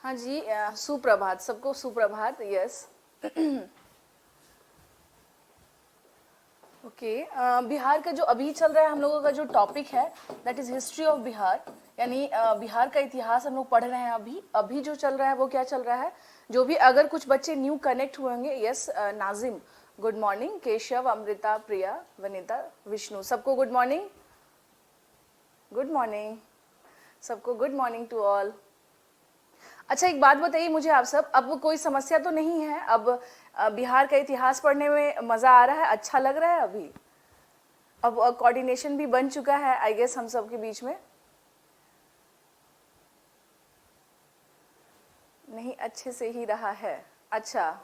हाँ जी, सुप्रभात सबको, सुप्रभात। यस। ओके। बिहार का जो अभी चल रहा है, हम लोगों का जो टॉपिक है that is history of Bihar, यानी बिहार का इतिहास हम लोग पढ़ रहे हैं। अभी अभी जो चल रहा है वो क्या चल रहा है, जो भी अगर कुछ बच्चे न्यू कनेक्ट हुए होंगे। Yes, Nazim good morning, Keshav, Amrita, Priya, Vanita, Vishnu, सबको गुड मॉर्निंग। गुड मॉर्निंग सबको, गुड मॉर्निंग टू ऑल। अच्छा, एक बात बताइए मुझे आप सब, अब कोई समस्या तो नहीं है? अब बिहार का इतिहास पढ़ने में मजा आ रहा है, अच्छा लग रहा है अभी? अब कोऑर्डिनेशन भी बन चुका है आई गेस हम सब के बीच में। नहीं, अच्छे से ही रहा है। अच्छा,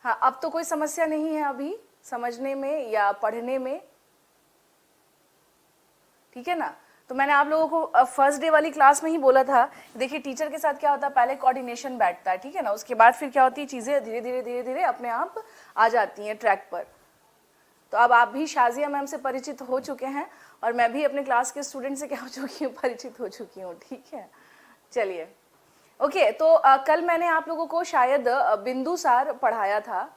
हाँ, अब तो कोई समस्या नहीं है अभी समझने में या पढ़ने में, ठीक है ना? तो मैंने आप लोगों को फर्स्ट डे वाली क्लास में ही बोला था, देखिए टीचर के साथ क्या होता है, पहले कोऑर्डिनेशन बैठता है, ठीक है ना, उसके बाद फिर क्या होती है, चीजें धीरे धीरे धीरे धीरे अपने आप आ जाती हैं ट्रैक पर। तो अब आप भी शाजिया मैम से परिचित हो चुके हैं और मैं भी अपने क्लास के स्टूडेंट से क्या हो चुकी हूँ, परिचित हो चुकी हूँ, ठीक है। चलिए, ओके। तो कल मैंने आप लोगों को शायद बिंदुसार पढ़ाया था।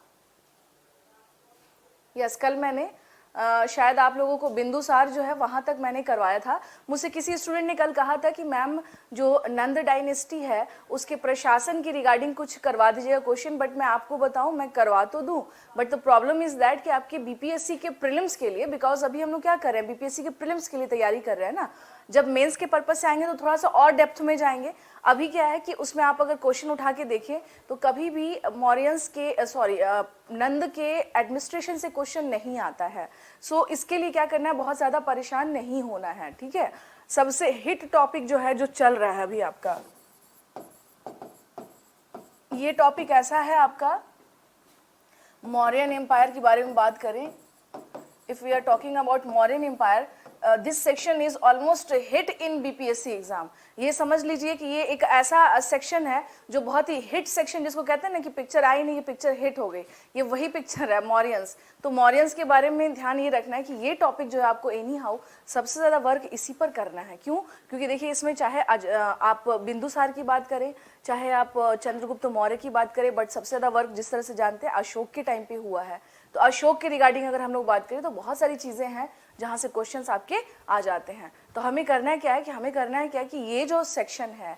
यस, कल मैंने शायद आप लोगों को बिंदुसार जो है वहां तक मैंने करवाया था। मुझसे किसी स्टूडेंट ने कल कहा था कि मैम जो नंद डायनेस्टी है उसके प्रशासन की रिगार्डिंग कुछ करवा दीजिएगा क्वेश्चन, बट मैं आपको बताऊं, मैं करवा तो दूं, but the problem is that कि आपके बीपीएससी के प्रीलिम्स के लिए, बिकॉज अभी हम लोग क्या कर रहे हैं, बीपीएससी के प्रीलिम्स के लिए तैयारी कर रहे हैं ना, जब मेंस के पर्पज से आएंगे तो थोड़ा सा और डेप्थ में जाएंगे। अभी क्या है कि उसमें आप अगर क्वेश्चन उठा के देखें तो कभी भी मौर्यंस के नंद के एडमिनिस्ट्रेशन से क्वेश्चन नहीं आता है। सो इसके लिए क्या करना है, बहुत ज्यादा परेशान नहीं होना है, ठीक है। सबसे हिट टॉपिक जो है, जो चल रहा है अभी आपका, ये टॉपिक ऐसा है आपका, मौर्यन एम्पायर के बारे में बात करें। If we are talking about Mauryan empire, this section is almost hit in BPSC exam. ये समझ लीजिए कि ये एक ऐसा सेक्शन है जो बहुत ही हिट सेक्शन, जिसको कहते हैं ना कि पिक्चर आई नहीं, ये पिक्चर हिट हो गई, ये वही पिक्चर है मौर्यंस। तो मौर्यंस के बारे में ध्यान ये रखना है कि ये टॉपिक जो है आपको एनी हाउ सबसे ज्यादा वर्क इसी पर करना है। क्यों? क्योंकि देखिए इसमें चाहे आप बिंदुसार की बात करें, चाहे आप चंद्रगुप्त मौर्य की बात करें, बट सबसे ज्यादा वर्क जिस तरह से जानते हैं अशोक के टाइम पे हुआ है। तो अशोक के रिगार्डिंग अगर हम लोग बात करें तो बहुत सारी चीजें हैं जहां से क्वेश्चंस आपके आ जाते हैं। तो हमें करना है क्या है कि हमें करना है क्या है कि ये जो सेक्शन है,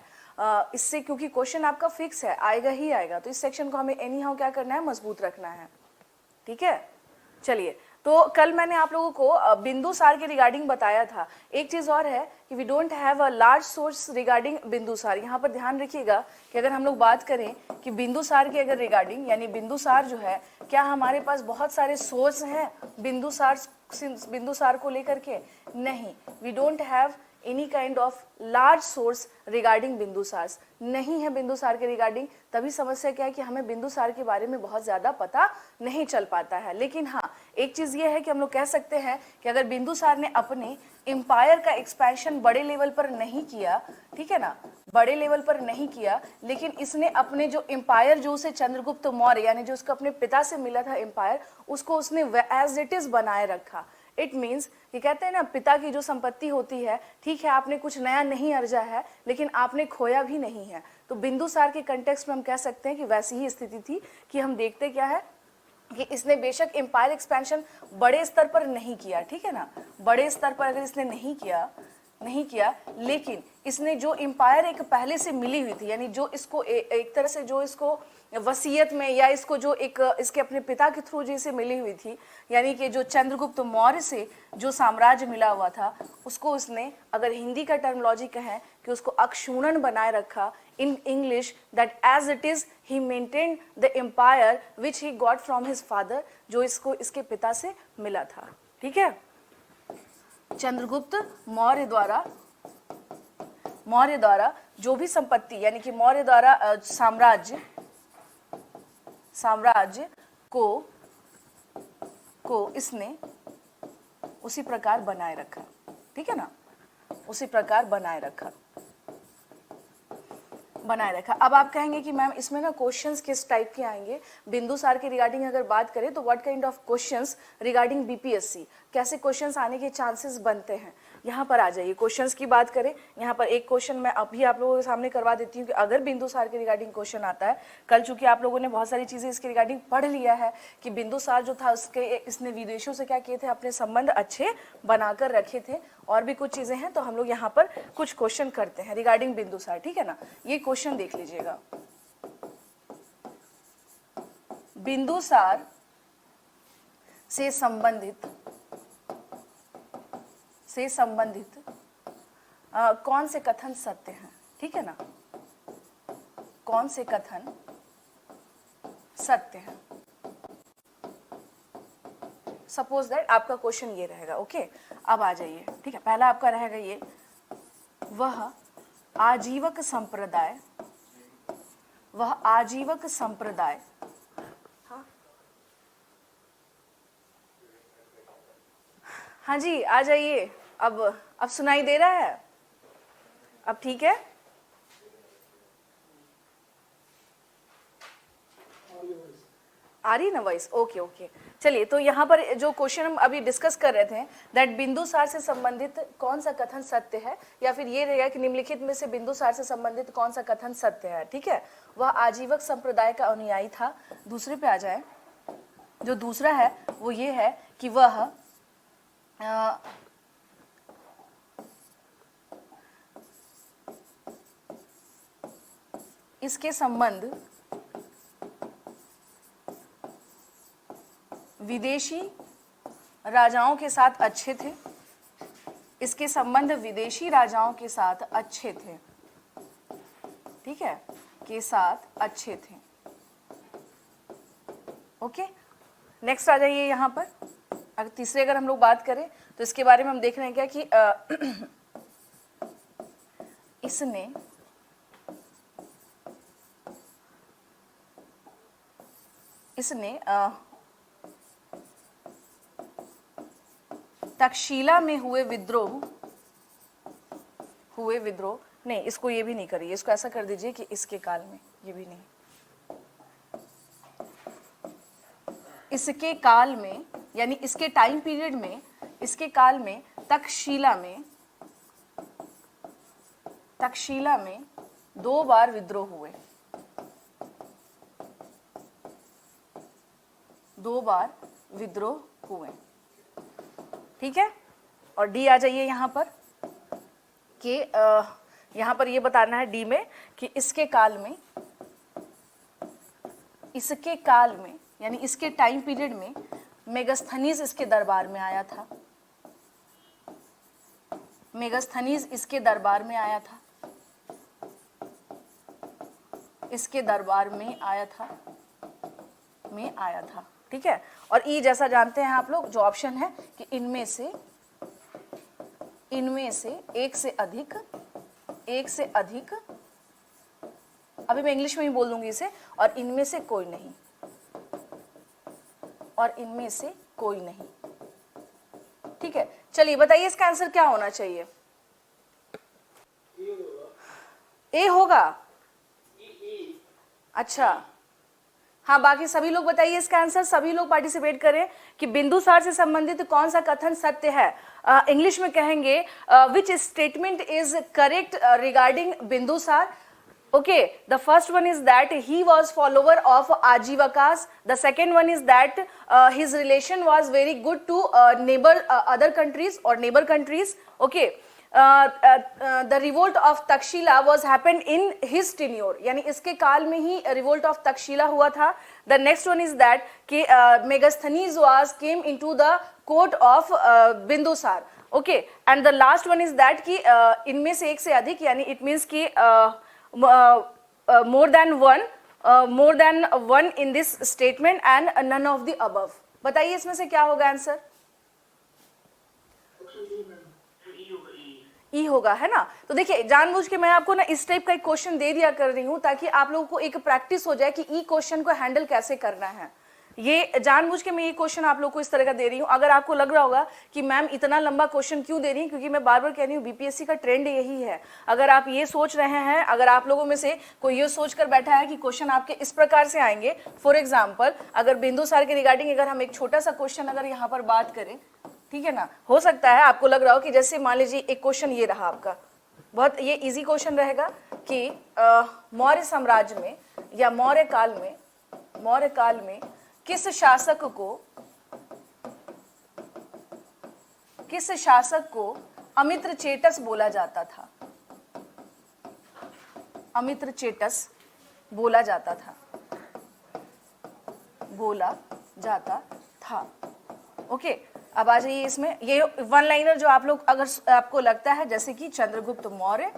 इससे क्योंकि क्वेश्चन आपका फिक्स है, आएगा ही आएगा, तो इस सेक्शन को हमें एनी हाउ क्या करना है, मजबूत रखना है, ठीक है। चलिए, तो कल मैंने आप लोगों को बिंदुसार के रिगार्डिंग बताया था। एक चीज और है कि we don't have a large source regarding Bindusara. यहाँ पर ध्यान रखिएगा कि अगर हम लोग बात करें कि बिंदुसार के अगर रिगार्डिंग, यानी बिंदुसार जो है, क्या हमारे पास बहुत सारे सोर्स हैं बिंदुसार को लेकर के? नहीं, we don't have any kind of large source regarding Bindusara, नहीं है बिंदुसार के रिगार्डिंग। तभी समस्या क्या है कि हमें बिंदुसार के बारे में बहुत ज्यादा पता नहीं चल पाता है। लेकिन हाँ, एक चीज ये है कि हम लोग कह सकते हैं कि अगर बिंदुसार ने अपने एम्पायर का एक्सपेंशन बड़े लेवल पर नहीं किया, ठीक है ना, बड़े लेवल पर नहीं किया, लेकिन इसने अपने जो एम्पायर, जो उसे चंद्रगुप्त मौर्य यानी जो उसको अपने पिता से मिला था एम्पायर, उसको उसने एज इट इज बनाए रखा। इट मीन्स कि कहते हैं ना, पिता की जो संपत्ति होती है, ठीक है, आपने कुछ नया नहीं अर्जा है लेकिन आपने खोया भी नहीं है। तो बिंदुसार के कंटेक्स्ट में हम कह सकते हैं कि वैसी ही स्थिति थी कि हम देखते क्या है कि इसने बेशक एम्पायर एक्सपेंशन बड़े स्तर पर नहीं किया, ठीक है ना, बड़े स्तर पर अगर इसने नहीं किया, लेकिन इसने जो एम्पायर एक पहले से मिली हुई थी, यानी जो इसको एक तरह से जो इसको वसीयत में, या इसको जो एक इसके अपने पिता के थ्रू जैसे मिली हुई थी, यानी कि जो चंद्रगुप्त मौर्य से जो साम्राज्य मिला हुआ था, उसको उसने, अगर हिंदी का टर्मिनोलॉजी कहें, कि उसको अक्षुणन बनाए रखा। In English, that as it is he maintained the empire which he got from his father, जो इसको इसके पिता से मिला था, ठीक है। चंद्रगुप्त मौर्य द्वारा जो भी संपत्ति, यानी कि मौर्य द्वारा साम्राज्य को इसने उसी प्रकार बनाए रखा, ठीक है ना, उसी प्रकार बनाए रखा। बनाए रखा। अब आप कहेंगे कि मैम इसमें ना क्वेश्चंस किस टाइप के आएंगे, बिंदुसार के रिगार्डिंग अगर बात करें तो what kind of questions regarding BPSC, कैसे क्वेश्चंस आने के चांसेस बनते हैं। यहाँ पर आ जाइए, क्वेश्चंस की बात करें। यहाँ पर एक क्वेश्चन मैं अभी आप लोगों के सामने करवा देती हूँ कि अगर बिंदुसार के रिगार्डिंग क्वेश्चन आता है, कल चूंकि आप लोगों ने बहुत सारी चीजें इसके रिगार्डिंग पढ़ लिया है कि बिंदुसार जो था उसके इसने विदेशों से क्या किए थे, अपने संबंध अच्छे बनाकर रखे थे, और भी कुछ चीजें हैं। तो हम लोग यहाँ पर कुछ क्वेश्चन करते हैं रिगार्डिंग बिंदुसार, ठीक है ना। ये क्वेश्चन देख लीजिएगा, बिंदुसार से संबंधित कौन से कथन सत्य हैं, ठीक है ना, कौन से कथन सत्य हैं। सपोज दैट आपका क्वेश्चन ये रहेगा, ओके। अब आ जाइए, ठीक है, पहला आपका रहेगा ये, वह आजीवक संप्रदाय, हाँ जी आ जाइए। अब सुनाई दे रहा है, अब ठीक है। आ रही ना वॉइस, ओके ओके। चलिए, तो यहाँ पर जो क्वेश्चन हम अभी डिस्कस कर रहे थे, दैट बिंदुसार से संबंधित कौन सा कथन सत्य है, या फिर ये रहेगा कि निम्नलिखित में से बिंदुसार से संबंधित कौन सा कथन सत्य है, ठीक है। वह आजीवक संप्रदाय का अनुयायी था। दूसरे पे आ जाए, जो दूसरा है वो ये है कि वह इसके संबंध विदेशी राजाओं के साथ अच्छे थे, इसके संबंध विदेशी राजाओं के साथ अच्छे थे, ठीक है, के साथ अच्छे थे, ओके। नेक्स्ट आ जाइए यहाँ पर, अगर तीसरे अगर हम लोग बात करें तो इसके बारे में हम देख रहे हैं क्या कि इसने तक्षशिला में हुए विद्रोह नहीं, इसको ये भी नहीं करिए, इसको ऐसा कर दीजिए कि इसके काल में, ये भी नहीं, इसके काल में, यानी इसके टाइम पीरियड में, इसके काल में तक्षशिला में 2 बार विद्रोह हुए, 2 बार विद्रोह हुए, ठीक है। और डी आ जाइए यहाँ पर कि यहाँ पर ये बताना है डी में कि इसके काल में यानी इसके टाइम पीरियड में मेगास्थनीज इसके दरबार में आया था, मेगास्थनीज इसके दरबार में आया था, इसके दरबार में आया था, ठीक है। और ई जैसा जानते हैं आप लोग, जो ऑप्शन है कि इनमें से एक से अधिक, अभी मैं इंग्लिश में ही बोल दूंगी इसे, और इनमें से कोई नहीं, ठीक है। चलिए बताइए इसका आंसर क्या होना चाहिए। ए होगा, अच्छा हाँ, बाकी सभी लोग बताइए इसका आंसर, सभी लोग पार्टिसिपेट करें कि बिंदुसार से संबंधित कौन सा कथन सत्य है। इंग्लिश में कहेंगे which statement is correct regarding Bindusara. Okay, the first one is that he was follower of Ajivakas. The second one is that his relation was very good to other countries or neighbor countries. Okay, the revolt of Takshila was happened in his tenure. यानी इसके काल में ही revolt of Takshila हुआ था. The next one is that कि Megasthenes came into the court of Bindusar. Okay, and the last one is that कि इनमें से एक से अधिक, यानी it means कि more than one in this statement and none of the above. बताइए इसमें से क्या होगा आंसर। ई होगा, है ना। तो देखिए जानबूझ के मैं आपको ना इस टाइप का एक क्वेश्चन दे दिया कर रही हूं ताकि आप लोगों को एक प्रैक्टिस हो जाए कि ई क्वेश्चन को हैंडल कैसे करना है। ये जानबूझ के मैं ये क्वेश्चन आप लोग को इस तरह का दे रही हूँ। अगर आपको लग रहा होगा कि मैम इतना लंबा क्वेश्चन क्यों दे रही हैं, क्योंकि मैं बार बार कह रही हूँ बीपीएससी का ट्रेंड यही है। अगर आप ये सोच रहे हैं, अगर आप लोगों में से कोई ये सोच कर बैठा है कि क्वेश्चन आपके इस प्रकार से आएंगे, फॉर एग्जाम्पल अगर बिंदुसार के रिगार्डिंग अगर हम एक छोटा सा क्वेश्चन अगर यहाँ पर बात करें, ठीक है ना, हो सकता है आपको लग रहा हो कि जैसे मान लीजिए एक क्वेश्चन ये रहा आपका, बहुत ये इजी क्वेश्चन रहेगा कि मौर्य साम्राज्य में या मौर्य काल में किस शासक को अमित्रचेटस बोला जाता था? अमित्रचेटस बोला जाता था। ओके, अब आ जाइए इसमें, ये वन लाइनर जो आप लोग अगर आपको लगता है जैसे कि चंद्रगुप्त मौर्य।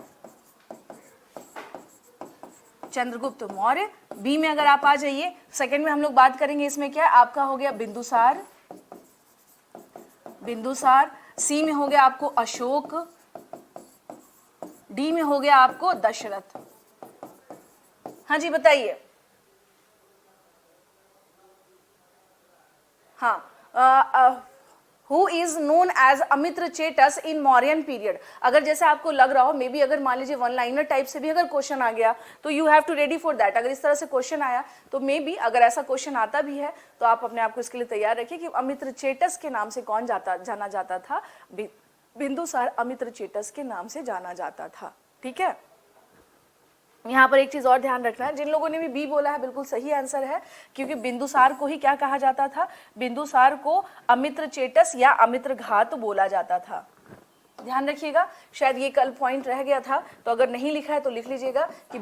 बी में अगर आप आ जाइए, सेकंड में हम लोग बात करेंगे इसमें क्या आपका हो गया बिंदुसार। सी में हो गया आपको अशोक। डी में हो गया आपको दशरथ। हाँ जी बताइए। हाँ, who is known as Amitrochates in Mauryan period. अगर जैसे आपको लग रहा हो मे बी अगर मान लीजिए वन लाइनर टाइप से भी अगर क्वेश्चन आ गया तो you have to ready for that. अगर इस तरह से क्वेश्चन आया तो मे बी अगर ऐसा क्वेश्चन आता भी है तो आप अपने आप को इसके लिए तैयार रखिए कि अमित्रचेटस के नाम से कौन जाना जाता था? बिंदुसार अमित्रचेटस के नाम से जाना जाता था। ठीक है, यहाँ पर एक चीज और ध्यान रखना है, जिन लोगों ने भी बी बोला है बिल्कुल सही आंसर है, क्योंकि बिंदुसार को ही क्या कहा जाता था? बिंदुसार को अमित्रचेटस या अमित्रघात बोला जाता था। ध्यान रखिएगा, शायद ये कल पॉइंट रह गया था, तो अगर नहीं लिखा है तो लिख लीजिएगा कि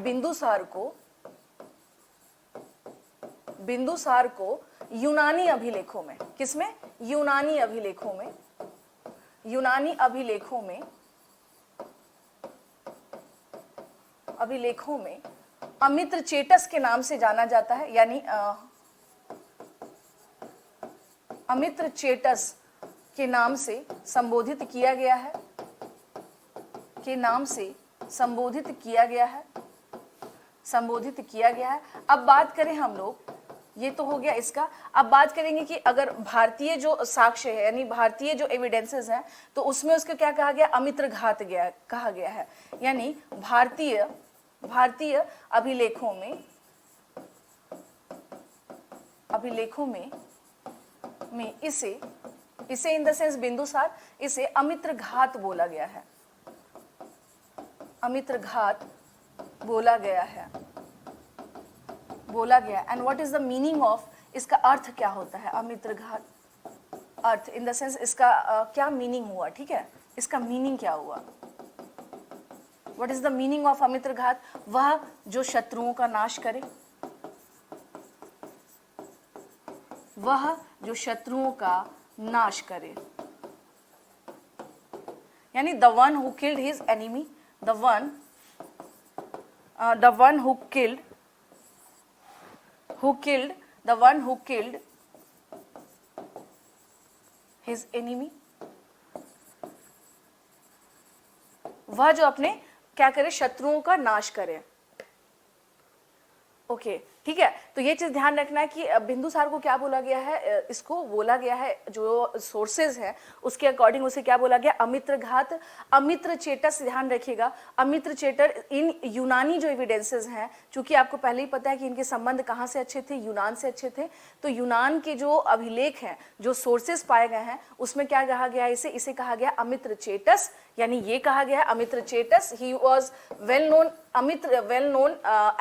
बिंदुसार को यूनानी अभिलेखों में, किसमें? यूनानी अभिलेखों में अमित्रचेटस के नाम से जाना जाता है, यानी अमित्रचेटस के नाम से संबोधित किया गया है। अब बात करें हम लोग, ये तो हो गया इसका। अब बात करेंगे कि अगर भारतीय जो साक्ष्य है यानी भारतीय जो एविडेंसेस हैं तो उसमें उसको क्या कहा गया? अमित्रघात कहा गया है। यानी भारतीय अभिलेखों में इसे इन द सेंस बिंदुसार, इसे अमित्रघात बोला गया है। And what is the meaning of, इसका अर्थ क्या होता है? अमित्रघात अर्थ इन द सेंस इसका क्या मीनिंग हुआ? ठीक है, इसका मीनिंग क्या हुआ? What is the meaning of Amitraghata? वह जो शत्रुओं का नाश करे, यानी the one who killed his enemy, the one who killed his enemy, वह जो अपने क्या करे? शत्रुओं का नाश करे। ओके, ठीक है, तो ये चीज ध्यान रखना है कि बिंदुसार को क्या बोला गया है? इसको बोला गया है, जो सोर्सेज हैं उसके अकॉर्डिंग उसे क्या बोला गया? अमित्रघात। अमित्रचेटस, ध्यान रखिएगा, अमित्रचेटर इन यूनानी जो एविडेंसेस हैं, चूंकि आपको पहले ही पता है कि इनके संबंध कहाँ से अच्छे थे? यूनान से अच्छे थे। तो यूनान के जो अभिलेख हैं, जो सोर्सेज पाए गए हैं, उसमें क्या कहा गया? इसे कहा गया अमित्रचेटस। यानी ये कहा गया Amitrochates, he was well known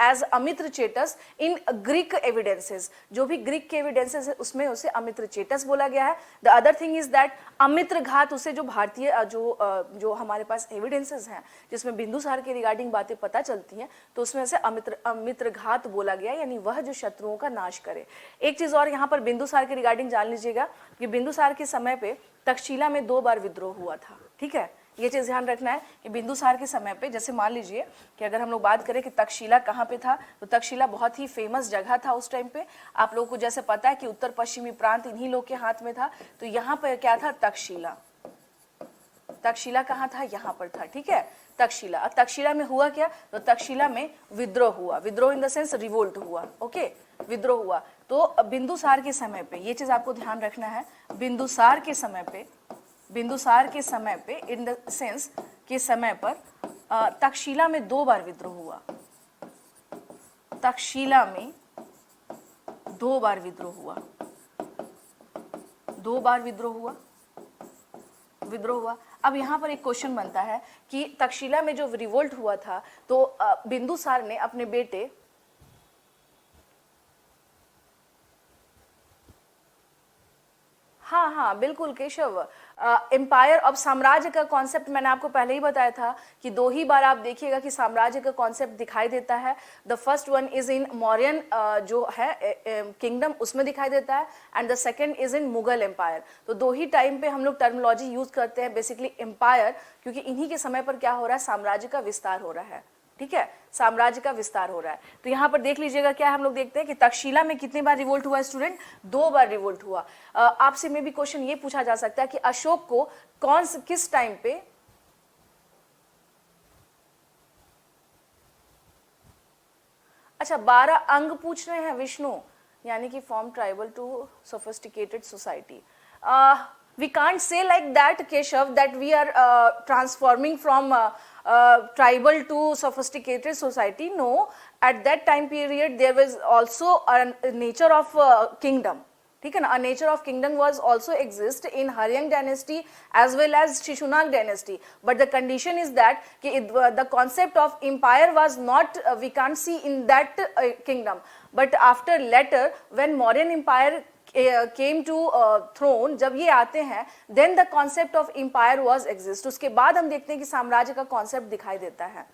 as Amitrochates in Greek evidences. जो भी ग्रीक के एविडेंसेस है उसमें उसे अमित्रचेटस बोला गया है। The other thing is that Amitraghata, उसे जो भारतीय जो हमारे पास एविडेंसेस हैं जिसमें बिंदुसार के रिगार्डिंग बातें पता चलती हैं, तो उसमें से अमित्रघात बोला गया, यानी वह जो शत्रुओं का नाश करे। एक चीज और यहाँ पर बिंदुसार के रिगार्डिंग जान लीजिएगा कि बिंदुसार के समय पे तक्षशिला में 2 बार विद्रोह हुआ था। ठीक है, ये चीज ध्यान रखना है कि बिंदुसार के समय पे, जैसे मान लीजिए कि अगर हम लोग बात करें कि तक्षशिला कहाँ पे था, तो तक्षशिला बहुत ही फेमस जगह था उस टाइम पे। आप लोगों को जैसे पता है कि उत्तर पश्चिमी प्रांत इन्हीं लोग के हाथ में था, तो यहाँ पर क्या था? तक्षशिला कहाँ था? यहाँ पर था। ठीक है, तक्षशिला। अब तक्षशिला में हुआ क्या? तो तक्षशिला में विद्रोह हुआ। विद्रोह इन द सेंस रिवोल्ट हुआ। ओके, विद्रोह हुआ। तो बिंदुसार के समय पे ये चीज आपको ध्यान रखना है, बिंदुसार के समय पे इन द सेंस के समय पर तक्षशिला में 2 बार विद्रोह हुआ, तक्षशिला में 2 बार विद्रोह हुआ, 2 बार विद्रोह हुआ। अब यहाँ पर एक क्वेश्चन बनता है कि तक्षशिला में जो रिवोल्ट हुआ था तो बिंदुसार ने अपने बेटे, हाँ बिल्कुल केशव, एम्पायर। अब साम्राज्य का कॉन्सेप्ट मैंने आपको पहले ही बताया था कि 2 ही बार आप देखिएगा कि साम्राज्य का कॉन्सेप्ट दिखाई देता है। The first one is in Mauryan जो है किंगडम, उसमें दिखाई देता है, and the second is in Mughal empire. तो 2 ही टाइम पे हम लोग टर्मिनोलॉजी यूज करते हैं, बेसिकली एम्पायर, क्योंकि इन्हीं के समय पर क्या हो रहा है, साम्राज्य का विस्तार हो रहा है। ठीक है, साम्राज्य का विस्तार हो रहा है। तो यहाँ पर देख लीजिएगा क्या हम लोग देखते हैं कि तक्षशिला में कितनी बार रिवोल्ट हुआ स्टूडेंट, 2 बार रिवोल्ट हुआ। आपसे में भी क्वेश्चन ये पूछा जा सकता है कि अशोक को किस टाइम पे, अच्छा 12 अंग पूछ रहे हैं विष्णु, यानी कि form tribal to sophisticated society. we can't say like that Keshav, that we are transforming from tribal to sophisticated society. No, at that time period there was also a nature of kingdom. ठीक है ना, a nature of kingdom was also exist in Haryang dynasty as well as Shishunag dynasty, but the condition is that the concept of empire was not we can't see in that kingdom, but after later when Mauryan empire came to throne, जब ये आते हैं then the concept of empire was exist। उसके बाद हम देखते हैं कि साम्राज्य का कॉन्सेप्ट दिखाई देता है।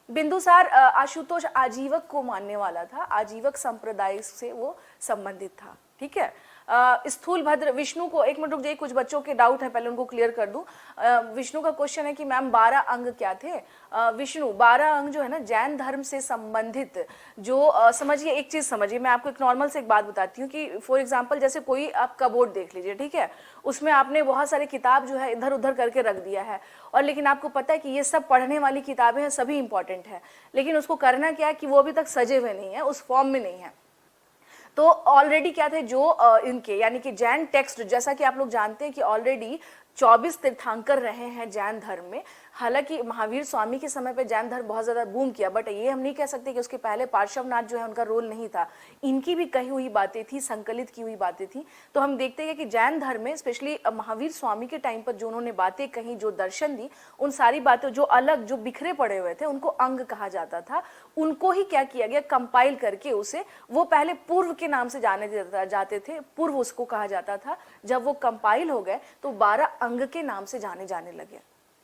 बिंदुसार आशुतोष आजीवक को मानने वाला था, आजीवक संप्रदाय से वो संबंधित था। ठीक है, स्थूल भद्र विष्णु को, एक मिनट रुक जाइए, कुछ बच्चों के डाउट है, पहले उनको क्लियर कर दूं। विष्णु का क्वेश्चन है कि मैम 12 अंग क्या थे। विष्णु 12 अंग जो है ना जैन धर्म से संबंधित, जो समझिए एक चीज समझिए, मैं आपको एक नॉर्मल से एक बात बताती हूँ कि फॉर एग्जांपल जैसे कोई आप कबोर्ड देख लीजिए, ठीक है, उसमें आपने बहुत सारे किताब जो है इधर उधर करके रख दिया है, और लेकिन आपको पता है कि ये सब पढ़ने वाली किताबें हैं, सभी इंपॉर्टेंट है, लेकिन उसको करना क्या है कि वो अभी तक सजे हुए नहीं है, उस फॉर्म में नहीं है। तो ऑलरेडी क्या थे जो इनके यानी कि जैन टेक्स्ट, जैसा कि आप लोग जानते हैं कि ऑलरेडी 24 तीर्थंकर रहे हैं जैन धर्म में। हालांकि महावीर स्वामी के समय पे जैन धर्म बहुत ज्यादा बूम किया, बट ये हम नहीं कह सकते कि उसके पहले पार्श्वनाथ जो है उनका रोल नहीं था, इनकी भी कही हुई बातें थी, संकलित की हुई बातें थी। तो हम देखते हैं कि जैन धर्म में स्पेशली महावीर स्वामी के टाइम पर जो उन्होंने बातें कही, जो दर्शन दी, उन सारी बातें जो अलग जो बिखरे पड़े हुए थे उनको अंग कहा जाता था। उनको ही क्या किया गया, कंपाइल करके उसे, वो पहले पूर्व के नाम से जाने जाते थे, पूर्व उसको कहा जाता था, जब वो कंपाइल हो गए तो 12 अंग के नाम से जाने लगे।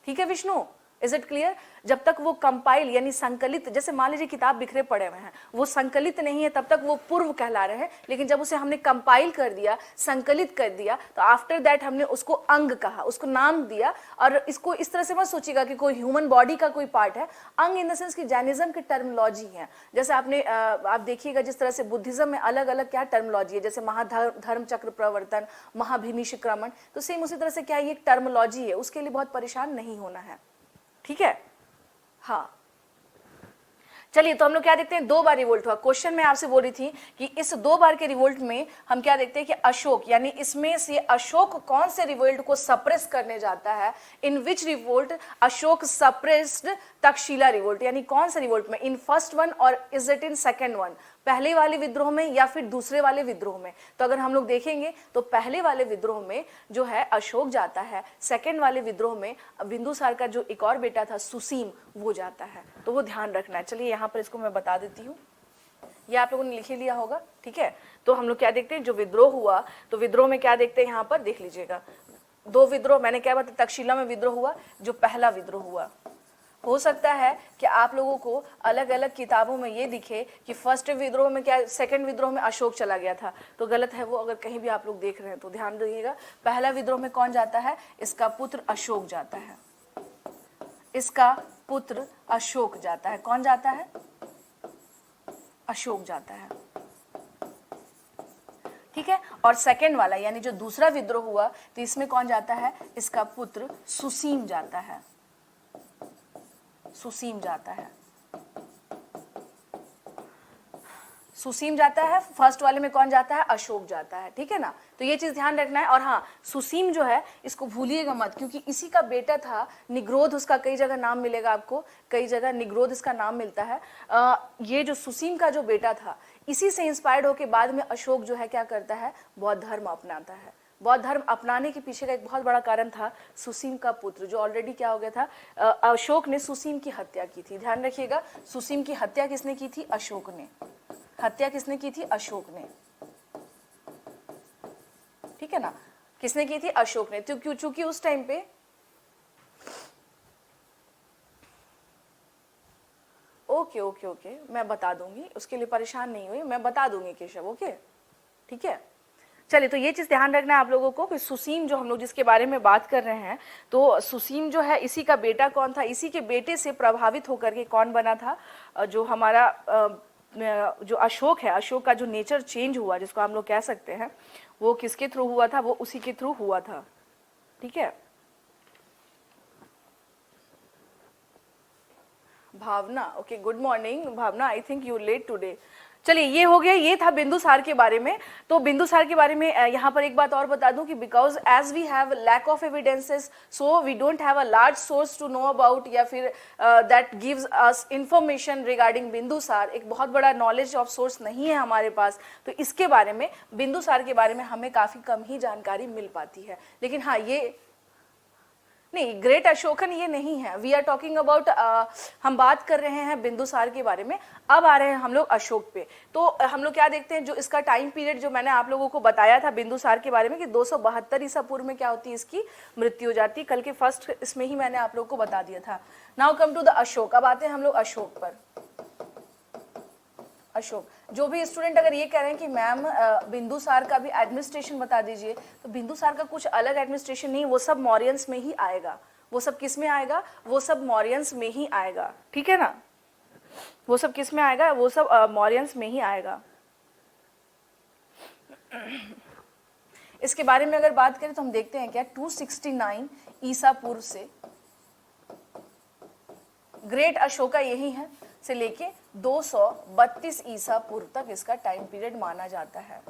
ठीक है विष्णु, इज इट क्लियर? जब तक वो कंपाइल यानी संकलित, जैसे मान लीजिए किताब बिखरे पड़े हुए हैं, वो संकलित नहीं है, तब तक वो पूर्व कहला रहे हैं, लेकिन जब उसे हमने कंपाइल कर दिया, संकलित कर दिया, तो आफ्टर दैट हमने उसको अंग कहा, उसको नाम दिया। और इसको इस तरह से मत सोचिएगा कि कोई ह्यूमन बॉडी का कोई पार्ट है। अंग इन द सेंस कि जैनिज्म की टर्मिनोलॉजी है, जैसे आपने आप देखिएगा जिस तरह से बुद्धिज्म में अलग अलग क्या टर्मिनोलॉजी है, जैसे महाधर्म चक्र प्रवर्तन, महाभिनिष्क्रमण, तो सेम उसी तरह से क्या ये टर्मिनोलॉजी है, उसके लिए बहुत परेशान नहीं होना है। ठीक है, हाँ चलिए, तो हम लोग क्या देखते हैं, 2 बार रिवोल्ट हुआ। क्वेश्चन में आपसे बोल रही थी कि इस 2 बार के रिवोल्ट में हम क्या देखते हैं कि अशोक, यानी इसमें से अशोक कौन से रिवोल्ट को सप्रेस करने जाता है, in which revolt Ashoka suppressed Taxila revolt, यानी कौन सा रिवोल्ट में, in first one or is it in second one, पहले वाले विद्रोह में या फिर दूसरे वाले विद्रोह में। तो अगर हम लोग देखेंगे तो पहले वाले विद्रोह में जो है अशोक जाता है, सेकेंड वाले विद्रोह में बिंदुसार का जो एक और बेटा था सुसीम, वो जाता है। तो वो ध्यान रखना है। चलिए यहाँ पर इसको मैं बता देती हूँ, ये आप लोगों ने लिख लिया होगा। ठीक है, तो हम लोग क्या देखते हैं, जो विद्रोह हुआ, तो विद्रोह में क्या देखते हैं, यहाँ पर देख लीजिएगा 2 विद्रोह, मैंने क्या बताया, तक्षशिला में विद्रोह हुआ, जो पहला विद्रोह हुआ। हो सकता है कि आप लोगों को अलग अलग किताबों में ये दिखे कि फर्स्ट विद्रोह में क्या, सेकंड विद्रोह में अशोक चला गया था, तो गलत है वो। अगर कहीं भी आप लोग देख रहे हैं तो ध्यान दीजिएगा, पहला विद्रोह में कौन जाता है, इसका पुत्र अशोक जाता है, इसका पुत्र अशोक जाता है। कौन जाता है, अशोक जाता है। ठीक है, और सेकंड वाला यानी जो दूसरा विद्रोह हुआ, तो इसमें कौन जाता है, इसका पुत्र सुसीम जाता है, सुसीम जाता है, सुसीम जाता है, फर्स्ट वाले में कौन जाता है, अशोक जाता है, ठीक है ना। तो ये चीज ध्यान रखना है। और हाँ, सुसीम जो है इसको भूलिएगा मत, क्योंकि इसी का बेटा था निग्रोध, उसका कई जगह नाम मिलेगा आपको, कई जगह निग्रोध इसका नाम मिलता है। ये जो सुसीम का जो बेटा था, इसी से इंस्पायर्ड होकर बाद में अशोक जो है क्या करता है, बौद्ध धर्म अपनाता है। बौद्ध धर्म अपनाने के पीछे का एक बहुत बड़ा कारण था सुसीम का पुत्र, जो ऑलरेडी क्या हो गया था, अशोक ने सुसीम की हत्या की थी। ध्यान रखिएगा, सुसीम की हत्या किसने की थी, अशोक ने। हत्या किसने की थी, अशोक ने, ठीक है ना, किसने की थी, अशोक ने। तो चूंकि उस टाइम पे ओके ओके ओके मैं बता दूंगी, उसके लिए परेशान नहीं हुई, मैं बता दूंगी केशव, ओके ठीक है। चलिए, तो ये चीज ध्यान रखना है आप लोगों को कि सुसीम जो हम लोग जिसके बारे में बात कर रहे हैं, तो सुसीम जो है इसी का बेटा कौन था, इसी के बेटे से प्रभावित होकर के कौन बना था, जो हमारा जो अशोक है, अशोक का जो नेचर चेंज हुआ जिसको हम लोग कह सकते हैं, वो किसके थ्रू हुआ था, वो उसी के थ्रू हुआ था, ठीक है। Bhavna, okay, good morning Bhavna, I think you late today. चलिए, ये हो गया, ये था बिंदुसार के बारे में। तो बिंदुसार के बारे में यहाँ पर एक बात और बता दूं कि because as we have lack of evidences, so we don't have a large source to know about, या फिर that gives us information regarding Bindusara. एक बहुत बड़ा नॉलेज ऑफ सोर्स नहीं है हमारे पास, तो इसके बारे में, बिंदुसार के बारे में हमें काफी कम ही जानकारी मिल पाती है। लेकिन हाँ, ये नहीं, ग्रेट अशोकन ये नहीं है, वी आर टॉकिंग अबाउट, हम बात कर रहे हैं बिंदुसार के बारे में। अब आ रहे हैं हम लोग अशोक पे। तो हम लोग क्या देखते हैं, जो इसका टाइम पीरियड जो मैंने आप लोगों को बताया था बिंदुसार के बारे में कि 272 ईसा पूर्व में क्या होती है, इसकी मृत्यु हो जाती है। कल के फर्स्ट इसमें ही मैंने आप लोगों को बता दिया था। Now come to the Ashoka. अब आते हैं हम लोग अशोक पर। अशोक, जो भी स्टूडेंट अगर ये कह रहे हैं कि मैम बिंदुसार का भी एडमिनिस्ट्रेशन बता दीजिए, तो बिंदुसार का कुछ अलग एडमिनिस्ट्रेशन नहीं, वो सब मौर्यंस में ही आएगा। वो सब किस में आएगा, वो सब मौर्यंस में ही आएगा, ठीक है ना। वो सब किस में आएगा, वो सब मौर्यंस में ही आएगा। इसके बारे में अगर बात करें तो हम देखते हैं क्या, 269 ईसा पूर्व से ग्रेट अशोका यही है से लेके 232 ईसा पूर्व तक इसका टाइम पीरियड माना जाता है।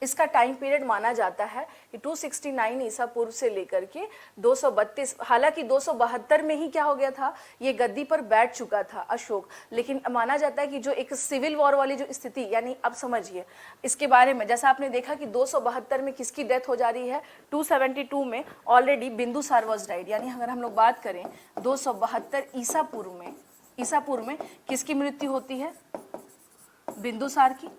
इसका टाइम पीरियड माना जाता है कि 269 ईसा पूर्व से लेकर के 232, हालांकि 272 में ही क्या हो गया था, ये गद्दी पर बैठ चुका था अशोक। लेकिन माना जाता है कि जो एक सिविल वॉर वाली जो स्थिति, यानी अब समझिए इसके बारे में, जैसा आपने देखा कि 272 में किसकी डेथ हो जा रही है, 272 में ऑलरेडी बिंदुसार वॉज डाइड। यानी अगर हम लोग बात करें 272 ईसा पूर्व में किसकी मृत्यु होती है, बिंदुसार की।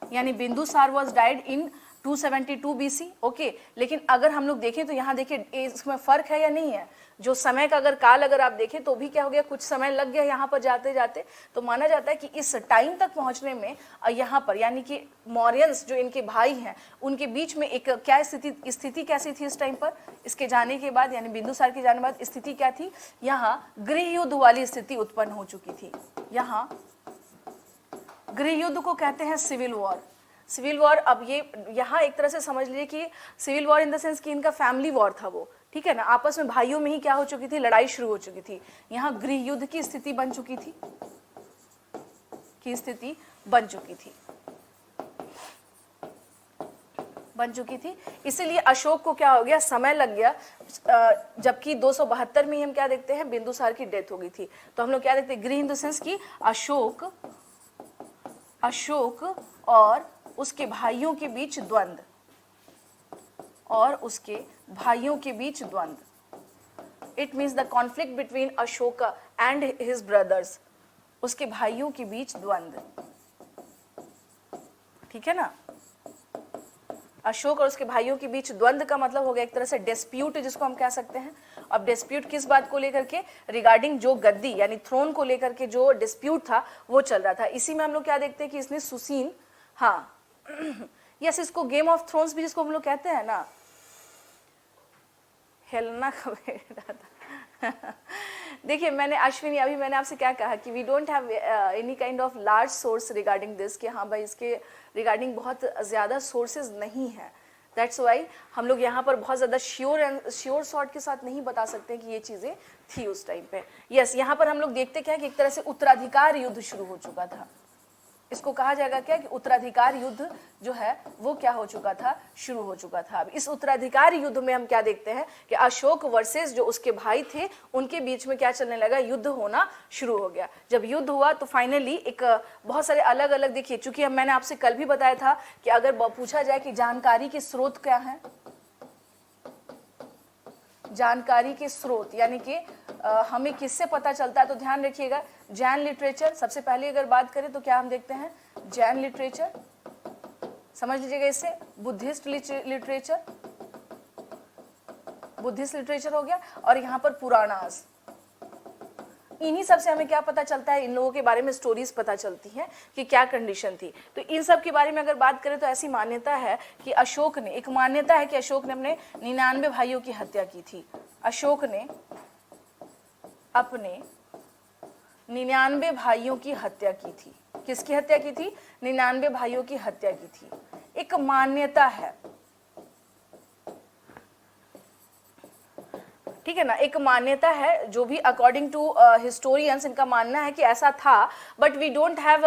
यानी Bindusara was died in 272 BC, okay. लेकिन अगर हम लोग देखें तो यहाँ देखिए इसमें फर्क है या नहीं है, जो समय का अगर काल अगर आप देखें तो भी क्या हो गया, कुछ समय लग गया यहाँ पर जाते जाते। तो माना जाता है कि इस टाइम तक पहुंचने में यहाँ पर, यानी कि मौर्यंस जो इनके भाई हैं उनके बीच में एक क्या स्थिति कैसी थी इस टाइम पर, इसके जाने के बाद, यानी बिंदुसार के जाने के बाद स्थिति क्या थी, यहाँ गृह युद्ध वाली स्थिति उत्पन्न हो चुकी थी। यहाँ गृह युद्ध को कहते हैं सिविल वॉर। सिविल वॉर, अब ये यहाँ एक तरह से समझ लीजिए कि civil war in the sense कि इनका फैमिली वॉर था वो, ठीक है ना, आपस में भाइयों में ही क्या हो चुकी थी, लड़ाई शुरू हो चुकी थी। यहाँ गृह युद्ध की स्थिति बन चुकी थी, इसीलिए अशोक को क्या हो गया, समय लग गया। जबकि 272 में ही हम क्या देखते हैं, बिंदुसार की डेथ हो गई थी। तो हम लोग क्या देखते हैं, गृह इन द सेंस की अशोक और उसके भाइयों के बीच द्वंद्व, it means the conflict between Ashoka and his brothers, उसके भाइयों के बीच द्वंद्व, ठीक है ना। अशोक और उसके भाइयों के बीच द्वंद्व का मतलब हो गया एक तरह से डिस्प्यूट, जिसको हम कह सकते हैं। अब डिस्प्यूट किस बात को लेकर के, रिगार्डिंग जो गद्दी यानी थ्रोन को लेकर के जो डिस्प्यूट था वो चल रहा था। इसी में हम लोग क्या देखते हैं कि इसने सुसीन, हाँ यस, इसको गेम ऑफ थ्रोन्स भी जिसको हम लोग कहते हैं ना, हेलेना का बेटा था। देखिए मैंने अश्विनी, अभी मैंने आपसे क्या कहा कि we don't have any kind of large source regarding this, कि हाँ भाई इसके रिगार्डिंग बहुत ज़्यादा सोर्सेज नहीं है। दैट्स वाई हम लोग यहाँ पर बहुत ज़्यादा श्योर शॉर्ट के साथ नहीं बता सकते कि ये चीज़ें थी उस टाइम पे। यस, यहाँ पर हम लोग देखते क्या है कि एक तरह से उत्तराधिकार युद्ध शुरू हो चुका था। इसको कहा जाएगा क्या कि उत्तराधिकार युद्ध जो है वो क्या हो चुका था, शुरू हो चुका था। अब इस उत्तराधिकार युद्ध में हम क्या देखते हैं कि अशोक वर्सेस जो उसके भाई थे उनके बीच में क्या चलने लगा, युद्ध होना शुरू हो गया। जब युद्ध हुआ तो फाइनली एक बहुत सारे अलग अलग, देखिए चूंकि मैंने आपसे कल भी बताया था कि अगर पूछा जाए कि जानकारी के स्रोत क्या है, जानकारी के स्रोत यानी कि हमें किससे पता चलता है, तो ध्यान रखिएगा जैन लिटरेचर। सबसे पहले अगर बात करें तो क्या हम देखते हैं, जैन लिटरेचर, समझ लीजिएगा इससे बुद्धिस्ट लिटरेचर, बुद्धिस्ट लिटरेचर हो गया, और यहाँ पर पुराणास। इन्हीं सब से हमें क्या पता चलता है, इन लोगों के बारे में स्टोरीज पता चलती हैं कि क्या कंडीशन थी। तो इन सब के बारे में अगर बात करें तो ऐसी मान्यता है कि अशोक ने, एक मान्यता है कि अशोक ने अपने 99 भाइयों की हत्या की थी। अशोक ने अपने 99 भाइयों की हत्या की थी। किसकी हत्या की थी, 99 भाइयों की हत्या की थी, एक मान्यता है, ठीक है ना, एक मान्यता है जो भी अकॉर्डिंग टू हिस्टोरियंस इनका मानना है कि ऐसा था, but we don't have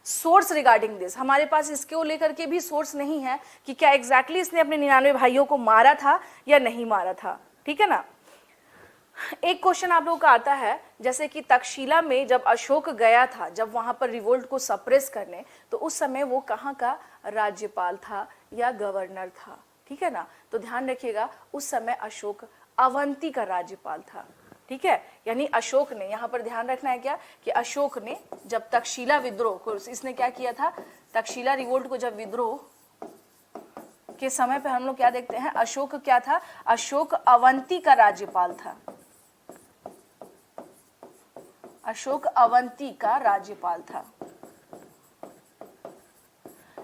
source regarding this. हमारे पास इसको लेकर के भी सोर्स नहीं है कि क्या एग्जैक्टली इसने अपने 99 भाइयों को मारा था या नहीं मारा था, ठीक है ना। एक क्वेश्चन आप लोगों का आता है, जैसे कि तक्षशिला में जब अशोक गया था, जब वहां पर रिवोल्ट को सप्रेस करने, तो उस समय वो कहाँ का राज्यपाल था या गवर्नर था, ठीक है ना। तो ध्यान रखिएगा उस समय अशोक अवंती का राज्यपाल था, ठीक है। यानी अशोक ने, यहाँ पर ध्यान रखना है क्या कि अशोक ने जब तक्षशिला विद्रोह को, इसने क्या किया था, तक्षशिला रिवोल्ट को जब विद्रोह के समय पे हम लोग क्या देखते हैं, अशोक क्या था, अशोक अवंती का राज्यपाल था, अशोक अवंती का राज्यपाल था।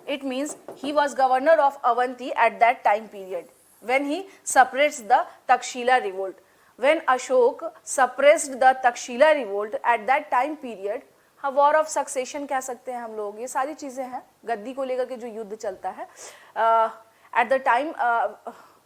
It means he was governor of Avanti at that time period when he suppressed the Takshila revolt. When Ashok suppressed the Takshila revolt at that time period, हाँ वॉर ऑफ सक्सेशन कह सकते हैं हम लोग, ये सारी चीजें हैं गद्दी को लेकर के जो युद्ध चलता है एट द टाइम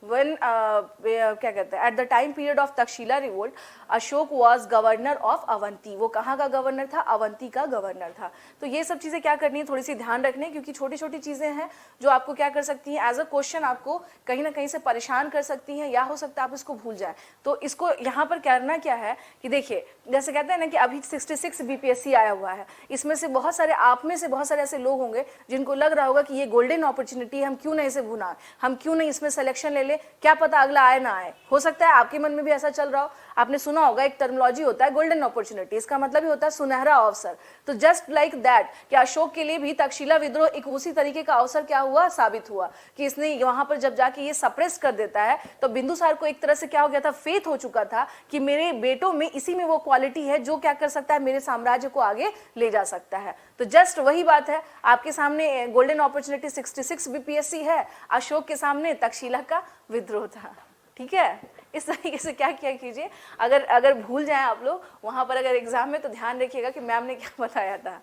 when क्या कहते हैं, at the time period of Takshashila revolt Ashok was governor of Avanti. वो कहाँ का गवर्नर था, अवंती का गवर्नर था। तो ये सब चीजें क्या करनी है, थोड़ी सी ध्यान रखने, क्योंकि छोटी छोटी चीजें हैं जो आपको क्या कर सकती हैं, एज अ क्वेश्चन आपको कहीं ना कहीं से परेशान कर सकती हैं, या हो सकता है आप इसको भूल जाए। तो इसको यहाँ पर करना क्या है कि देखिए, जैसे कहते हैं ना कि अभी 66 BPSC आया हुआ है, इसमें से बहुत सारे, आप में से बहुत सारे ऐसे लोग होंगे जिनको लग रहा होगा कि ये गोल्डन अपॉर्चुनिटी है, हम क्यों नहीं इसे भुना, हम क्यों नहीं इसमें सिलेक्शन ले, क्या पता अगला आए ना आए। हो सकता है आपके मन में भी ऐसा चल रहा हो। आपने सुना होगा एक टर्मिनोलॉजी होता है गोल्डन अपॉर्चुनिटी, इसका मतलब ही होता है सुनहरा अवसर। तो जस्ट लाइक दैट कि अशोक के लिए भी तक्षशिला विद्रोह एक उसी तरीके का अवसर क्या हुआ, साबित हुआ कि इसने वहां पर जब जाके ये सप्रेस कर देता है, तो बिंदुसार को एक तरह से क्या हो गया था, फेथ हो चुका था कि मेरे बेटों में इसी में वो क्वालिटी है जो क्या कर सकता है, मेरे साम्राज्य को आगे ले जा सकता है। तो जस्ट वही बात है, आपके सामने गोल्डन अपॉर्चुनिटी 66 BPSC है, अशोक के सामने तक्षशिला का विद्रोह था, ठीक है। इस तरीके से क्या किया कीजिए, अगर भूल जाएं आप लोग वहां पर अगर एग्जाम में, तो ध्यान रखिएगा कि मैम ने क्या बताया था,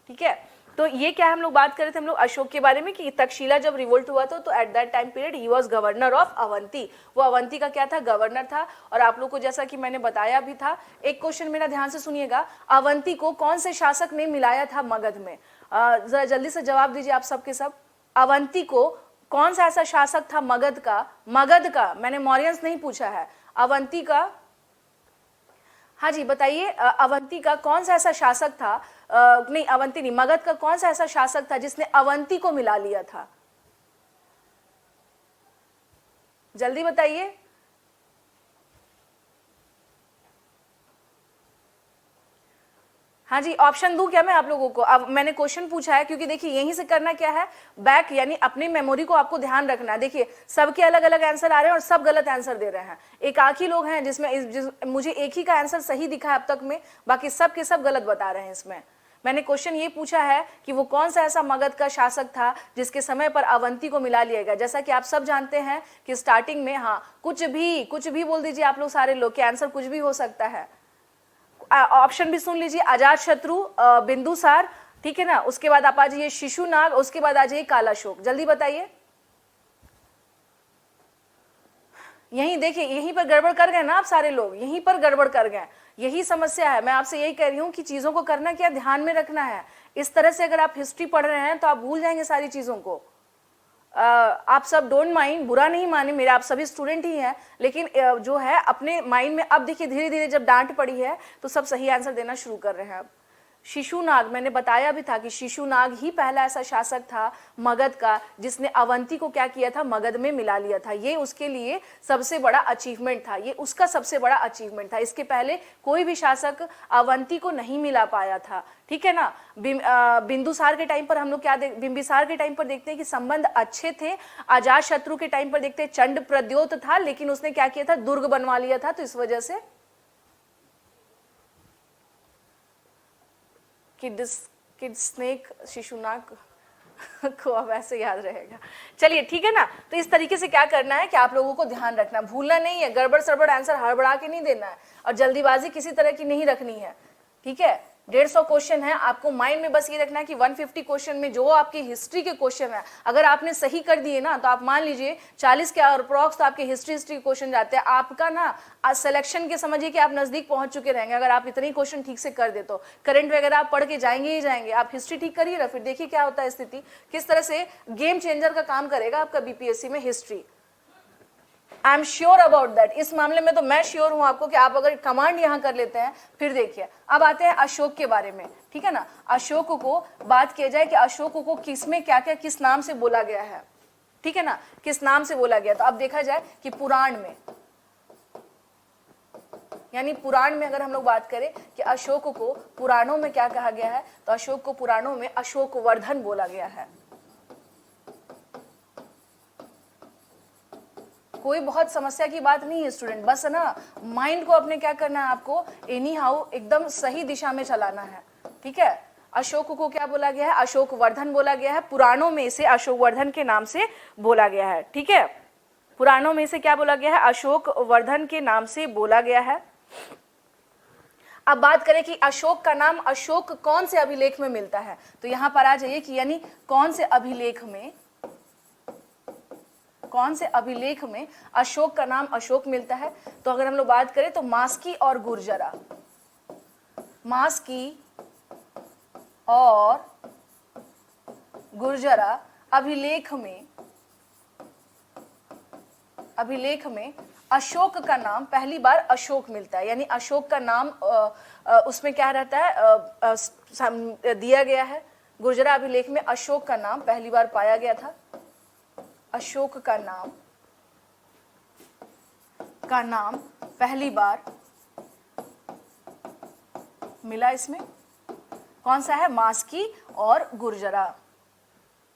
ठीक है। तो ये क्या हम लोग बात कर रहे थे हम लोग अशोक के बारे में कि तक्षशिला जब रिवोल्ट हुआ था तो at that time period he was governor of Avanti. वो अवंती का क्या था, गवर्नर था। और आप लोग को जैसा कि मैंने बताया भी था, एक क्वेश्चन मेरा ध्यान से सुनिएगा, अवंती को कौन से शासक ने मिलाया था मगध में, जरा जल्दी से जवाब दीजिए आप सबके सब। अवंती को कौन सा ऐसा शासक था मगध का, मैंने मौर्यंस नहीं पूछा है, अवंती का, हाँ जी बताइए, अवंती का कौन सा ऐसा शासक था, नहीं अवंती नहीं, मगध का कौन सा ऐसा शासक था जिसने अवंती को मिला लिया था, जल्दी बताइए। हाँ जी, ऑप्शन दूं क्या मैं आप लोगों को? अब मैंने क्वेश्चन पूछा है क्योंकि देखिए यहीं से करना क्या है, बैक यानी अपनी मेमोरी को आपको ध्यान रखना है। देखिए सबके अलग अलग आंसर आ रहे हैं और सब गलत आंसर दे रहे हैं। एक आख ही लोग हैं जिसमें मुझे एक ही का आंसर सही दिखा है अब तक में, बाकी सब के सब गलत बता रहे हैं इसमें। मैंने क्वेश्चन ये पूछा है कि वो कौन सा ऐसा मगध का शासक था जिसके समय पर अवंती को मिला लिया गया। जैसा कि आप सब जानते हैं कि स्टार्टिंग में, हाँ कुछ भी बोल दीजिए आप लोग सारे लोग के आंसर कुछ भी हो सकता है। ऑप्शन भी सुन लीजिए, अजातशत्रु, बिंदुसार, ठीक है ना, उसके बाद आप आ जाइए शिशुनाग, उसके बाद आ जाइए कालाशोक। जल्दी बताइए, यहीं देखिए, यहीं पर गड़बड़ कर गए ना आप सारे लोग, यहीं पर गड़बड़ कर गए, यही समस्या है। मैं आपसे यही कह रही हूँ कि चीजों को करना क्या, ध्यान में रखना है। इस तरह से अगर आप हिस्ट्री पढ़ रहे हैं तो आप भूल जाएंगे सारी चीजों को। आप सब डोंट माइंड, बुरा नहीं माने, मेरे आप सभी स्टूडेंट ही हैं, लेकिन जो है अपने माइंड में अब देखिए धीरे धीरे जब डांट पड़ी है तो सब सही आंसर देना शुरू कर रहे हैं अब। शिशुनाग, मैंने बताया भी था कि शिशुनाग ही पहला ऐसा शासक था मगध का जिसने अवंती को क्या किया था, मगध में मिला लिया था। ये उसके लिए सबसे बड़ा अचीवमेंट था, ये उसका सबसे बड़ा अचीवमेंट था। इसके पहले कोई भी शासक अवंती को नहीं मिला पाया था, ठीक है ना। बिंदुसार के टाइम पर हम लोग क्या बिंबिसार के टाइम पर देखते हैं कि संबंध अच्छे थे। अजात शत्रु के टाइम पर देखते हैं चंड प्रद्योत था, लेकिन उसने क्या किया था, दुर्ग बनवा लिया था, तो इस वजह से किड स्नेक शिशुनाग को अब ऐसे याद रहेगा। चलिए ठीक है ना। तो इस तरीके से क्या करना है कि आप लोगों को ध्यान रखना, भूलना नहीं है, गड़बड़ सड़बड़ आंसर हड़बड़ा के नहीं देना है और जल्दीबाजी किसी तरह की नहीं रखनी है, ठीक है। 150 क्वेश्चन है, आपको माइंड में बस ये रखना है कि 150 क्वेश्चन में जो आपकी हिस्ट्री के क्वेश्चन है अगर आपने सही कर दिए ना तो आप मान लीजिए 40 के अप्रॉक्स तो आपके हिस्ट्री के क्वेश्चन जाते हैं। आपका ना सिलेक्शन के समझिए कि आप नजदीक पहुंच चुके रहेंगे अगर आप इतने क्वेश्चन ठीक से कर दे तो। करंट वगैरह आप पढ़ के जाएंगे ही जाएंगे, आप हिस्ट्री ठीक करिए ना, फिर देखिए क्या होता है स्थिति, किस तरह से गेम चेंजर का काम करेगा आपका बीपीएससी में history. I am sure about that. इस मामले में तो मैं श्योर हूं आपको कि आप अगर कमांड यहां कर लेते हैं। फिर देखिए अब आते हैं अशोक के बारे में, ठीक है ना। अशोक को बात किया जाए कि अशोक को किसमें क्या क्या किस नाम से बोला गया है, ठीक है ना, किस नाम से बोला गया। तो अब देखा जाए कि पुराण में, यानी पुराण में अगर हम लोग बात करें कि अशोक को पुराणों में क्या कहा गया है, तो अशोक को पुराणों में अशोक वर्धन बोला गया है। कोई बहुत समस्या की बात नहीं है स्टूडेंट, बस ना माइंड को अपने क्या करना है, आपको एनी हाउ एकदम सही दिशा में चलाना है, ठीक है। अशोक को क्या बोला गया है, अशोक वर्धन बोला गया है। पुराणों में इसे अशोक वर्धन के नाम से बोला गया है, ठीक है। पुराणों में इसे क्या बोला गया है, अशोक वर्धन के नाम से बोला गया है। अब बात करें कि अशोक का नाम अशोक कौन से अभिलेख में मिलता है, तो यहां पर आ जाइए कि यानी कौन से अभिलेख में, कौन से अभिलेख में अशोक का नाम अशोक मिलता है। तो अगर हम लोग बात करें तो मास्की और गुर्जरा, मास्की और गुर्जरा अभिलेख में अशोक का नाम पहली बार अशोक मिलता है, यानी अशोक का नाम उसमें क्या रहता है, दिया गया है। गुर्जरा अभिलेख में अशोक का नाम पहली बार पाया गया था, अशोक का नाम पहली बार मिला। इसमें कौन सा है, मास्की और गुर्जरा,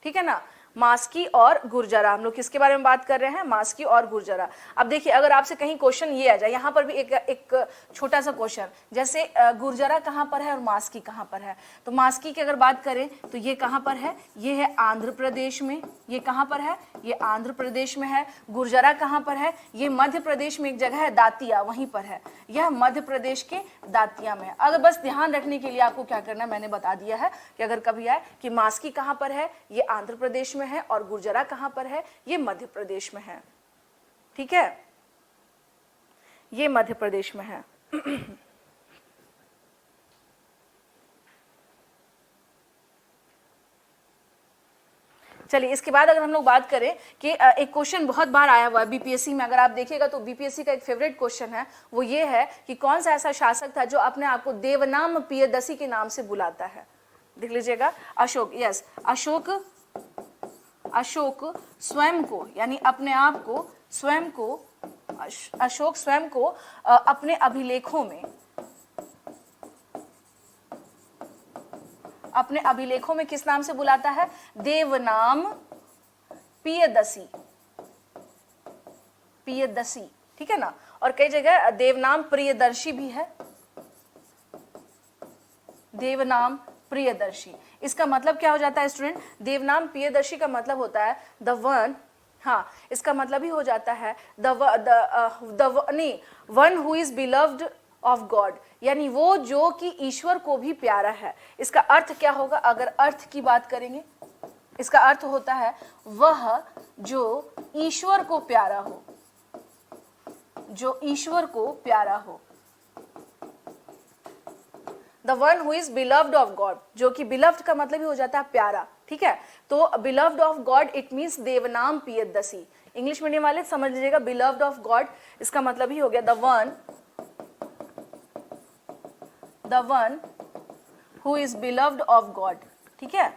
ठीक है ना। मास्की और गुर्जरा, हम लोग किसके बारे में बात कर रहे हैं, मास्की और गुर्जरा। अब देखिए अगर आपसे कहीं क्वेश्चन ये आ जाए, यहाँ पर भी एक छोटा सा क्वेश्चन, जैसे गुर्जरा कहाँ पर है और मास्की कहाँ पर है। तो मास्की की अगर बात करें तो ये कहाँ पर है, ये है आंध्र प्रदेश में। ये कहाँ पर है, ये आंध्र प्रदेश में है। गुर्जरा कहाँ पर है, ये मध्य प्रदेश में एक जगह है दातिया, वहीं पर है। यह मध्य प्रदेश के दातिया में है। अगर बस ध्यान रखने के लिए आपको क्या करना है, मैंने बता दिया है कि अगर कभी आए कि मास्की कहाँ पर है, ये आंध्र प्रदेश में है, और गुर्जरा कहां पर है, ये मध्य प्रदेश में है, ठीक है, ये मध्य प्रदेश में है। चलिए इसके बाद अगर हम लोग बात करें कि एक क्वेश्चन बहुत बार आया हुआ है बीपीएससी में, अगर आप देखिएगा तो बीपीएससी का एक फेवरेट क्वेश्चन है, वो ये है कि कौन सा ऐसा शासक था जो अपने आप को देवनाम प्रियदसी के नाम से बुलाता है। देख लीजिएगा, अशोक, यस, अशोक स्वयं को, यानी अपने आप को स्वयं को, अशोक स्वयं को अपने अभिलेखों में किस नाम से बुलाता है, देवनाम प्रियदसी, ठीक है ना। और कई जगह देवनाम प्रियदर्शी भी है, देवनाम प्रियदर्शी। इसका मतलब क्या हो जाता है स्टूडेंट, देवनाम प्रियदर्शी का मतलब होता है द वन, हाँ इसका मतलब ही हो जाता है one who is beloved of God, यानी वो जो कि ईश्वर को भी प्यारा है। इसका अर्थ क्या होगा, अगर अर्थ की बात करेंगे, इसका अर्थ होता है वह जो ईश्वर को प्यारा हो, जो ईश्वर को प्यारा हो, the one who is beloved of God, जो कि बिलव्ड का मतलब ही हो जाता है प्यारा, ठीक है। तो beloved of God it means Devanam Piyadasi. English medium वाले समझ लीजिएगा, बिलव्ड ऑफ गॉड इसका मतलब ही हो गया the one who is beloved of God, ठीक है,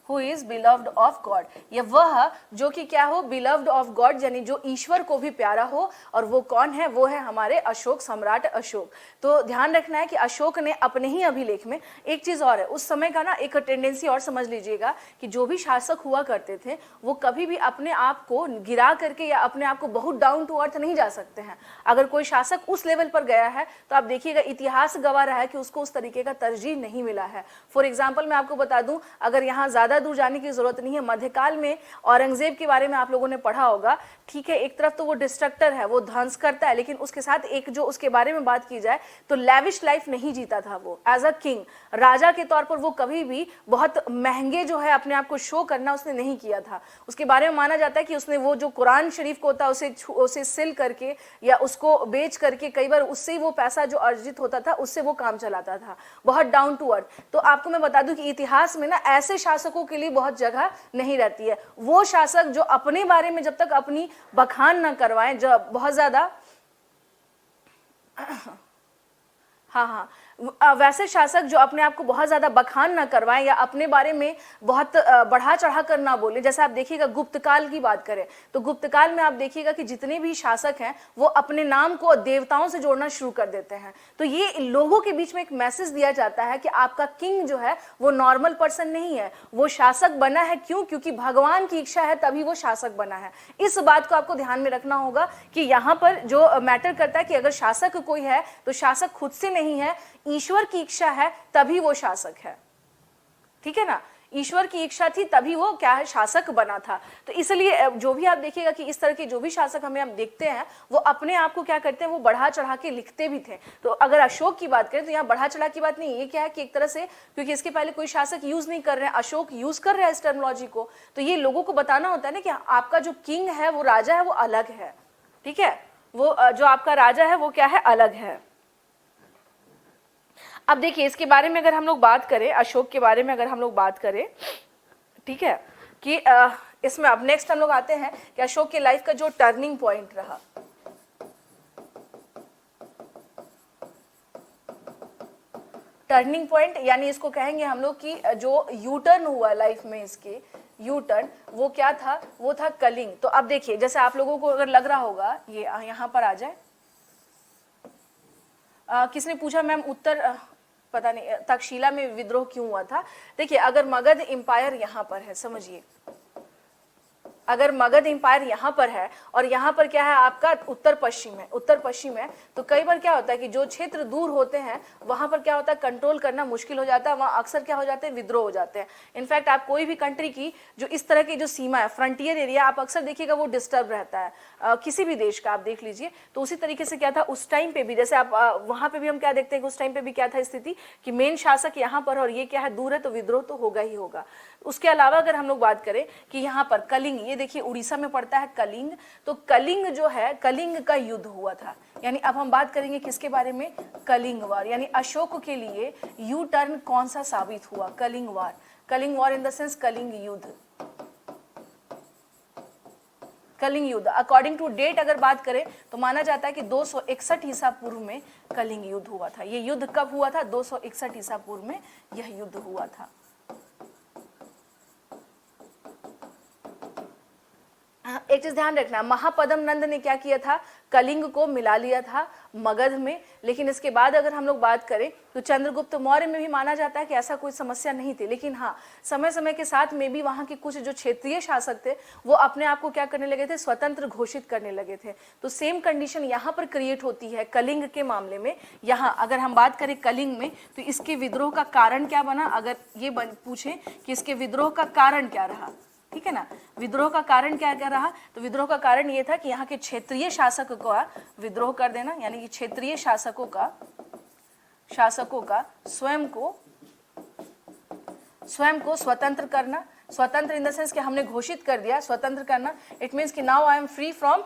who is beloved of God, ये वह जो कि क्या हो, बिलव्ड ऑफ गॉड, यानी जो ईश्वर को भी प्यारा हो। और वो कौन है, वो है हमारे अशोक, सम्राट अशोक। तो ध्यान रखना है कि अशोक ने अपने ही अभिलेख में, एक चीज और है उस समय का ना, एक टेंडेंसी और समझ लीजिएगा कि जो भी शासक हुआ करते थे वो कभी भी अपने आप को गिरा करके या अपने आप को बहुत डाउन टू अर्थ नहीं जा सकते हैं। अगर कोई शासक उस लेवल पर गया है तो आप देखिएगा इतिहास गवाह रहा है कि उसको उस तरीके का तरजीह नहीं मिला है। फॉर एग्जाम्पल मैं आपको बता दूं, अगर यहाँ ज्यादा दूर जाने की जरूरत नहीं है, मध्यकाल में औरंगजेब के बारे में आप लोगों ने पढ़ा होगा, ठीक है। एक तरफ तो वो डिस्ट्रक्टर है, वो ध्वंस करता है, लेकिन उसके साथ एक जो उसके बारे में बात की जाए तो लैविश लाइफ नहीं जीता था वो। एज अ किंग, राजा के तौर पर वो कभी भी बहुत महंगे जो है अपने आप को शो करना उसने नहीं किया था। उसके बारे में माना जाता है कि उसने वो जो कुरान शरीफ को होता है उसे सिल करके या उसको बेच करके, कई बार उससे ही वो पैसा जो अर्जित होता था उससे वो काम चलाता था, बहुत डाउन टू अर्थ। तो आपको मैं बता दूं कि इतिहास में ना ऐसे शासकों के लिए बहुत जगह नहीं रहती है। वो शासक जो अपने बारे में जब तक अपनी बखान ना करवाएं, जो बहुत ज्यादा हाँ, वैसे शासक जो अपने आप को बहुत ज्यादा बखान ना करवाएं या अपने बारे में बहुत बढ़ा चढ़ा कर ना बोले। जैसे आप देखिएगा गुप्तकाल की बात करें तो गुप्तकाल में आप देखिएगा कि जितने भी शासक हैं वो अपने नाम को देवताओं से जोड़ना शुरू कर देते हैं। तो ये लोगों के बीच में एक मैसेज दिया जाता है कि आपका किंग जो है वो नॉर्मल पर्सन नहीं है, वो शासक बना है। क्यों? क्योंकि भगवान की इच्छा है तभी वो शासक बना है। इस बात को आपको ध्यान में रखना होगा कि यहाँ पर जो मैटर करता है कि अगर शासक कोई है तो शासक खुद से नहीं है, ईश्वर की इच्छा है तभी वो शासक है, ठीक है ना। ईश्वर की इच्छा थी तभी वो क्या है, शासक बना था। तो इसलिए जो भी आप देखिएगा कि इस तरह के जो भी शासक हमें आप देखते हैं वो अपने आप को क्या करते हैं, वो बढ़ा चढ़ा के लिखते भी थे। तो अगर अशोक की बात करें तो यहाँ बढ़ा चढ़ा की बात नहीं, ये क्या है कि एक तरह से, क्योंकि इसके पहले कोई शासक यूज नहीं कर रहे हैं, अशोक यूज कर रहे हैं इस टर्मिनोलॉजी को, तो ये लोगों को बताना होता है ना कि आपका जो किंग है, वो राजा है, वो अलग है, ठीक है। वो जो आपका राजा है वो क्या है, अलग है। अब देखिए इसके बारे में अगर हम लोग बात करें, अशोक के बारे में अगर हम लोग बात करें, ठीक है, कि इसमें अब नेक्स्ट हम लोग आते हैं कि अशोक के लाइफ का जो टर्निंग पॉइंट रहा। टर्निंग पॉइंट यानी इसको कहेंगे हम लोग कि जो यू टर्न हुआ लाइफ में, इसके यू टर्न वो क्या था, वो था कलिंग। तो अब देखिए जैसे आप लोगों को अगर लग रहा होगा, ये यहाँ पर आ जाए, किसने पूछा मैम उत्तर पता नहीं, तक्षशिला में विद्रोह क्यों हुआ था। देखिए अगर मगध एम्पायर यहाँ पर है, समझिए अगर मगध एम्पायर यहाँ पर है और यहाँ पर क्या है आपका उत्तर पश्चिम है, तो कई बार क्या होता है कि जो क्षेत्र दूर होते हैं वहां पर क्या होता है, कंट्रोल करना मुश्किल हो जाता है, वहां अक्सर क्या हो जाते हैं, विद्रोह हो जाते हैं। इनफैक्ट आप कोई भी कंट्री की जो इस तरह की जो सीमा है, फ्रंटियर एरिया, आप अक्सर देखिएगा वो डिस्टर्ब रहता है, किसी भी देश का आप देख लीजिए। तो उसी तरीके से क्या था उस टाइम पे भी, जैसे आप वहां पे भी हम क्या देखते हैं कि उस टाइम पे भी क्या था स्थिति कि मेन शासक यहाँ पर और ये क्या है दूर है, तो विद्रोह तो होगा ही होगा। उसके अलावा अगर हम लोग बात करें कि यहाँ पर कलिंग, ये देखिए उड़ीसा में पड़ता है कलिंग, तो कलिंग जो है, कलिंग का युद्ध हुआ था। यानी अब हम बात करेंगे किसके बारे में, कलिंग वार। यानी अशोक के लिए यू टर्न कौन सा साबित हुआ, कलिंग वार। कलिंग वार इन द सेंस कलिंग युद्ध। कलिंग युद्ध अकॉर्डिंग टू डेट अगर बात करें तो माना जाता है कि 261 ईसा पूर्व में कलिंग युद्ध हुआ था। ये युद्ध कब हुआ था, 261 ईसा पूर्व में यह युद्ध हुआ था। एक चीज ध्यान रखना, महापद्म नंद ने क्या किया था, कलिंग को मिला लिया था मगध में। लेकिन इसके बाद अगर हम लोग बात करें तो चंद्रगुप्त मौर्य में भी माना जाता है कि ऐसा कोई समस्या नहीं थी। लेकिन हाँ, समय समय के साथ में भी वहां के कुछ जो क्षेत्रीय शासक थे वो अपने आप को क्या करने लगे थे, स्वतंत्र घोषित करने लगे थे। तो सेम कंडीशन यहाँ पर क्रिएट होती है कलिंग के मामले में। यहाँ अगर हम बात करें कलिंग में तो इसके विद्रोह का कारण क्या बना, अगर ये पूछे कि इसके विद्रोह का कारण क्या रहा, ठीक है ना, विद्रोह का कारण क्या क्या रहा, तो विद्रोह का कारण ये था कि यहाँ के क्षेत्रीय शासक का विद्रोह कर देना, यानी कि क्षेत्रीय शासकों का स्वयं को स्वतंत्र करना, स्वतंत्र इन द सेंस कि हमने घोषित कर दिया, स्वतंत्र करना, इट मीन्स कि now I am free from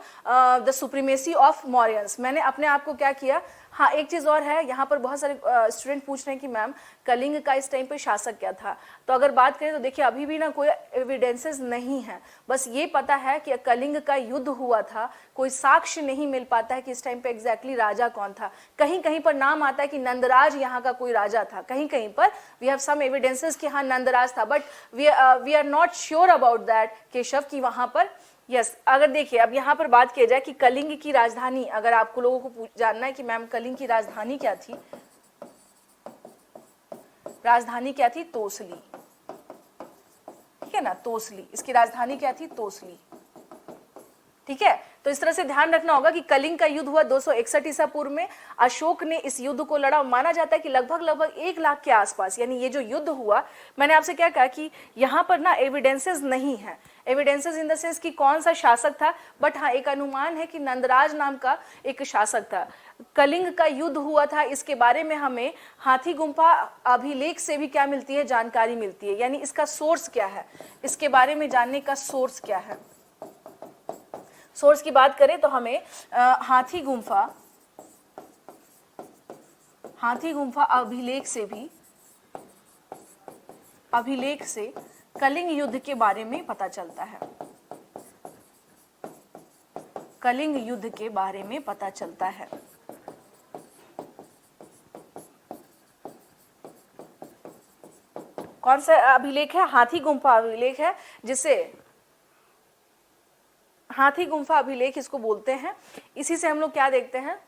the supremacy of Mauryans. मैंने अपने आप को क्या किया। हाँ, एक चीज और है, यहाँ पर बहुत सारे स्टूडेंट पूछ रहे हैं कि मैम कलिंग का इस टाइम पे शासक क्या था। तो अगर बात करें तो देखिए अभी भी ना कोई एविडेंसेस नहीं है, बस ये पता है कि कलिंग का युद्ध हुआ था, कोई साक्ष्य नहीं मिल पाता है कि इस टाइम पे एग्जैक्टली राजा कौन था। कहीं कहीं पर नाम आता है कि नंदराज यहाँ का कोई राजा था, कहीं कहीं पर वी हैव सम एविडेंसेस कि हाँ नंदराज था, but we are not sure about that Keshav कि वहां पर यस। अगर देखिए अब यहाँ पर बात की जाए कि कलिंग की राजधानी, अगर आपको लोगों को जानना है कि मैम कलिंग की राजधानी क्या थी, राजधानी क्या थी, तोसली, ठीक है ना, तोसली, इसकी राजधानी क्या थी, तोसली, ठीक है। तो इस तरह से ध्यान रखना होगा कि कलिंग का युद्ध हुआ 261 ईसा पूर्व में, अशोक ने इस युद्ध को लड़ा, माना जाता है कि लगभग 1 लाख के आसपास, यानी ये जो युद्ध हुआ, मैंने आपसे क्या कहा कि यहाँ पर ना एविडेंसेस नहीं है, एविडेंसेस इन द सेंस कि कौन सा शासक था, बट हाँ एक अनुमान है कि नंदराज नाम का एक शासक था। कलिंग का युद्ध हुआ था, इसके बारे में हमें हाथी गुम्फा अभिलेख से भी क्या मिलती है, जानकारी मिलती है, यानी इसका सोर्स क्या है, इसके बारे में जानने का सोर्स क्या है। सोर्स की बात करें तो हमें हाथी गुम्फा अभिलेख से कलिंग युद्ध के बारे में पता चलता है, कलिंग युद्ध के बारे में पता चलता है। कौन सा अभिलेख है, हाथी गुम्फा अभिलेख है, जिसे हाथी गुम्फा अभिलेख इसको बोलते हैं। इसी से हम लोग क्या देखते हैं,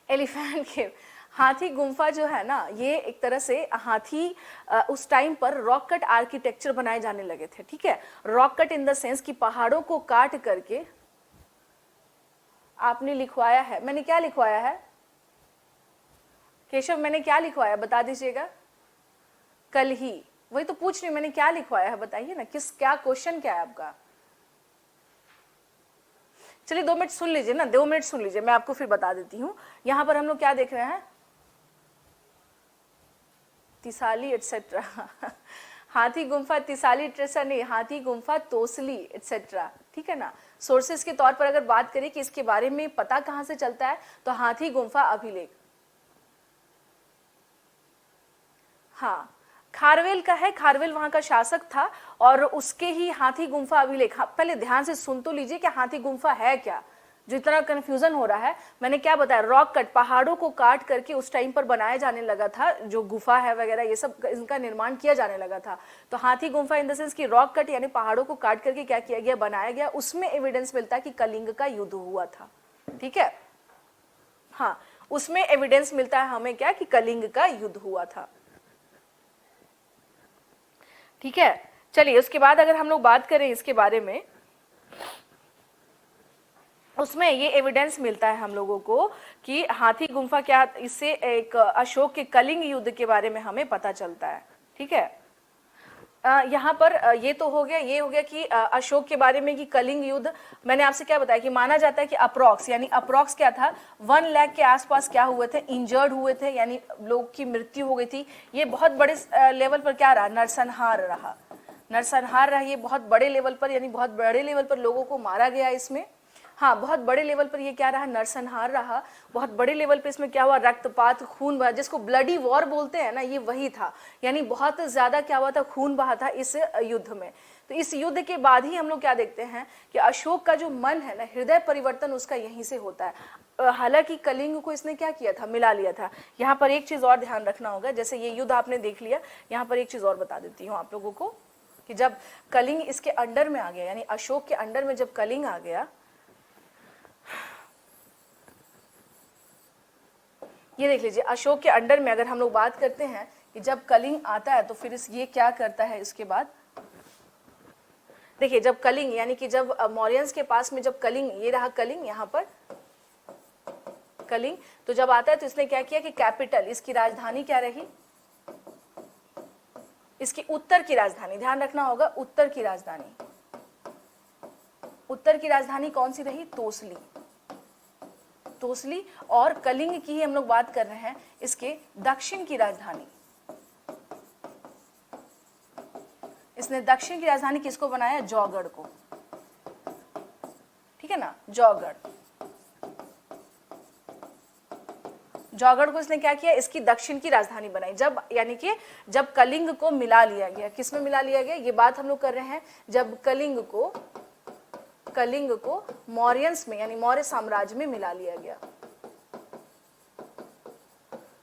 एलिफेंट केव। हाथी गुम्फा जो है ना, ये एक तरह से हाथी उस टाइम पर रॉक कट आर्किटेक्चर बनाए जाने लगे थे, ठीक है। Rock cut in the sense कि पहाड़ों को काट करके आपने लिखवाया है, मैंने क्या लिखवाया है केशव, मैंने क्या लिखवाया बता दीजिएगा, कल ही, वही तो पूछ रही, मैंने क्या लिखवाया है बताइए ना, क्या क्वेश्चन क्या है आपका। चलिए 2 मिनट सुन लीजिए ना, 2 मिनट सुन लीजिए, मैं आपको फिर बता देती हूँ। यहां पर हम लोग क्या देख रहे हैं, तिसाली एटसेट्रा हाथी गुम्फा तिसाली एटसेट्रा नहीं, हाथी गुम्फा तोसली एटसेट्रा, ठीक है ना। सोर्सेस के तौर पर अगर बात करें कि इसके बारे में पता कहां से चलता है, तो हाथी गुम्फा अभिलेख, हाँ खारवेल का है, खारवेल वहां का शासक था, और उसके ही हाथी गुम्फा अभिलेख। पहले ध्यान से सुन तो लीजिए कि हाथी गुम्फा है क्या, जो इतना कंफ्यूजन हो रहा है। मैंने क्या बताया, रॉक कट, पहाड़ों को काट करके उस टाइम पर बनाया जाने लगा था, जो गुफा है वगैरह ये सब इनका निर्माण किया जाने लगा था। तो हाथी गुम्फा इन द सेंस कि रॉक कट यानी पहाड़ों को काट करके क्या किया गया, बनाया गया, उसमें एविडेंस मिलता है कि कलिंग का युद्ध हुआ था, ठीक है। हाँ, उसमें एविडेंस मिलता है हमें क्या, कि कलिंग का युद्ध हुआ था, ठीक है। चलिए उसके बाद अगर हम लोग बात करें इसके बारे में, उसमें ये एविडेंस मिलता है हम लोगों को कि हाथी गुम्फा क्या, इससे एक अशोक के कलिंग युद्ध के बारे में हमें पता चलता है, ठीक है। यहाँ पर ये तो हो गया, ये हो गया कि अशोक के बारे में कि कलिंग युद्ध, मैंने आपसे क्या बताया कि माना जाता है कि अप्रॉक्स, यानी अप्रॉक्स क्या था, 1 लाख के आसपास क्या हुए थे, इंजर्ड हुए थे, यानी लोग की मृत्यु हो गई थी। ये बहुत बड़े लेवल पर क्या रहा, नरसंहार रहा, नरसंहार रहा, ये बहुत बड़े लेवल पर, यानी बहुत बड़े लेवल पर लोगों को मारा गया इसमें। हाँ, बहुत बड़े लेवल पर ये क्या रहा, नरसंहार रहा, बहुत बड़े लेवल पे इसमें क्या हुआ, रक्तपात, खून बहा, जिसको ब्लडी वॉर बोलते हैं ना, ये वही था, यानी बहुत ज्यादा क्या हुआ था, खून बहा था इस युद्ध में। तो इस युद्ध के बाद ही हम लोग क्या देखते हैं कि अशोक का जो मन है ना, हृदय परिवर्तन उसका यहीं से होता है। हालांकि कलिंग को इसने क्या किया था, मिला लिया था। यहाँ पर एक चीज और ध्यान रखना होगा, जैसे ये युद्ध आपने देख लिया, यहाँ पर एक चीज और बता देती हूँ आप लोगों को कि जब कलिंग इसके अंडर में आ गया, यानी अशोक के अंडर में जब कलिंग आ गया, ये देख लीजिए, अशोक के अंडर में अगर हम लोग बात करते हैं कि जब कलिंग आता है तो फिर ये क्या करता है, इसके बाद देखिए जब कलिंग, यानी कि जब मौर्यंस के पास में जब कलिंग, ये रहा कलिंग, यहाँ पर कलिंग, तो जब आता है तो इसने क्या किया कि कैपिटल, इसकी राजधानी क्या रही, इसकी उत्तर की राजधानी, ध्यान रखना होगा, उत्तर की राजधानी, उत्तर की राजधानी कौन सी रही, तोसली, तोसली। और कलिंग की ही हम लोग बात कर रहे हैं, इसके दक्षिण की राजधानी, इसने दक्षिण की राजधानी किसको बनाया? जौगढ़ को, ठीक है ना, जौगढ़। जौगढ़ को इसने क्या किया? इसकी दक्षिण की राजधानी बनाई। जब यानी कि जब कलिंग को मिला लिया गया, किस में मिला लिया गया? ये बात हम लोग कर रहे हैं जब कलिंग को मौर्यंस में यानी मौर्य साम्राज्य में मिला लिया गया,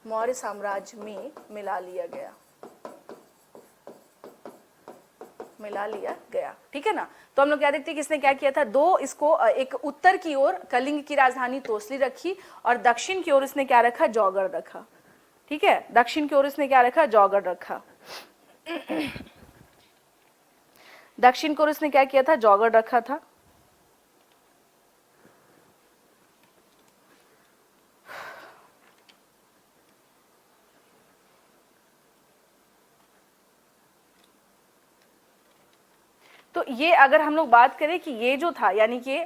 मौर्य साम्राज्य में मिला लिया गया, ठीक है ना। तो हम लोग क्या देखते हैं कि इसने क्या किया था? दो इसको एक उत्तर की ओर कलिंग की राजधानी तोसली रखी और दक्षिण की ओर इसने क्या रखा? जौगढ़ रखा, ठीक है। दक्षिण की ओर इसने क्या रखा? जौगढ़ रखा। दक्षिण की ओर इसने क्या किया था? जौगढ़ रखा था। तो ये अगर हम लोग बात करें कि ये जो था यानी कि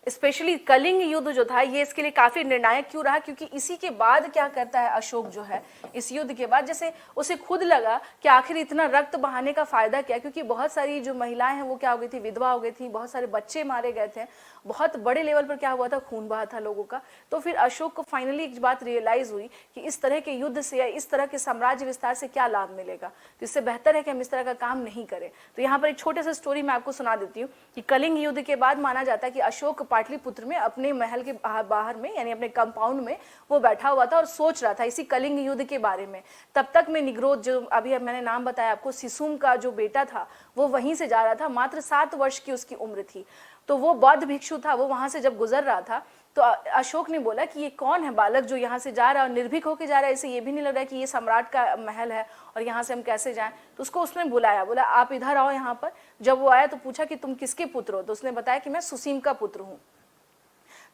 स्पेशली कलिंग युद्ध जो था ये इसके लिए काफी निर्णायक क्यों रहा? क्योंकि इसी के बाद क्या करता है अशोक जो है, इस युद्ध के बाद जैसे उसे खुद लगा कि आखिर इतना रक्त बहाने का फायदा क्या, क्योंकि बहुत सारी जो महिलाएं हैं वो क्या हो गई थी? विधवा हो गई थी, बहुत सारे बच्चे मारे गए थे, बहुत बड़े लेवल पर क्या हुआ था? खून बहा था लोगों का। तो फिर अशोक को फाइनली एक बात रियलाइज हुई कि इस तरह के युद्ध से या इस तरह के साम्राज्य विस्तार से क्या लाभ मिलेगा, तो इससे बेहतर है कि हम इस तरह का काम नहीं करें। तो यहाँ पर एक छोटे से स्टोरी मैं आपको सुना देती हूँ कि कलिंग युद्ध के बाद माना जाता है कि अशोक पाटलिपुत्र में अपने महल के बाहर में यानी अपने कंपाउंड में वो बैठा हुआ था और सोच रहा था इसी कलिंग युद्ध के बारे में। तब तक में निग्रोध, जो अभी मैंने नाम बताया आपको, सिसुम का जो बेटा था वो वहीं से जा रहा था, मात्र 7 वर्ष की उसकी उम्र थी। तो वो बौद्ध भिक्षु था, वो वहां से जब गुजर रहा था तो अशोक ने बोला कि ये कौन है बालक जो यहाँ से जा रहा है और निर्भीक होकर जा रहा है, इसे ये भी नहीं लग रहा है कि ये सम्राट का महल है और यहाँ से हम कैसे जाएं। तो उसको उसने बुलाया, बोला आप इधर आओ यहाँ पर। जब वो आया तो पूछा कि तुम किसके पुत्र हो? तो उसने बताया कि मैं सुसीम का पुत्र हूँ।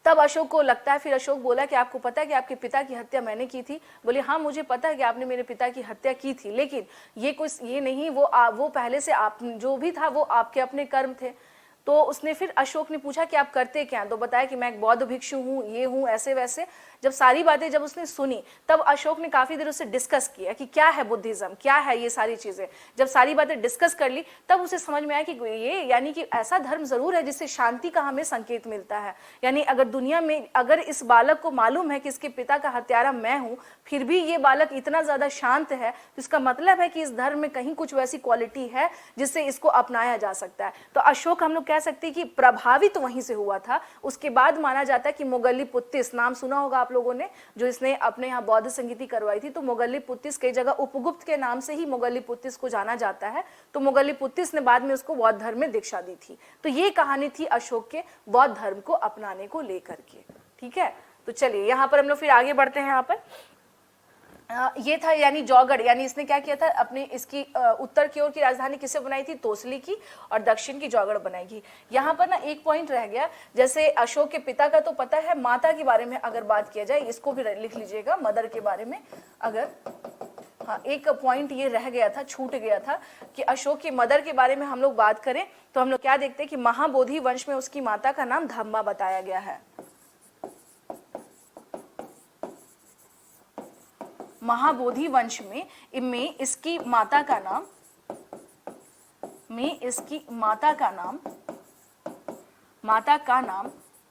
तब अशोक को लगता है, फिर अशोक बोला कि आपको पता है कि आपके पिता की हत्या मैंने की थी? बोले हाँ मुझे पता है कि आपने मेरे पिता की हत्या की थी, लेकिन ये नहीं, वो पहले से आप जो भी था वो आपके अपने कर्म थे। तो उसने फिर अशोक ने पूछा कि आप करते क्या? तो बताया कि मैं एक बौद्ध भिक्षु हूँ, ये हूँ, ऐसे वैसे। जब सारी बातें जब उसने सुनी तब अशोक ने काफी देर उससे डिस्कस किया कि क्या है बुद्धिज्म, क्या है ये सारी चीजें। जब सारी बातें डिस्कस कर ली तब उसे समझ में आया कि ये यानी कि ऐसा धर्म जरूर है जिससे शांति का हमें संकेत मिलता है। यानी अगर दुनिया में अगर इस बालक को मालूम है कि इसके पिता का हत्यारा मैं हूँ, फिर भी ये बालक इतना ज्यादा शांत है, तो इसका मतलब है कि इस धर्म में कहीं कुछ वैसी क्वालिटी है जिससे इसको अपनाया जा सकता है। तो अशोक हम लोग कह सकते हैं कि प्रभावित वहीं से हुआ था। उसके बाद माना जाता है कि मोगल्लीपुत्तिस, नाम सुना होगा आप लोगों ने, जो इसने अपने यहाँ बौद्ध संगीति करवाई थी। तो मोगल्लीपुत्तिस कई जगह उपगुप्त के नाम से ही मोगल्लीपुत्तिस को जाना जाता है। तो मोगल्लीपुत्तिस ने बाद में उसको बौद्ध धर्म में दीक्षा दी थी। तो ये कहानी थी अशोक के बौद्ध धर्म को अपनाने को लेकर के, ठीक है। तो चलिए यहाँ पर हम लोग फिर आगे बढ़ते हैं। यहाँ पर ये था यानी जौगढ़, यानी इसने क्या किया था? अपने इसकी उत्तर की ओर की राजधानी किसे बनाई थी? तोसली की, और दक्षिण की जौगढ़ बनाएगी। यहाँ पर ना एक पॉइंट रह गया, जैसे अशोक के पिता का तो पता है, माता के बारे में अगर बात किया जाए, इसको भी लिख लीजिएगा, मदर के बारे में अगर, हाँ एक पॉइंट ये रह गया था, छूट गया था कि अशोक की मदर के बारे में हम लोग बात करें तो हम लोग क्या देखते हैं कि महाबोधि वंश में उसकी माता का नाम धम्मा बताया गया है। महाबोधि वंश में इसकी माता का नाम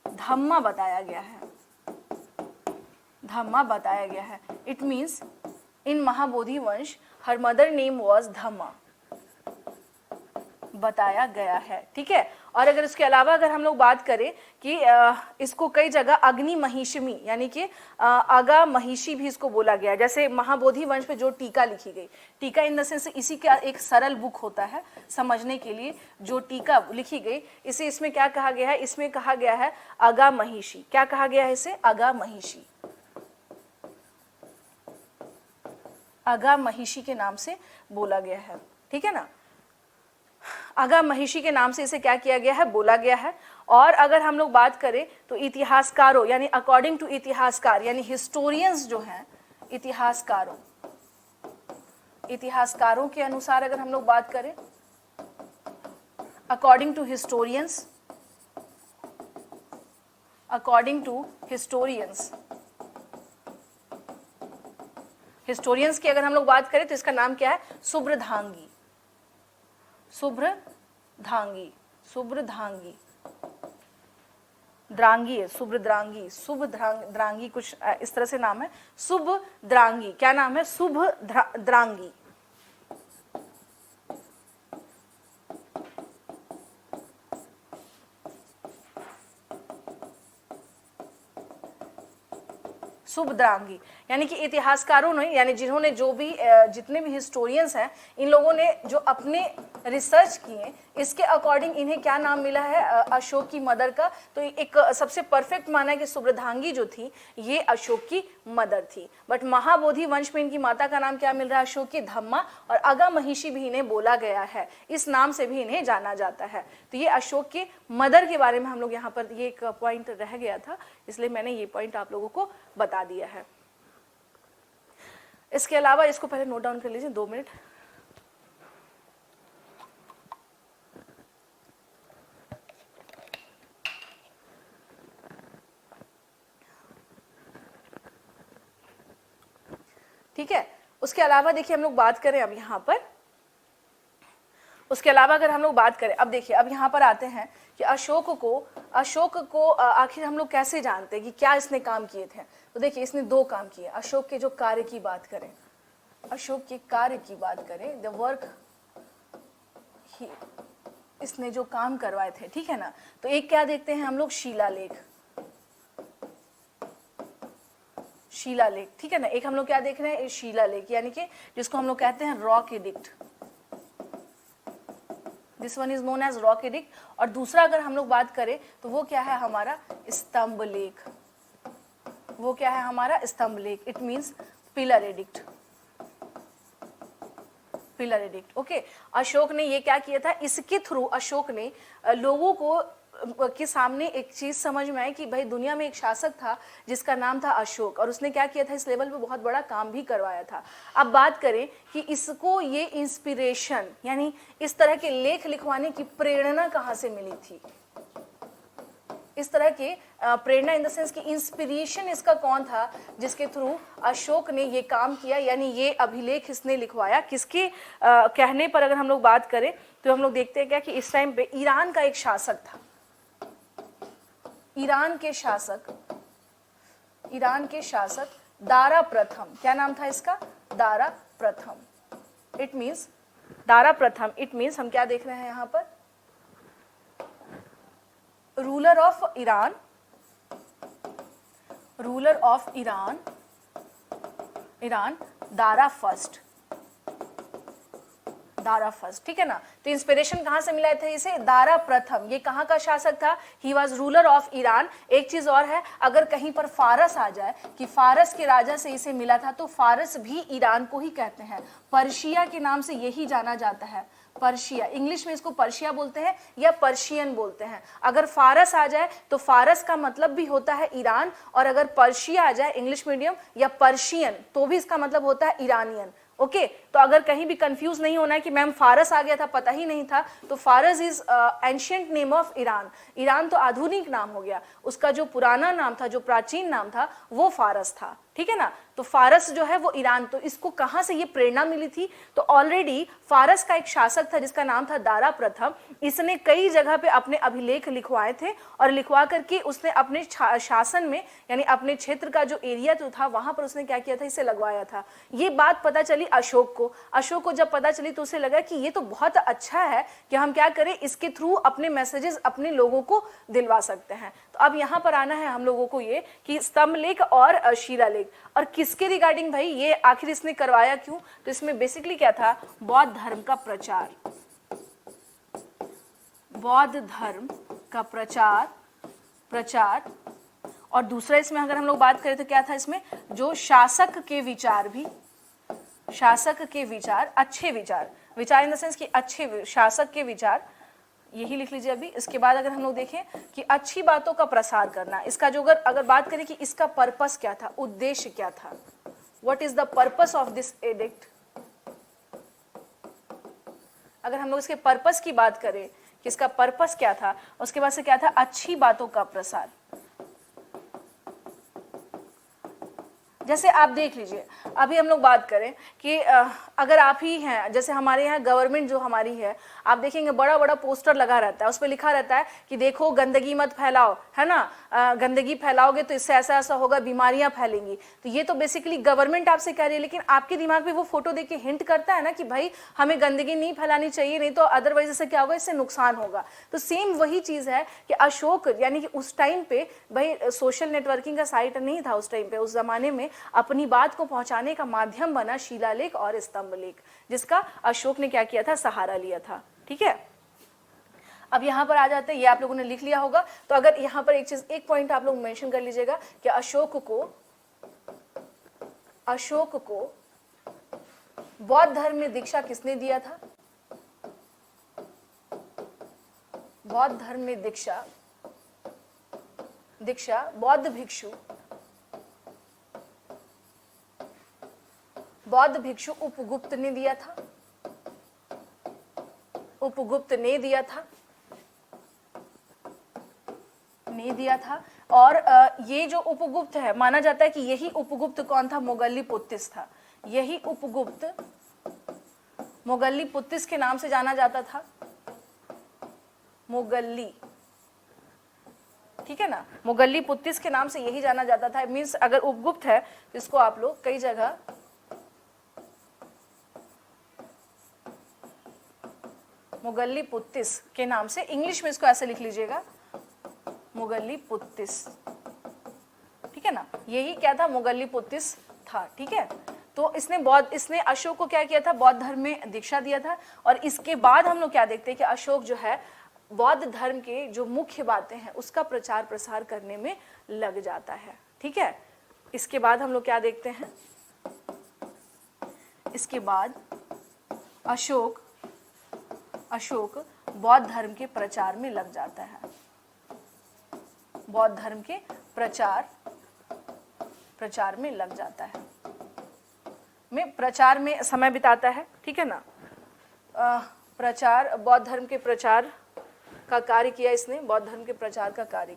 धम्मा बताया गया है। इट मीन्स इन महाबोधि वंश हर मदर नेम वॉज धम्मा बताया गया है, ठीक है। और अगर इसके अलावा अगर हम लोग बात करें कि इसको कई जगह अग्नि महिषमी यानी कि अगा महिषी भी इसको बोला गया। जैसे महाबोधि वंश पे जो टीका लिखी गई, टीका इन द सेंस इसी का एक सरल बुक होता है समझने के लिए, जो टीका लिखी गई इसे इसमें क्या कहा गया है? इसमें कहा गया है अगा महिषी। क्या कहा गया है इसे? अगा महिषी। अगा महिषी के नाम से बोला गया है, ठीक है ना। अगा महिषी के नाम से इसे क्या किया गया है? बोला गया है। और अगर हम लोग बात करें तो इतिहासकारों यानी अकॉर्डिंग टू इतिहासकार यानी हिस्टोरियंस जो हैं, इतिहासकारों के अनुसार अगर हम लोग बात करें, अकॉर्डिंग टू हिस्टोरियंस की अगर हम लोग बात करें तो इसका नाम क्या है? सुब्रधांगी। शुभ्रधांगी, शुभ्रधांगी, द्रांगी है, शुभ्रद्रांगी, शुभद्रांगी कुछ इस तरह से नाम है, शुभद्रांगी, क्या नाम है, शुभद्रांगी। शुभद्रांगी, यानी कि इतिहासकारों ने, यानी जिन्होंने जो भी जितने भी हिस्टोरियंस हैं, इन लोगों ने जो अपने रिसर्च किए इसके अकॉर्डिंग इन्हें क्या नाम मिला है अशोक की मदर का। तो एक सबसे परफेक्ट माना है कि शुभ्रधांगी जो थी ये अशोक की मदर थी। बट महाबोधि वंश में इनकी माता का नाम क्या मिल रहा है, अशोक की धम्मा, और अगामहिषी भी इन्हें बोला गया है, इस नाम से भी इन्हें जाना जाता है। तो ये अशोक के मदर के बारे में हम लोग यहाँ पर, ये एक पॉइंट रह गया था इसलिए मैंने ये पॉइंट आप लोगों को बता दिया है। इसके अलावा इसको पहले नोट डाउन कर लीजिए 2 मिनट। ठीक है, उसके अलावा देखिए हम लोग बात करें अब यहाँ पर, उसके अलावा अगर हम लोग बात करें, अब देखिए अब यहाँ पर आते हैं कि अशोक को आखिर हम लोग कैसे जानते हैं कि क्या इसने काम किए थे। तो देखिए इसने 2 काम किए। अशोक के जो कार्य की बात करें, अशोक के कार्य की बात करें, द वर्क इसने जो काम करवाए थे, ठीक है ना। तो एक क्या देखते हैं हम लोग, शिलालेख, शिलालेख, ठीक है ना। एक हम लोग क्या देख रहे हैं, शिलालेख, यानी कि जिसको हम लोग कहते हैं rock edict, this one is known as rock edict. और दूसरा अगर हम लोग बात करें तो वो क्या है हमारा, स्तंभ लेख, वो क्या है हमारा, स्तंभ लेख, it means pillar addict, pillar addict. Okay, Ashok ने ये क्या किया था, इसके थ्रू अशोक ने लोगों को के सामने एक चीज समझ में आई कि भाई दुनिया में एक शासक था जिसका नाम था अशोक, और उसने क्या किया था, इस लेवल पे बहुत बड़ा काम भी करवाया था। अब बात करें कि इसको ये इंस्पिरेशन, यानी इस तरह के लेख लिखवाने की प्रेरणा कहाँ से मिली थी, इस तरह के प्रेरणा इन द सेंस कि इंस्पिरेशन इसका कौन था जिसके थ्रू अशोक ने ये काम किया, यानी ये अभिलेख इसने लिखवाया। किसके कहने पर अगर हम लोग बात करें तो हम लोग देखते हैं क्या कि इस टाइम पे ईरान का एक शासक था, ईरान के शासक दारा प्रथम, क्या नाम था इसका, दारा प्रथम। इट मीन्स दारा प्रथम, इट मीन्स हम क्या देख रहे हैं यहाँ पर, ruler of Iran, ruler of Iran, Iran Dara first, Dara first, ठीक है ना। तो इंस्पिरेशन कहां से मिला था इसे, दारा प्रथम, ये कहां का शासक था, he was ruler of Iran. एक चीज और है, अगर कहीं पर फारस आ जाए कि फारस के राजा से इसे मिला था, तो फारस भी ईरान को ही कहते हैं, पर्शिया के नाम से यही जाना जाता है, पर्शिया, इंग्लिश में इसको पर्शिया बोलते हैं या पर्शियन बोलते हैं। अगर फारस आ जाए तो फारस का मतलब भी होता है ईरान, और अगर पर्शिया आ जाए इंग्लिश मीडियम या पर्शियन तो भी इसका मतलब होता है ईरानियन। ओके, तो अगर कहीं भी कंफ्यूज नहीं होना है कि मैम फारस आ गया था, पता ही नहीं था, तो फारस is ancient name of Iran. Iran तो आधुनिक नाम हो गया, उसका जो पुराना नाम था, जो प्राचीन नाम था, वो फारस था, ठीक है ना। तो फारस जो है वो ईरान, तो इसको कहां से ये प्रेरणा मिली थी, तो ऑलरेडी फारस का एक शासक था जिसका नाम था दारा प्रथम। इसने कई जगह पे अपने अभिलेख लिखवाए थे, और लिखवा करके उसने अपने शासन में, यानी अपने क्षेत्र का जो एरिया जो था वहां पर उसने क्या किया था, इसे लगवाया था। ये बात पता चली अशोक को जब पता चली तो उसे लगा कि ये तो बहुत अच्छा है कि हम क्या करें, इसके थ्रू अपने मैसेजेस अपने लोगों को दिलवा सकते हैं। तो अब यहाँ पर आना है हम लोगों को ये कि स्तंभ लेख और शिलालेख, और किसके रिगार्डिंग भाई ये आखिर इसने करवाया क्यों, तो इसमें बेसिकली क्या था, बौद्ध धर्म का प्रचार, बौद्ध धर्म का प्रचार। और दूसरा इसमें अगर हम लोग बात करें तो क्या था, इसमें जो शासक के विचार भी, शासक के विचार, अच्छे विचार, विचार इन द सेंस कि अच्छे शासक के विचार, यही लिख लीजिए अभी। इसके बाद अगर हम लोग देखें कि अच्छी बातों का प्रसार करना, इसका जो अगर बात करें कि इसका पर्पस क्या था, उद्देश्य क्या था, what is the purpose of this addict, अगर हम लोग इसके पर्पस की बात करें कि इसका पर्पस क्या था, उसके बाद से क्या था, अच्छी बातों का प्रसार। जैसे आप देख लीजिए, अभी हम लोग बात करें कि अगर आप ही हैं, जैसे हमारे यहाँ गवर्नमेंट जो हमारी है, आप देखेंगे बड़ा बड़ा पोस्टर लगा रहता है, उस पर लिखा रहता है कि देखो गंदगी मत फैलाओ, है ना, गंदगी फैलाओगे तो इससे ऐसा ऐसा होगा, बीमारियां फैलेंगी। तो ये तो बेसिकली गवर्नमेंट आपसे कह रही है, लेकिन आपके दिमाग में वो फोटो देख के हिंट करता है ना कि भाई हमें गंदगी नहीं फैलानी चाहिए, नहीं तो अदरवाइज इससे क्या होगा, इससे नुकसान होगा। तो सेम वही चीज है कि अशोक यानी कि उस टाइम पे भाई सोशल नेटवर्किंग का साइट नहीं था उस टाइम पे, उस जमाने में अपनी बात को पहुंचाने का माध्यम बना शिलालेख और स्तंभलेख, जिसका अशोक ने क्या किया था, सहारा लिया था। ठीक है, अब यहां पर आ जाते हैं, ये आप लोगों ने लिख लिया होगा। तो अगर यहां पर एक चीज, एक पॉइंट आप लोग मेंशन कर लीजिएगा कि अशोक को बौद्ध धर्म में दीक्षा किसने दिया था? बौद्ध धर्म में दीक्षा बौद्ध भिक्षु उपगुप्त ने दिया था। उपगुप्त ने दिया था। और ये जो उपगुप्त है, माना जाता है कि यही उपगुप्त कौन था? मोगल्लीपुत्तिस था। यही उपगुप्त मोगल्लीपुत्तिस के नाम से जाना जाता था, मोगल्ली, ठीक है ना, मोगल्लीपुत्तिस के नाम से यही जाना जाता था। मीन्स अगर उपगुप्त है तो इसको आप लोग कई जगह मोगल्लीपुत्तिस के नाम से, इंग्लिश में इसको ऐसे लिख लीजिएगा, मोगल्लीपुत्तिस, ठीक है ना, यही क्या था, मोगल्लीपुत्तिस था। ठीक है, तो इसने अशोक को क्या किया था? बौद्ध धर्म में दीक्षा दिया था। और इसके बाद हम लोग क्या देखते हैं कि अशोक जो है बौद्ध धर्म के जो मुख्य बातें हैं उसका प्रचार प्रसार करने में लग जाता है। ठीक है, इसके बाद हम लोग क्या देखते हैं? इसके बाद अशोक बौद्ध धर्म के प्रचार में लग जाता है। बौद्ध धर्म के प्रचार में लग जाता है, प्रचार में समय बिताता है। ठीक है ना, बौद्ध धर्म के प्रचार का कार्य किया इसने, बौद्ध धर्म के प्रचार का कार्य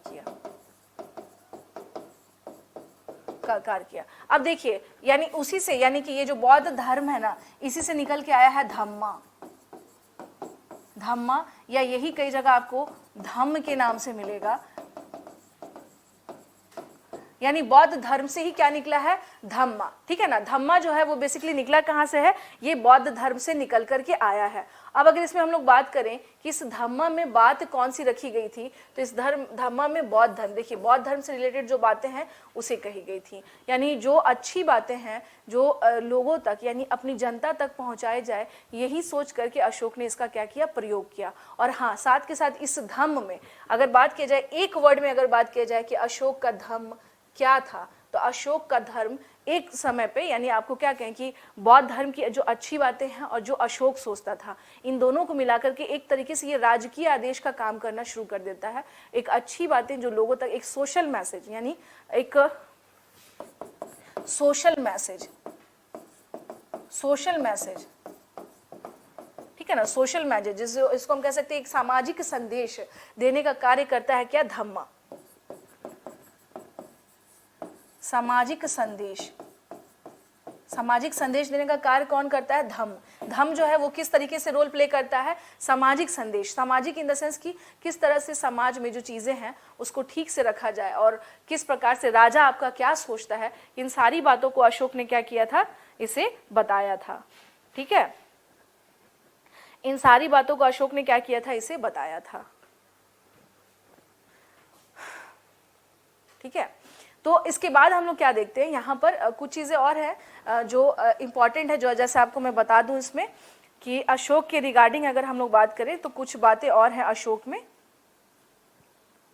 किया। अब देखिए, यानी उसी से, यानी कि ये जो बौद्ध धर्म है ना, इसी से निकल के आया है धम्मा, या यही कई जगह आपको धम्म के नाम से मिलेगा। यानी बौद्ध धर्म से ही क्या निकला है? धम्मा। ठीक है ना, धम्मा जो है वो बेसिकली निकला कहां से है? ये बौद्ध धर्म से निकल करके आया है। अब अगर इसमें हम लोग बात करें कि इस धम्मा में बात कौन सी रखी गई थी, तो इस धम्मा में बौद्ध धर्म, देखिए बौद्ध धर्म से रिलेटेड जो बातें हैं उसे कही गई थी। यानी जो अच्छी बातें हैं जो लोगों तक, यानी अपनी जनता तक पहुंचाए जाए, यही सोच करके अशोक ने इसका क्या किया? प्रयोग किया। और हाँ, साथ के साथ इस धम्म में अगर बात की जाए, एक वर्ड में अगर बात किया जाए कि अशोक का धम्म क्या था, तो अशोक का धर्म एक समय पे, यानी आपको क्या कहें कि बौद्ध धर्म की जो अच्छी बातें हैं और जो अशोक सोचता था, इन दोनों को मिलाकर के एक तरीके से ये राजकीय आदेश का काम करना शुरू कर देता है। एक अच्छी बातें जो लोगों तक, एक सोशल मैसेज, यानी एक सोशल मैसेज, ठीक है ना, सोशल मैसेज, इसको हम कह सकते हैं एक सामाजिक संदेश देने का कार्य करता है क्या? धम्मा। सामाजिक संदेश देने का कार्य कौन करता है? धम्म जो है वो किस तरीके से रोल प्ले करता है? सामाजिक संदेश, सामाजिक इन द सेंस कि किस तरह से समाज में जो चीजें हैं उसको ठीक से रखा जाए और किस प्रकार से राजा आपका क्या सोचता है, इन सारी बातों को अशोक ने क्या किया था? इसे बताया था। ठीक है, इन सारी बातों को अशोक ने क्या किया था? इसे बताया था। ठीक है, तो इसके बाद हम लोग क्या देखते हैं, यहाँ पर कुछ चीजें और हैं जो इम्पॉर्टेंट है, जो जैसे आपको मैं बता दूं इसमें कि अशोक के रिगार्डिंग अगर हम लोग बात करें तो कुछ बातें और हैं अशोक में।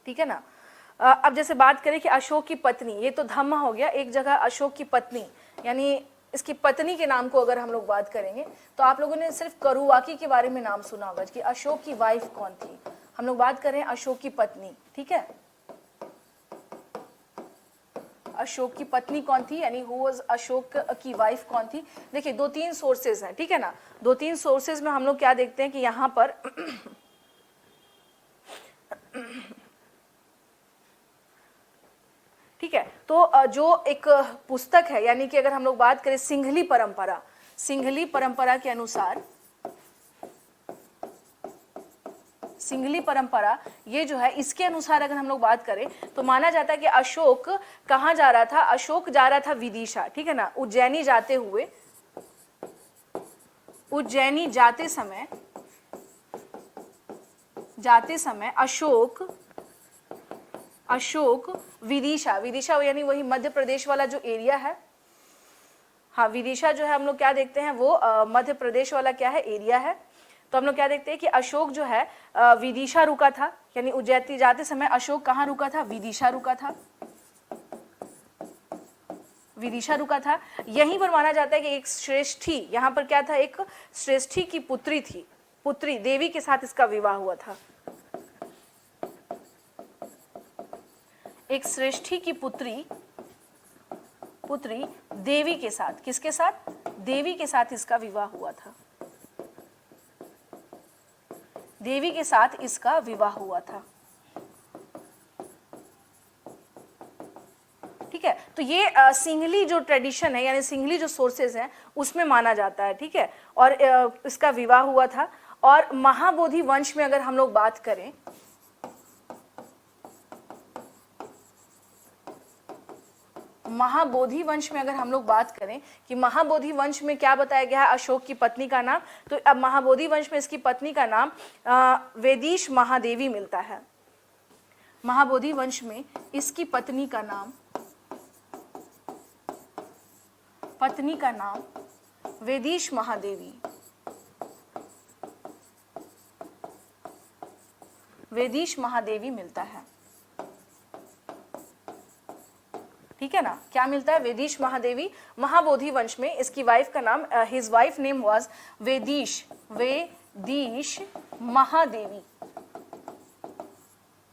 ठीक है ना, अब जैसे बात करें कि अशोक की पत्नी, ये तो धम्मा हो गया, एक जगह अशोक की पत्नी, यानी इसकी पत्नी के नाम को अगर हम लोग बात करेंगे तो आप लोगों ने सिर्फ करुवाकी के बारे में नाम सुना होगा कि अशोक की वाइफ कौन थी। हम लोग बात करें अशोक की पत्नी। ठीक है, अशोक की पत्नी कौन थी, यानी हु वाज अशोक की वाइफ कौन थी? देखिए 2-3 सोर्सेज हैं। ठीक है ना, 2-3 सोर्सेज में हम लोग क्या देखते हैं कि यहाँ पर ठीक है। तो जो एक पुस्तक है, यानी कि अगर हम लोग बात करें सिंघली परंपरा, सिंघली परंपरा के अनुसार, सिंघली परंपरा ये जो है, इसके अनुसार अगर हम लोग बात करें तो माना जाता है कि अशोक कहाँ जा रहा था, अशोक जा रहा था विदिशा, ठीक है ना, उज्जैनी जाते हुए, उज्जैनी जाते समय अशोक विदिशा, विदिशा यानी वही मध्य प्रदेश वाला जो एरिया है, हाँ विदिशा जो है हम लोग क्या देखते हैं वो मध्य प्रदेश वाला क्या है एरिया है। तो हम लोग क्या देखते हैं कि अशोक जो है विदिशा रुका था, यानी उज्जैनी जाते समय अशोक कहाँ रुका था, विदिशा रुका था, विदिशा रुका था। यहीं पर माना जाता है कि एक श्रेष्ठी, यहाँ पर क्या था, एक श्रेष्ठी की पुत्री थी, पुत्री देवी के साथ इसका विवाह हुआ था, एक श्रेष्ठी की पुत्री देवी के साथ, किसके साथ, देवी के साथ इसका विवाह हुआ था, देवी के साथ इसका विवाह हुआ था। ठीक है, तो ये सिंघली जो ट्रेडिशन है, यानी सिंघली जो सोर्सेज हैं उसमें माना जाता है, ठीक है, और इसका विवाह हुआ था। और महाबोधि वंश में अगर हम लोग बात करें, महाबोधि वंश में अगर हम लोग बात करें कि महाबोधि वंश में क्या बताया गया है, अशोक की पत्नी का नाम, तो अब महाबोधि वंश में इसकी पत्नी का नाम वेदिश महादेवी मिलता है। महाबोधि वंश में इसकी पत्नी का नाम वेदिश महादेवी, वेदिश महादेवी मिलता है, ठीक है ना, क्या मिलता है, वेदिश महादेवी। महाबोधि वंश में इसकी वाइफ का नाम, his wife name was Vedish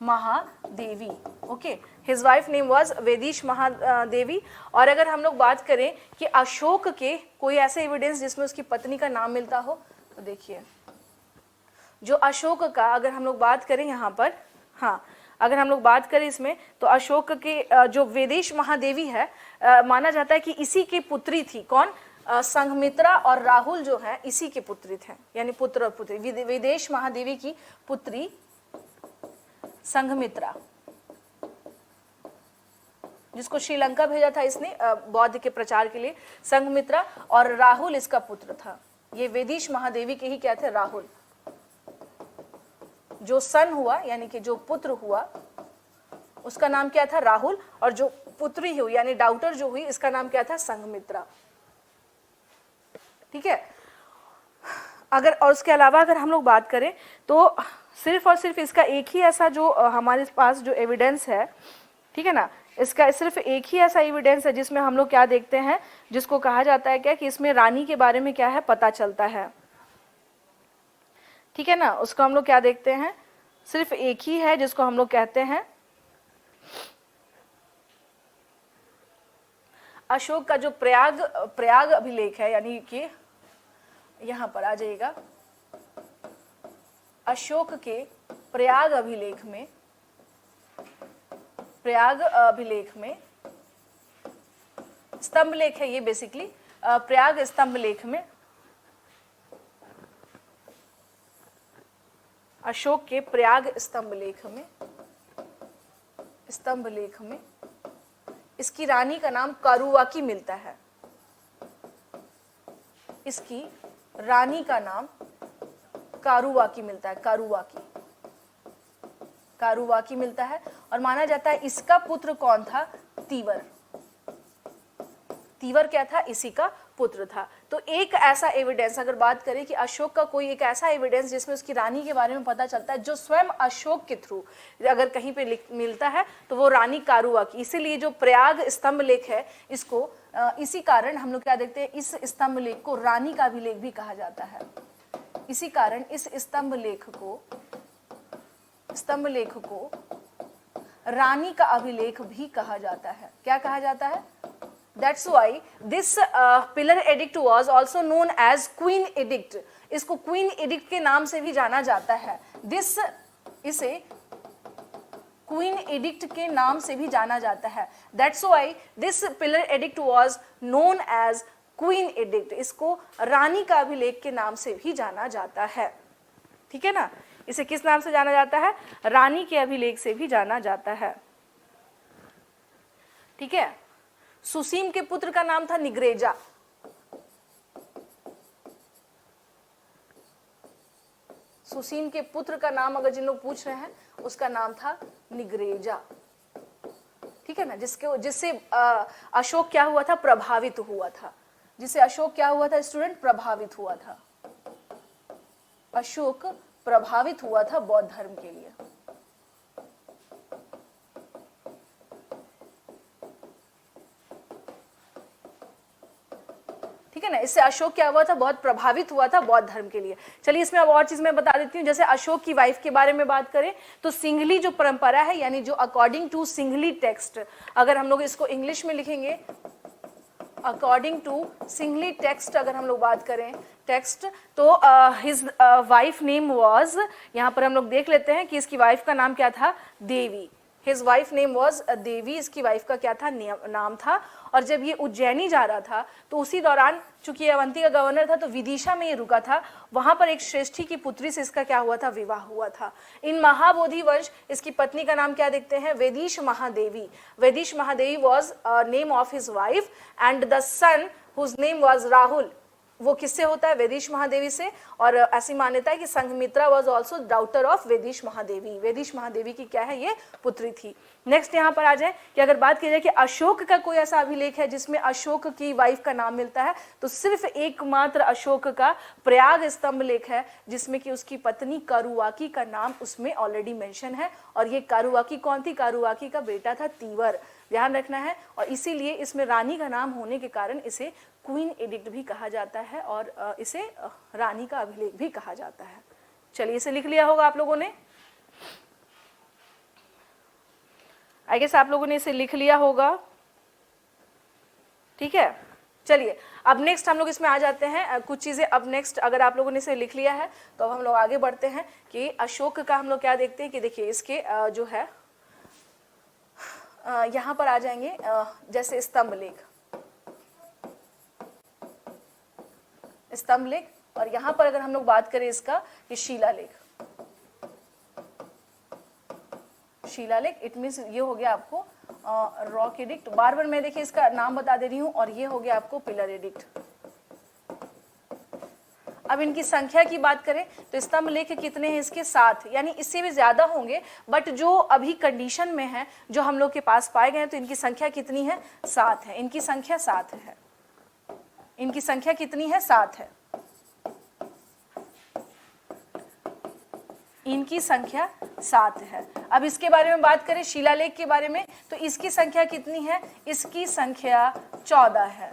Mahadevi, okay, his wife name was Vedish Mahadevi. और अगर हम लोग बात करें कि अशोक के कोई ऐसे एविडेंस जिसमें उसकी पत्नी का नाम मिलता हो, तो देखिए जो अशोक का अगर हम लोग बात करें यहाँ पर, हाँ अगर हम लोग बात करें इसमें, तो अशोक के जो वेदिश महादेवी है, माना जाता है कि इसी की पुत्री थी, कौन, संघमित्रा और राहुल जो है इसी के पुत्री थे, यानी पुत्र और पुत्री, वेदिश महादेवी की पुत्री संघमित्रा, जिसको श्रीलंका भेजा था इसने बौद्ध के प्रचार के लिए, संघमित्रा, और राहुल इसका पुत्र था। ये वेदिश महादेवी के ही क्या थे, राहुल, जो सन हुआ यानी कि जो पुत्र हुआ उसका नाम क्या था, राहुल, और जो पुत्री हुई यानी डाउटर जो हुई इसका नाम क्या था, संघमित्रा, ठीक है। अगर और उसके अलावा अगर हम लोग बात करें तो सिर्फ और सिर्फ इसका एक ही ऐसा जो हमारे पास जो एविडेंस है, ठीक है ना, इसका सिर्फ एक ही ऐसा एविडेंस है जिसमें हम लोग क्या देखते हैं, जिसको कहा जाता है क्या कि इसमें रानी के बारे में क्या है पता चलता है, ठीक है ना, उसको हम लोग क्या देखते हैं, सिर्फ एक ही है जिसको हम लोग कहते हैं अशोक का जो प्रयाग अभिलेख है, यानी कि यहां पर आ जाइएगा, अशोक के प्रयाग अभिलेख में स्तंभ लेख है ये बेसिकली, प्रयाग स्तंभ लेख में, अशोक के प्रयाग स्तंभ लेख में इसकी रानी का नाम कारुवाकी मिलता है, इसकी रानी का नाम कारुवाकी मिलता है, कारुवाकी मिलता है। और माना जाता है इसका पुत्र कौन था, तीवर क्या था, इसी का पुत्र था। तो एक ऐसा एविडेंस अगर बात करें कि अशोक का कोई एक ऐसा एविडेंस जिसमें उसकी रानी के बारे में पता चलता है, जो स्वयं अशोक के थ्रू अगर कहीं पे मिलता है, तो वो रानी कारुवाकी। इसीलिए जो प्रयाग स्तंभ लेख है इसको इसी कारण हम लोग क्या देखते हैं, इस स्तंभ लेख को रानी का अभिलेख भी कहा जाता है। इसी कारण इस स्तंभ लेख को रानी का अभिलेख भी कहा जाता है। क्या कहा जाता है? That's why this pillar edict was also known as Queen Edict. इसको Queen Edict के नाम से भी जाना जाता है। इसे क्वीन एडिक्ट के नाम से भी जाना जाता है। That's why this pillar edict was known as queen edict. इसको रानी का अभिलेख के नाम से भी जाना जाता है, ठीक है ना। इसे किस नाम से जाना जाता है? रानी के अभिलेख से भी जाना जाता है, ठीक है। सुसीम के पुत्र का नाम था निग्रेजा। सुसीम के पुत्र का नाम अगर जिन लोग पूछ रहे हैं, उसका नाम था निग्रेजा, ठीक है ना। जिससे अशोक क्या हुआ था? प्रभावित हुआ था। जिससे अशोक क्या हुआ था स्टूडेंट? प्रभावित हुआ था। अशोक प्रभावित हुआ था बौद्ध धर्म के लिए। ठीक है ना। इससे अशोक क्या हुआ था? बहुत प्रभावित हुआ था बौद्ध धर्म के लिए। चलिए इसमें अब और चीज मैं बता देती हूँ। जैसे अशोक की वाइफ के बारे में बात करें तो सिंघली जो परंपरा है, यानी जो अकॉर्डिंग टू सिंघली टेक्स्ट, अगर हम लोग इसको इंग्लिश में लिखेंगे अकॉर्डिंग टू सिंघली टेक्स्ट, अगर हम लोग बात करें टेक्स्ट, तो हिज वाइफ नेम वाज, यहाँ पर हम लोग देख लेते हैं कि इसकी वाइफ का नाम क्या था? देवी। हिज वाइफ नेम वाज देवी। इसकी वाइफ का क्या था? नाम था। और जब ये उज्जैनी जा रहा था तो उसी दौरान, चूंकि ये अवंती का गवर्नर था, तो विदिशा में ये रुका था। वहां पर एक श्रेष्ठी की पुत्री से इसका क्या हुआ था? विवाह हुआ था। इन महाबोधि वंश इसकी पत्नी का नाम क्या देखते हैं? Vedish Mahadevi. Vedish Mahadevi was name of his wife and the son whose name was Rahul, वो किससे होता है? वेदिश महादेवी से। और ऐसी मान्यता है कि Sanghamitra was also daughter of Vedish Mahadevi. Vedish Mahadevi की क्या है? ये पुत्री थी। नेक्स्ट यहाँ पर आ जाए कि अगर बात की जाए कि अशोक का कोई ऐसा अभिलेख है जिसमें अशोक की वाइफ का नाम मिलता है, तो सिर्फ एकमात्र अशोक का प्रयाग स्तंभ लेख है जिसमें कि उसकी पत्नी कारुवाकी का नाम उसमें ऑलरेडी मेंशन है। और ये कारुवाकी कौन थी? कारुवाकी का बेटा था तीवर, ध्यान रखना है। और इसीलिए इसमें रानी का नाम होने के कारण इसे क्वीन एडिक्ट भी कहा जाता है और इसे रानी का अभिलेख भी कहा जाता है। चलिए इसे लिख लिया होगा आप लोगों ने, आई गेस आप लोगों ने इसे लिख लिया होगा, ठीक है। चलिए अब नेक्स्ट हम लोग इसमें आ जाते हैं कुछ चीजें। अब नेक्स्ट अगर आप लोगों ने इसे लिख लिया है तो अब हम लोग आगे बढ़ते हैं कि अशोक का हम लोग क्या देखते हैं कि देखिए इसके जो है यहाँ पर आ जाएंगे जैसे स्तंभ लेख, स्तंभ लेख। और यहाँ पर अगर हम लोग बात करें इसका कि शिलालेख, शिलालेख इट मीन्स ये हो गया आपको रॉक एडिक्ट। बार बार मैं देखिए इसका नाम बता दे रही हूँ। और ये हो गया आपको पिलर एडिक्ट। अब इनकी संख्या की बात करें तो स्तंभ लेख कितने हैं? इसके 7, यानी इससे भी ज्यादा होंगे, बट जो अभी कंडीशन में है, जो हम लोग के पास पाए गए हैं, तो इनकी संख्या कितनी है? 7 है। इनकी संख्या 7 है। इनकी संख्या कितनी है? 7 है। इनकी संख्या 7 है। अब इसके बारे में बात करें शिलालेख के बारे में, तो इसकी संख्या कितनी है? इसकी संख्या 14 है,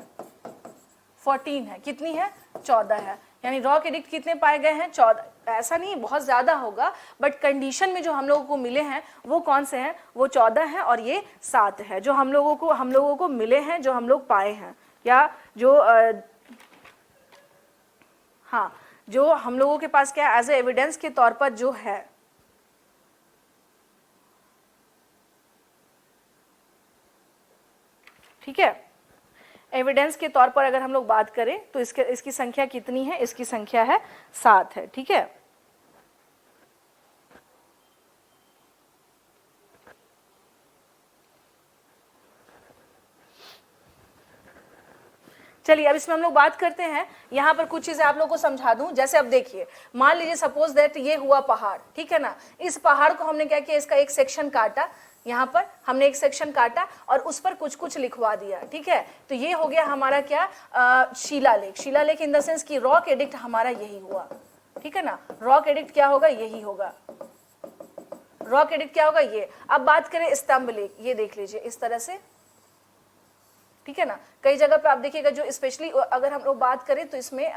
14 है। कितनी है? 14 है। यानी रॉक एडिक्ट कितने पाए गए हैं? 14। ऐसा नहीं बहुत ज्यादा होगा, बट कंडीशन में जो हम लोगों को मिले हैं वो कौन से हैं? वो 14 है और ये 7 है जो हम लोगों को मिले हैं, जो हम लोग पाए हैं, या जो हाँ जो हम लोगों के पास क्या एज ए एविडेंस के तौर पर जो है। ठीक है, एविडेंस के तौर पर अगर हम लोग बात करें तो इसकी संख्या कितनी है? इसकी संख्या है 7 है। ठीक है, चलिए अब इसमें हम लोग बात करते हैं। यहाँ पर कुछ चीजें आप लोगों को समझा दूं। जैसे अब देखिए, मान लीजिए सपोज दैट ये हुआ पहाड़, ठीक है ना। इस पहाड़ को हमने क्या किया? इसका एक सेक्शन काटा, यहाँ पर हमने एक सेक्शन काटा और उस पर कुछ कुछ लिखवा दिया। ठीक है, तो ये हो गया हमारा क्या? शिलालेख। शिलालेख इन द सेंस कि रॉक एडिक्ट हमारा यही हुआ। ठीक है ना, रॉक एडिक्ट क्या होगा? यही होगा। रॉक एडिक्ट क्या होगा? ये। अब बात करें स्तंभ लेख, ये देख लीजिए इस तरह से। ठीक है ना, कई जगह पे आप देखिएगा जो स्पेशली अगर हम लोग बात करें तो इसमें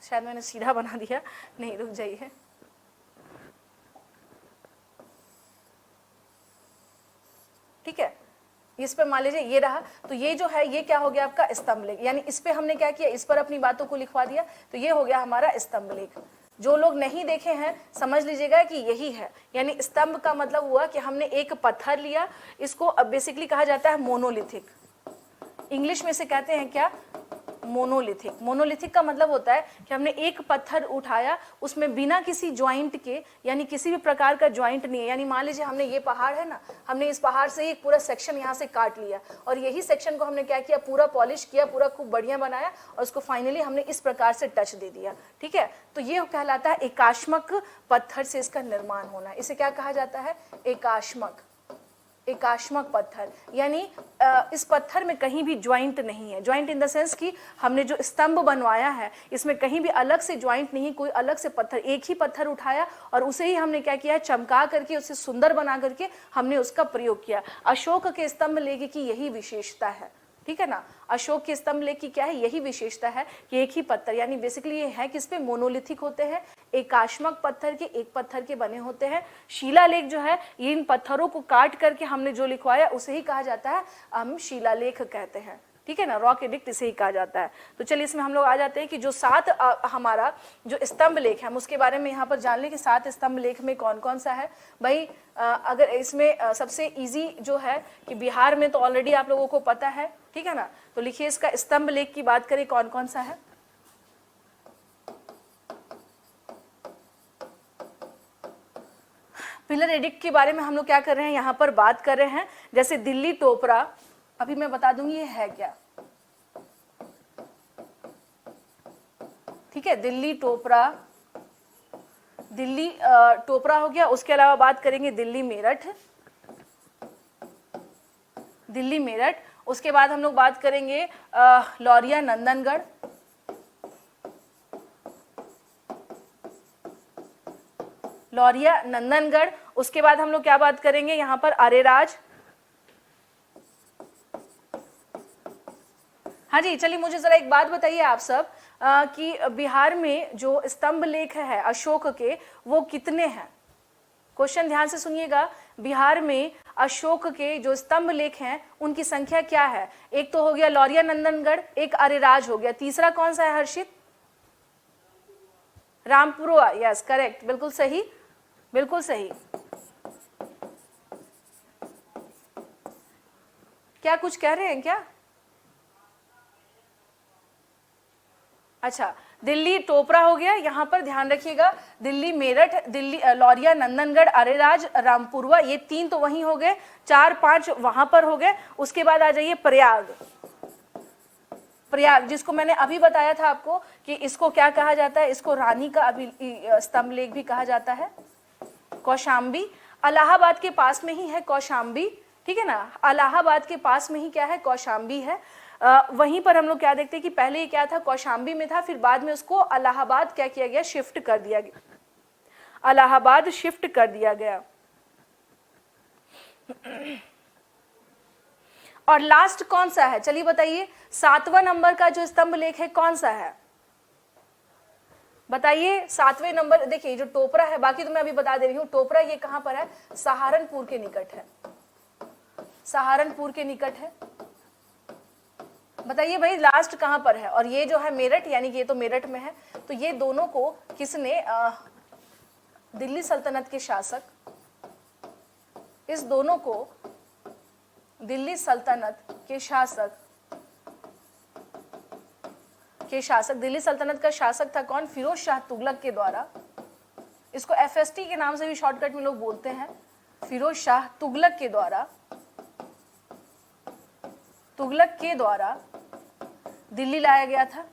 शायद मैंने सीधा बना दिया, नहीं रुक जाइए। ठीक है, इस पे मान लीजिए ये रहा, तो ये जो है ये क्या हो गया आपका? स्तंभ लेख। यानी इस पे हमने क्या किया? इस पर अपनी बातों को लिखवा दिया, तो ये हो गया हमारा स्तंभ लेख। जो लोग नहीं देखे हैं समझ लीजिएगा कि यही है, यानी स्तंभ का मतलब हुआ कि हमने एक पत्थर लिया, इसको बेसिकली कहा जाता है मोनोलिथिक। इंग्लिश में से कहते हैं क्या, मोनोलिथिक। मोनोलिथिक का मतलब होता है कि हमने एक पत्थर उठाया, उसमें बिना किसी ज्वाइंट के, यानी किसी भी प्रकार का ज्वाइंट नहीं है, यानी मान लीजिए हमने ये पहाड़ है ना, हमने इस पहाड़ से एक पूरा सेक्शन यहाँ से काट लिया और यही सेक्शन को हमने क्या किया, पूरा पॉलिश किया, पूरा खूब बढ़िया बनाया और उसको फाइनली हमने इस प्रकार से टच दे दिया। ठीक है, तो ये कहलाता है एकाश्मक पत्थर से इसका निर्माण होना। इसे क्या कहा जाता है, एकाश्मक, एकाश्मक पत्थर। यानी इस पत्थर में कहीं भी ज्वाइंट नहीं है, ज्वाइंट इन द सेंस कि हमने जो स्तंभ बनवाया है इसमें कहीं भी अलग से ज्वाइंट नहीं, कोई अलग से पत्थर, एक ही पत्थर उठाया और उसे ही हमने क्या किया, चमका करके उसे सुंदर बना करके हमने उसका प्रयोग किया। अशोक के स्तंभ लेख की यही विशेषता है, ठीक है ना, अशोक के स्तंभ लेख की क्या है, यही विशेषता है कि एक ही पत्थर, यानी बेसिकली ये है कि इस पे मोनोलिथिक होते हैं, एकाश्मक पत्थर के, एक पत्थर के बने होते हैं। शिलालेख जो है ये इन पत्थरों को काट करके हमने जो लिखवाया उसे ही कहा जाता है, हम शिलालेख कहते हैं। ठीक है ना, रॉक एडिक्ट इसे ही कहा जाता है। तो चलिए इसमें हम लोग आ जाते हैं कि जो 7 हमारा जो स्तंभ लेख है हम उसके बारे में यहाँ पर जान लें कि 7 स्तंभ लेख में कौन कौन सा है। भाई अगर इसमें सबसे इजी जो है कि बिहार में तो ऑलरेडी आप लोगों को पता है, ठीक है ना, तो लिखिए इसका स्तंभ लेख की बात करें कौन कौन सा है। पिलर एडिक्ट के बारे में हम लोग क्या कर रहे हैं, यहाँ पर बात कर रहे हैं। जैसे दिल्ली टोपरा, अभी मैं बता दूंगी ये है क्या, ठीक है, दिल्ली टोपरा, दिल्ली टोपरा हो गया। उसके अलावा बात करेंगे दिल्ली मेरठ, दिल्ली मेरठ। उसके बाद हम लोग बात करेंगे लौरिया नंदनगढ़, लौरिया नंदनगढ़। उसके बाद हम लोग क्या बात करेंगे यहाँ पर, अरेराज। हाँ जी, चलिए मुझे जरा एक बात बताइए आप सब कि बिहार में जो स्तंभ लेख है अशोक के वो कितने हैं। क्वेश्चन ध्यान से सुनिएगा, बिहार में अशोक के जो स्तंभ लेख हैं उनकी संख्या क्या है। एक तो हो गया लौरिया नंदनगढ़, एक अरेराज हो गया, तीसरा कौन सा है हर्षित, रामपुरवा। यस करेक्ट, बिल्कुल सही, बिल्कुल सही। क्या कुछ कह रहे हैं क्या, अच्छा, दिल्ली टोपरा हो गया, यहाँ पर ध्यान रखिएगा, दिल्ली मेरठ, दिल्ली लौरिया नंदनगढ़, अरेराज, रामपुरवा, ये 3 तो वहीं हो गए, 4 5 वहां पर हो गए। उसके बाद आ जाइए प्रयाग, प्रयाग जिसको मैंने अभी बताया था आपको कि इसको क्या कहा जाता है, इसको रानी का स्तंभ लेख भी कहा जाता है। कौशाम्बी, इलाहाबाद के पास में ही है कौशाम्बी, ठीक है ना, इलाहाबाद के पास में ही क्या है, कौशाम्बी है। वहीं पर हम लोग क्या देखते हैं कि पहले ये क्या था, कौशाम्बी में था, फिर बाद में उसको इलाहाबाद क्या किया गया, शिफ्ट कर दिया गया, इलाहाबाद शिफ्ट कर दिया गया। और लास्ट कौन सा है, चलिए बताइए, 7वां नंबर का जो स्तंभ लेख है कौन सा है, बताइए 7वें नंबर। देखिए जो टोपरा है, बाकी तो मैं अभी बता दे रही हूँ, टोपरा ये कहां पर है, सहारनपुर के निकट है, सहारनपुर के निकट है। बताइए भाई लास्ट कहां पर है, और ये जो है मेरठ, यानी कि ये तो मेरठ में है। तो ये दोनों को किसने, दिल्ली सल्तनत के शासक, इस दोनों को दिल्ली सल्तनत के शासक, दिल्ली सल्तनत का शासक था कौन, फिरोज शाह तुगलक के द्वारा, इसको FST के नाम से भी शॉर्टकट में लोग बोलते हैं, फिरोज शाह तुगलक के द्वारा, तुगलक के द्वारा दिल्ली लाया गया था,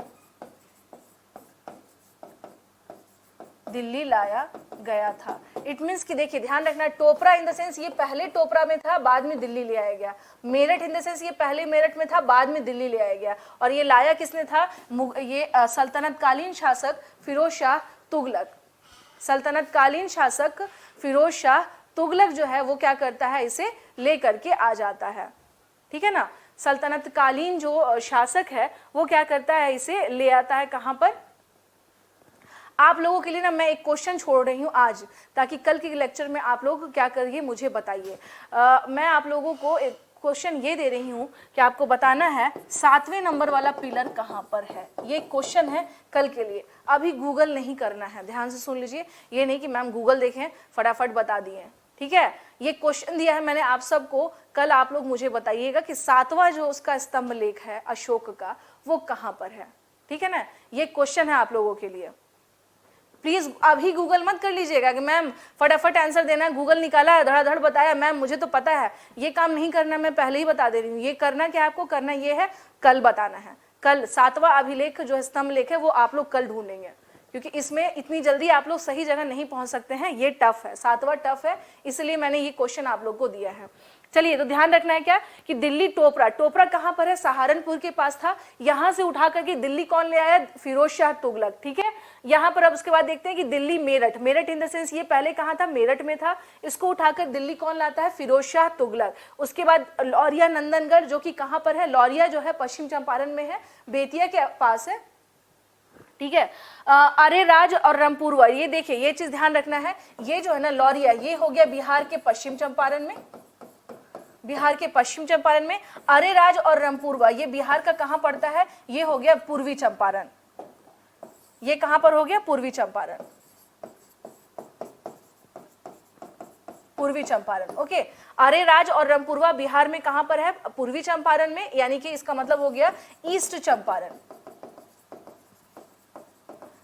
दिल्ली लाया गया था। इट मीन्स कि देखिए ध्यान रखना, टोपरा इन द सेंस ये पहले टोपरा में था, बाद में दिल्ली ले आया गया। मेरठ इन द सेंस ये पहले मेरठ में था, बाद में दिल्ली ले आया गया। और ये लाया किसने था, ये सल्तनत कालीन शासक फिरोज शाह तुगलक, सल्तनत कालीन शासक फिरोज शाह तुगलक जो है वो क्या करता है, इसे ले करके आ जाता है, ठीक है ना। सल्तनत कालीन जो शासक है वो क्या करता है, इसे ले आता है कहां पर। आप लोगों के लिए ना मैं एक क्वेश्चन छोड़ रही हूं आज, ताकि कल के लेक्चर में आप लोग क्या करिए मुझे बताइए। मैं आप लोगों को क्वेश्चन ये दे रही हूँ कि आपको बताना है 7वें नंबर वाला पिलर कहाँ पर है। ये क्वेश्चन है कल के लिए, अभी गूगल नहीं करना है, ध्यान से सुन लीजिए। ये नहीं कि मैम गूगल देखें फटाफट बता दिए, ठीक है। ये क्वेश्चन दिया है मैंने आप सबको, कल आप लोग मुझे बताइएगा कि 7वां जो उसका स्तंभ लेख है अशोक का वो कहाँ पर है, ठीक है ना। ये क्वेश्चन है आप लोगों के लिए। प्लीज अभी गूगल मत कर लीजिएगा कि मैम फटाफट आंसर देना है, गूगल निकाला है धड़ाधड़ बताया, मैम मुझे तो पता है। ये काम नहीं करना, मैं पहले ही बता दे रही हूँ। ये करना क्या आपको करना ये है, कल बताना है। कल 7वां अभिलेख जो स्तंभ लेख है वो आप लोग कल ढूंढेंगे, क्योंकि इसमें इतनी जल्दी आप लोग सही जगह नहीं पहुंच सकते हैं। ये टफ है, 7वां टफ है, इसलिए मैंने ये क्वेश्चन आप लोग को दिया है। चलिए, तो ध्यान रखना है क्या कि दिल्ली टोपरा, टोपरा कहाँ पर है, सहारनपुर के पास था। यहां से उठा करके दिल्ली कौन ले आया, फिरोज शाह तुगलक, ठीक है। यहाँ पर अब उसके बाद देखते हैं कि दिल्ली मेरठ, मेरठ इन द सेंस ये पहले कहाँ था, मेरठ में था। इसको उठाकर दिल्ली कौन लाता है, फिरोज शाह तुगलक। उसके बाद लौरिया नंदनगढ़ जो कि कहाँ पर है, लौरिया जो है पश्चिम चंपारण में है, बेतिया के पास है, ठीक है। अरेराज और रामपुरवा, ये देखिए ये चीज ध्यान रखना है। ये जो है ना लौरिया, ये हो गया बिहार के पश्चिम चंपारण में, बिहार के पश्चिम चंपारण में। अरेराज और रामपुरवा ये बिहार का कहां पड़ता है, ये हो गया पूर्वी चंपारण। ये कहां पर हो गया, पूर्वी चंपारण, पूर्वी चंपारण, ओके। अरेराज और रामपुरवा बिहार में कहां पर है, पूर्वी चंपारण में, यानी कि इसका मतलब हो गया ईस्ट चंपारण।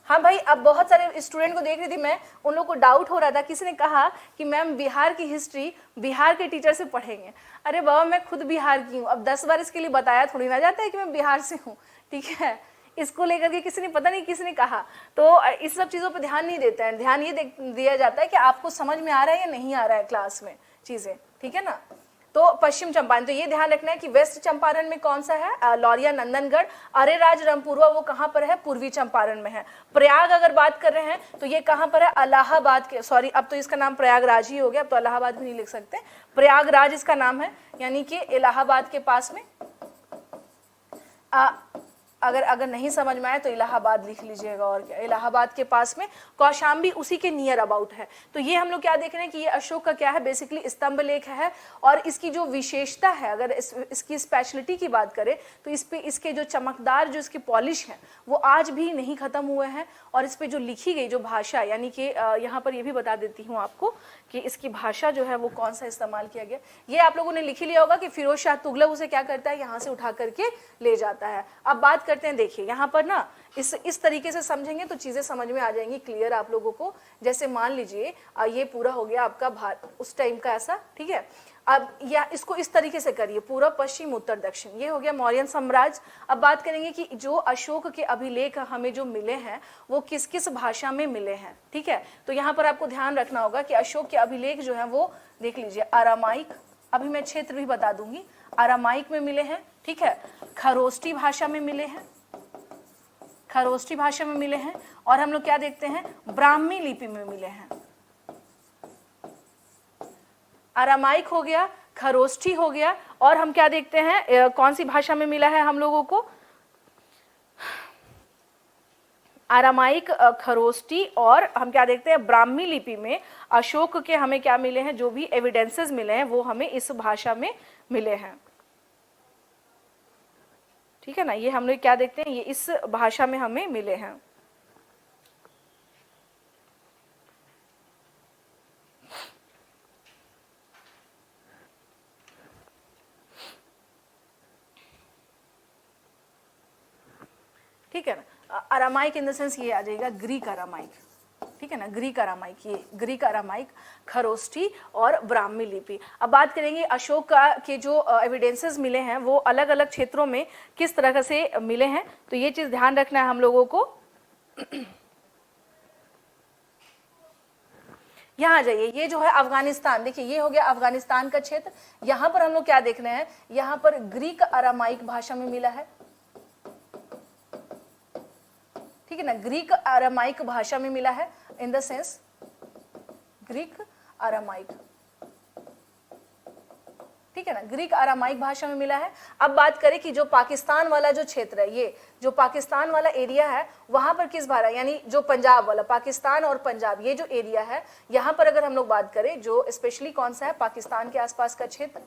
हाँ भाई, अब बहुत सारे स्टूडेंट को देख रही थी मैं, उन लोगों को डाउट हो रहा था। किसी ने कहा कि मैम बिहार की हिस्ट्री बिहार के टीचर से पढ़ेंगे। अरे बाबा, मैं खुद बिहार की हूँ, अब 10 बार इसके लिए बताया थोड़ी ना जाता है कि मैं बिहार से हूँ, ठीक है। इसको लेकर के किसी ने पता नहीं किसने कहा, तो इस सब चीज़ों पर ध्यान नहीं देते हैं। ध्यान ये दिया जाता है कि आपको समझ में आ रहा है या नहीं आ रहा है क्लास में चीज़ें, ठीक है ना। तो पश्चिम चंपारण, तो ये ध्यान रखना है कि वेस्ट चंपारण में कौन सा है, लौरिया नंदनगढ़। अरेराज रामपुरवा वो कहाँ पर है, पूर्वी चंपारण में है। प्रयाग अगर बात कर रहे हैं तो ये कहाँ पर है, इलाहाबाद के, सॉरी अब तो इसका नाम प्रयागराज ही हो गया, अब तो इलाहाबाद भी नहीं लिख सकते, प्रयागराज इसका नाम है, यानी कि इलाहाबाद के पास में। अगर नहीं समझ में आए तो इलाहाबाद लिख लीजिएगा, और क्या, इलाहाबाद के पास में। कौशाम्बी उसी के नियर अबाउट है। तो ये हम लोग क्या देख रहे हैं कि ये अशोक का क्या है, बेसिकली स्तंभ लेख है। और इसकी जो विशेषता है, अगर इसकी स्पेशलिटी की बात करें तो इस पे इसके जो चमकदार जो इसके पॉलिश हैं वो आज भी नहीं खत्म हुए हैं। और इस पे जो लिखी गई जो भाषा, यानी कि यहाँ पर ये भी बता देती हूँ आपको कि इसकी भाषा जो है वो कौन सा इस्तेमाल किया गया। ये आप लोगों ने लिख ही लिया होगा कि फिरोज शाह तुगलक उसे क्या करता है, यहाँ से उठा करके ले जाता है। अब बात करते हैं, देखिए यहाँ पर ना इस तरीके से समझेंगे तो चीजें समझ में आ जाएंगी क्लियर आप लोगों को। जैसे मान लीजिए ये पूरा हो गया आपका भारत उस टाइम का ऐसा, ठीक है। अब या इसको इस तरीके से करिए, पूरा पश्चिम उत्तर दक्षिण, ये हो गया मौर्यन साम्राज्य। अब बात करेंगे कि जो अशोक के अभिलेख हमें जो मिले हैं वो किस किस भाषा में मिले हैं, ठीक है। तो यहाँ पर आपको ध्यान रखना होगा कि अशोक के अभिलेख जो है वो देख लीजिए, अरामाइक, अभी मैं क्षेत्र भी बता दूंगी, अरामाइक में मिले हैं, ठीक है। खरोष्टी भाषा में मिले हैं, खरोष्टी भाषा में मिले हैं। और हम लोग क्या देखते हैं, ब्राह्मी लिपि में मिले हैं। अरामाइक हो गया, खरोष्ठी हो गया, और हम क्या देखते हैं, कौन सी भाषा में मिला है हम लोगों को, अरामाइक, खरोष्टी, और हम क्या देखते हैं, ब्राह्मी लिपि में अशोक के हमें क्या मिले हैं, जो भी एविडेंसेस मिले हैं वो हमें इस भाषा में मिले हैं, ठीक है ना। ये हम लोग क्या देखते हैं, ये इस भाषा में हमें मिले हैं। ठीक है ना। अरामाइक इन द सेंस ये आ जाएगा ग्रीक अरामाइक, ठीक है ना, ग्रीक अरामाइक, ये ग्रीक अरामाइक, खरोष्ठी और ब्राह्मी लिपि। अब बात करेंगे अशोक का के जो एविडेंसेस मिले हैं वो अलग अलग क्षेत्रों में किस तरह से मिले हैं, तो ये चीज ध्यान रखना है हम लोगों को। यहाँ आ जाइए, ये जो है अफगानिस्तान, देखिए ये हो गया अफगानिस्तान का क्षेत्र। यहाँ पर हम लोग क्या देख रहे हैं, यहाँ पर ग्रीक अरामाइक भाषा में मिला है, ठीक है ना, ग्रीक अरामाइक भाषा में मिला है, इन द सेंस ग्रीक अरामाइक, ठीक है ना, ग्रीक अरामाइक भाषा में मिला है। अब बात करें कि जो पाकिस्तान वाला जो क्षेत्र है, ये जो पाकिस्तान वाला एरिया है वहां पर किस भाषा, यानी जो पंजाब वाला, पाकिस्तान और पंजाब ये जो एरिया है, यहाँ पर अगर हम लोग बात करें जो स्पेशली कौन सा है, पाकिस्तान के आसपास का क्षेत्र,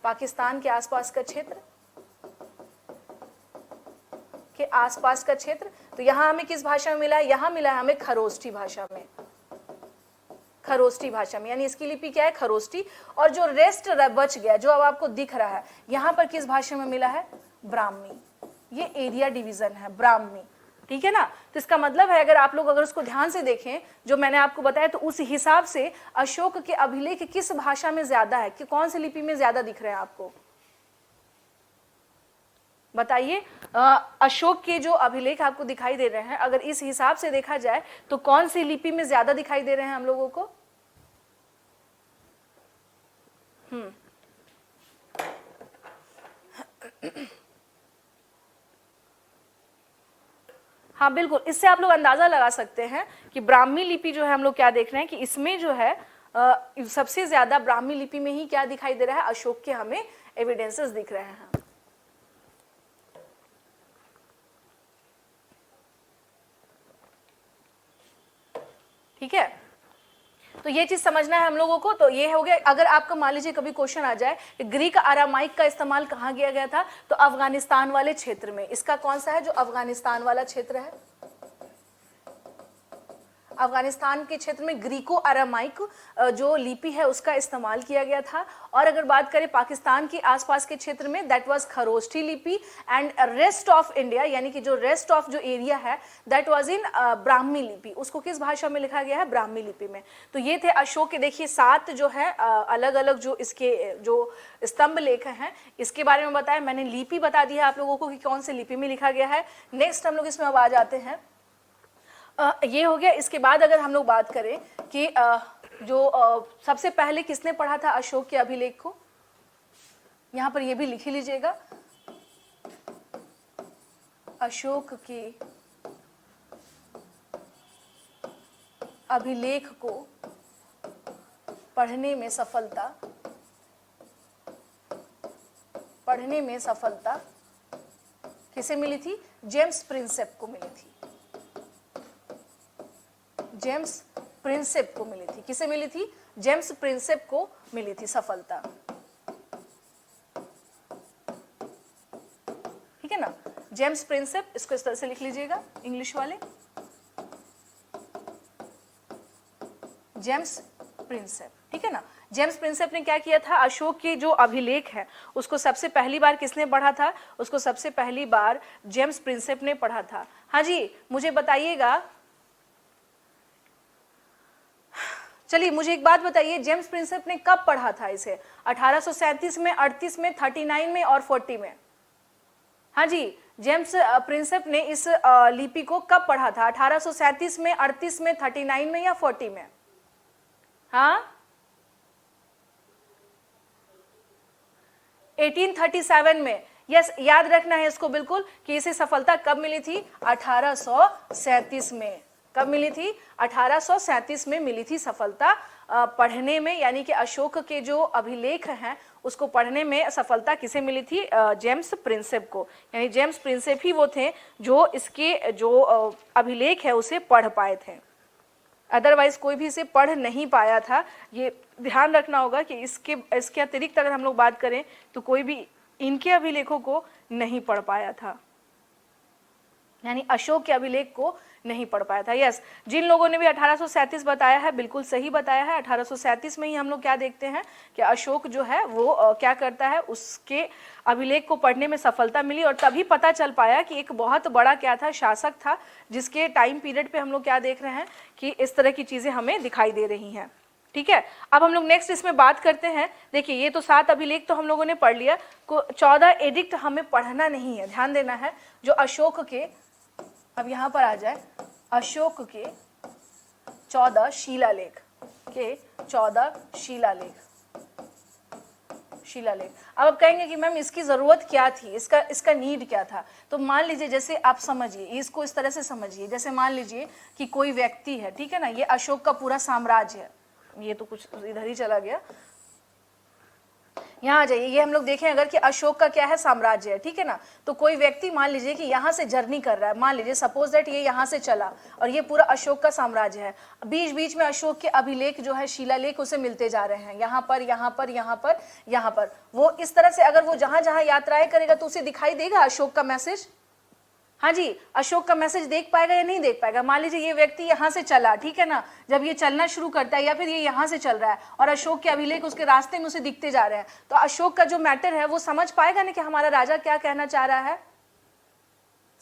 पाकिस्तान के आसपास का क्षेत्र, के आसपास का क्षेत्र। तो यहां हमें किस भाषा में मिला है? यहां मिला है हमें खरोष्ठी भाषा में, खरोष्ठी भाषा में, यानी इसकी लिपि क्या है? खरोष्ठी। और जो रेस्ट बच गया, जो अब आपको दिख रहा है, यहां पर किस भाषा में मिला है? ब्राह्मी। ये एरिया डिवीजन है, ब्राह्मी, ठीक है ना। तो इसका मतलब है, अगर उसको ध्यान से देखें जो मैंने आपको बताया, तो उस हिसाब से अशोक के अभिलेख किस भाषा में ज्यादा है, कि कौन सी लिपि में ज्यादा दिख रहे हैं आपको? बताइए। अशोक के जो अभिलेख आपको दिखाई दे रहे हैं, अगर इस हिसाब से देखा जाए तो कौन सी लिपि में ज्यादा दिखाई दे रहे हैं हम लोगों को? हाँ बिल्कुल, इससे आप लोग अंदाजा लगा सकते हैं कि ब्राह्मी लिपि जो है, हम लोग क्या देख रहे हैं कि इसमें जो है सबसे ज्यादा ब्राह्मी लिपि में ही क्या दिखाई दे रहा है? अशोक के हमें एविडेंसेस दिख रहे हैं। ठीक है, तो ये चीज समझना है हम लोगों को। तो ये हो गया। अगर आपका मान लीजिए कभी क्वेश्चन आ जाए कि ग्रीक आरामाइक का इस्तेमाल कहाँ किया गया था, तो अफगानिस्तान वाले क्षेत्र में। इसका कौन सा है जो अफगानिस्तान वाला क्षेत्र है? अफगानिस्तान के क्षेत्र में ग्रीको आरामाइक जो लिपि है उसका इस्तेमाल किया गया था। और अगर बात करें पाकिस्तान के आसपास के क्षेत्र में, दैट वाज खरोष्ठी लिपि। एंड रेस्ट ऑफ इंडिया, यानी कि जो रेस्ट ऑफ जो एरिया है, दैट वाज इन ब्राह्मी लिपि। उसको किस भाषा में लिखा गया है? ब्राह्मी लिपि में। तो ये थे अशोक के, देखिए 7 जो है अलग अलग जो इसके जो स्तंभ लेख हैं, इसके बारे में बताया मैंने। लिपि बता दी है आप लोगों को कि कौन से लिपि में लिखा गया है। नेक्स्ट हम लोग इसमें अब आ जाते हैं, ये हो गया। इसके बाद अगर हम लोग बात करें कि जो सबसे पहले किसने पढ़ा था अशोक के अभिलेख को, यहां पर ये भी लिख ही लीजिएगा। अशोक के अभिलेख को पढ़ने में सफलता किसे मिली थी? जेम्स प्रिंसेप को मिली थी। जेम्स प्रिंसेप को मिली थी। किसे मिली थी? जेम्स प्रिंसेप को मिली थी सफलता। ठीक है ना, जेम्स प्रिंसेप, इसको इस तरह से लिख लीजिएगा इंग्लिश वाले, जेम्स प्रिंसेप। ठीक है ना, जेम्स प्रिंसेप ने क्या किया था? अशोक के जो अभिलेख है उसको सबसे पहली बार किसने पढ़ा था? उसको सबसे पहली बार जेम्स प्रिंसेप ने पढ़ा था। हाँ जी, मुझे बताइएगा, चलिए मुझे एक बात बताइए, जेम्स प्रिंसेप ने कब पढ़ा था इसे? 1837 में, 38 में, 39 में और 40 में? हाँ जी, जेम्स प्रिंसेप ने इस लिपि को कब पढ़ा था? 1837 में, 38 में, 39 में या 40 में? हाँ, 1837 में। यस, याद रखना है इसको बिल्कुल कि इसे सफलता कब मिली थी? 1837 में। कब मिली थी? 1837 में मिली थी सफलता पढ़ने में, यानी कि अशोक के जो अभिलेख हैं उसको पढ़ने में सफलता किसे मिली थी? जेम्स प्रिंसेप को। यानी जेम्स प्रिंसेप ही वो थे जो इसके जो अभिलेख है उसे पढ़ पाए थे, अदरवाइज कोई भी इसे पढ़ नहीं पाया था। ये ध्यान रखना होगा कि इसके अतिरिक्त अगर हम लोग बात करें तो कोई भी इनके अभिलेखों को नहीं पढ़ पाया था, यानी अशोक के अभिलेख को नहीं पढ़ पाया था। यस, जिन लोगों ने भी 1837 बताया है बिल्कुल सही बताया है। 1837 में ही हम लोग क्या देखते हैं कि अशोक जो है वो क्या करता है, उसके अभिलेख को पढ़ने में सफलता मिली और तभी पता चल पाया कि एक बहुत बड़ा क्या था, शासक था, जिसके टाइम पीरियड पे हम लोग क्या देख रहे हैं कि इस तरह की चीजें हमें दिखाई दे रही हैं। ठीक है, अब हम लोग नेक्स्ट इसमें बात करते हैं। देखिए ये तो 7 अभिलेख तो हम लोगों ने पढ़ लिया, 14 एडिक्ट हमें पढ़ना नहीं है, ध्यान देना है। जो अशोक के, अब यहां पर आ जाए, अशोक के 14 शिलालेख के 14 शिलालेख। अब आप कहेंगे कि मैम इसकी जरूरत क्या थी, इसका नीड क्या था? तो मान लीजिए, जैसे आप समझिए इसको, इस तरह से समझिए, जैसे मान लीजिए कि कोई व्यक्ति है, ठीक है ना, ये अशोक का पूरा साम्राज्य है, ये तो कुछ इधर ही चला गया, यहाँ आ जाइए, ये हम लोग देखें अगर कि अशोक का क्या है, साम्राज्य है, ठीक है ना। तो कोई व्यक्ति मान लीजिए कि यहाँ से जर्नी कर रहा है, मान लीजिए सपोज दैट ये यहाँ से चला और ये पूरा अशोक का साम्राज्य है। बीच बीच में अशोक के अभिलेख जो है, शिलालेख उसे मिलते जा रहे हैं, यहाँ पर यहाँ पर यहाँ पर यहाँ पर। वो इस तरह से अगर वो जहां जहां यात्राएं करेगा तो उसे दिखाई देगा अशोक का मैसेज। हाँ जी, अशोक का मैसेज देख पाएगा या नहीं देख पाएगा। मान लीजिए ये व्यक्ति यहाँ से चला, ठीक है ना, जब ये चलना शुरू करता है या फिर ये यहाँ से चल रहा है और अशोक के अभिलेख उसके रास्ते में उसे दिखते जा रहे हैं, तो अशोक का जो मैटर है वो समझ पाएगा ना कि हमारा राजा क्या कहना चाह रहा है।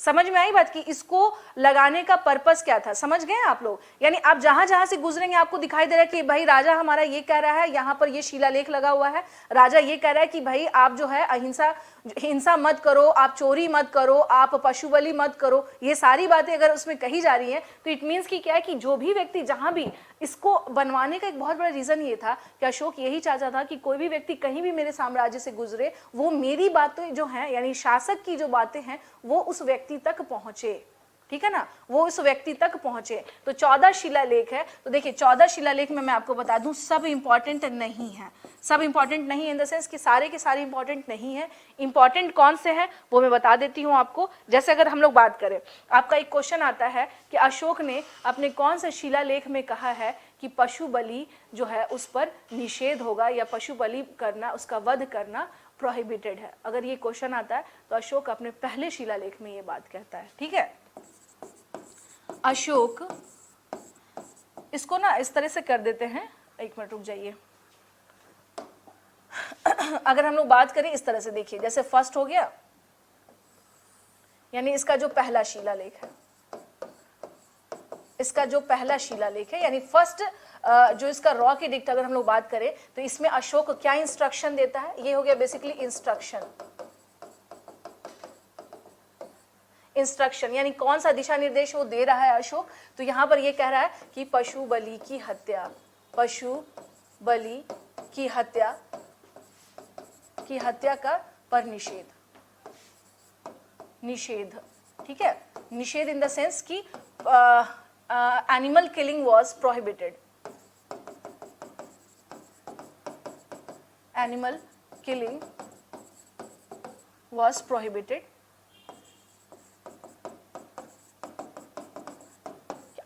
समझ में आई बात कि इसको लगाने का पर्पस क्या था, समझ गए आप लोग। यानी आप जहां जहां से गुजरेंगे आपको दिखाई दे रहा है कि भाई राजा हमारा ये कह रहा है, यहाँ पर ये शिलालेख लगा हुआ है, राजा ये कह रहा है कि भाई आप जो है अहिंसा हिंसा मत करो, आप चोरी मत करो, आप पशु बलि मत करो। ये सारी बातें अगर उसमें कही जा रही हैं तो इट मीन्स कि क्या है कि जो भी व्यक्ति जहां भी, इसको बनवाने का एक बहुत बड़ा रीजन ये था कि अशोक यही चाहता था कि कोई भी व्यक्ति कहीं भी मेरे साम्राज्य से गुजरे वो मेरी बातें जो हैं, यानी शासक की जो बातें हैं वो उस व्यक्ति तक पहुंचे, ठीक है ना, वो उस व्यक्ति तक पहुंचे। तो 14 शिलालेख है। तो देखिए 14 शिलालेख में मैं आपको बता दूं सब इंपॉर्टेंट नहीं है, सब इंपॉर्टेंट नहीं इन द सेंस कि सारे के सारे इंपॉर्टेंट नहीं है। इंपॉर्टेंट कौन से हैं वो मैं बता देती हूँ आपको। जैसे अगर हम लोग बात करें, आपका एक क्वेश्चन आता है कि अशोक ने अपने कौन से शिलालेख में कहा है कि पशु बलि जो है उस पर निषेध होगा या पशु बलि करना, उसका वध करना प्रोहिबिटेड है। अगर ये क्वेश्चन आता है तो अशोक अपने पहले शिलालेख में ये बात कहता है, ठीक है। अशोक, इसको ना इस तरह से कर देते हैं, एक मिनट रुक जाइए। अगर हम लोग बात करें इस तरह से, देखिए जैसे फर्स्ट हो गया, यानी इसका जो पहला शिलालेख है, इसका जो पहला शिलालेख है यानी फर्स्ट जो इसका रॉक एडिक्ट अगर हम लोग बात करें तो इसमें अशोक क्या इंस्ट्रक्शन देता है, ये हो गया बेसिकली इंस्ट्रक्शन। इंस्ट्रक्शन यानी कौन सा दिशा निर्देश वो दे रहा है अशोक। तो यहां पर ये कह रहा है कि पशु बलि की हत्या, पशु बलि की हत्या का पर निषेध, निषेध, ठीक है। निषेध इन द सेंस कि animal killing was prohibited, animal killing was prohibited.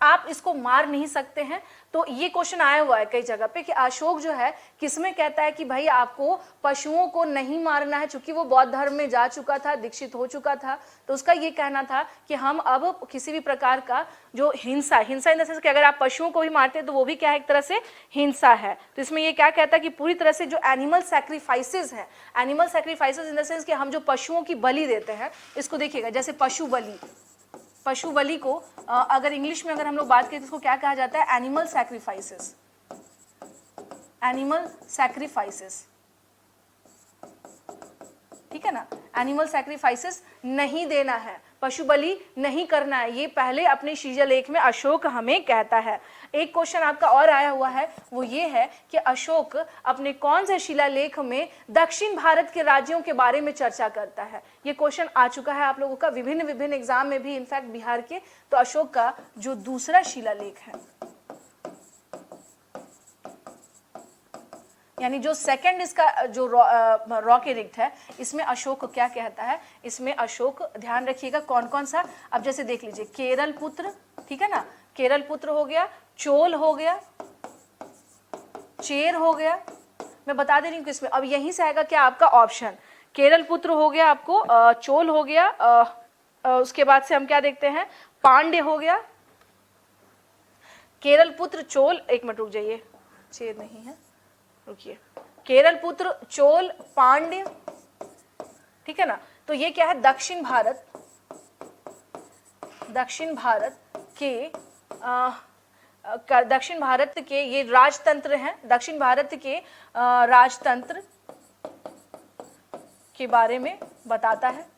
आप इसको मार नहीं सकते हैं। तो ये क्वेश्चन आया हुआ है कई जगह पे कि अशोक जो है किसमें कहता है कि भाई आपको पशुओं को नहीं मारना है, चूंकि वो बौद्ध धर्म में जा चुका था, दीक्षित हो चुका था, तो उसका ये कहना था कि हम अब किसी भी प्रकार का जो हिंसा इन द सेंस कि अगर आप पशुओं को भी मारते हैं तो वो भी क्या है, एक तरह से हिंसा है। तो इसमें ये क्या कहता है कि पूरी तरह से जो एनिमल सैक्रिफाइसेस है, animal sacrifices in the sense कि हम जो पशुओं की बलि देते हैं, इसको देखिएगा जैसे पशु बलि, पशु बलि को अगर इंग्लिश में अगर हम लोग बात करें तो इसको क्या कहा जाता है, एनिमल सैक्रिफाइसेस, एनिमल सैक्रिफाइसेस, ठीक है ना। एनिमल सैक्रिफाइसेस नहीं देना है, पशु बलि नहीं करना है, ये पहले अपने शिलालेख में अशोक हमें कहता है। एक क्वेश्चन आपका और आया हुआ है, वो ये है कि अशोक अपने कौन से शिलालेख में दक्षिण भारत के राज्यों के बारे में चर्चा करता है। ये क्वेश्चन आ चुका है आप लोगों का विभिन्न एग्जाम में भी, इनफैक्ट बिहार के। तो अशोक का जो दूसरा शिलालेख है, यानी जो सेकंड इसका जो रॉक एडिक्ट है, इसमें अशोक क्या कहता है, इसमें अशोक ध्यान रखिएगा कौन कौन सा। अब जैसे देख लीजिए केरल पुत्र, ठीक है ना, केरल पुत्र हो गया, चोल हो गया, चेर हो गया, मैं बता दे रही हूँ किसमें। अब यहीं से आएगा क्या आपका ऑप्शन, केरल पुत्र हो गया आपको, चोल हो गया, उसके बाद से हम क्या देखते हैं, पांड्य हो गया, केरल पुत्र चोल, एक मिनट रुक जाइए, चेर नहीं है, रुकिए, केरल पुत्र चोल पांड्य, ठीक है ना। तो ये क्या है, दक्षिण भारत के ये राजतंत्र हैं, दक्षिण भारत के राजतंत्र के बारे में बताता है।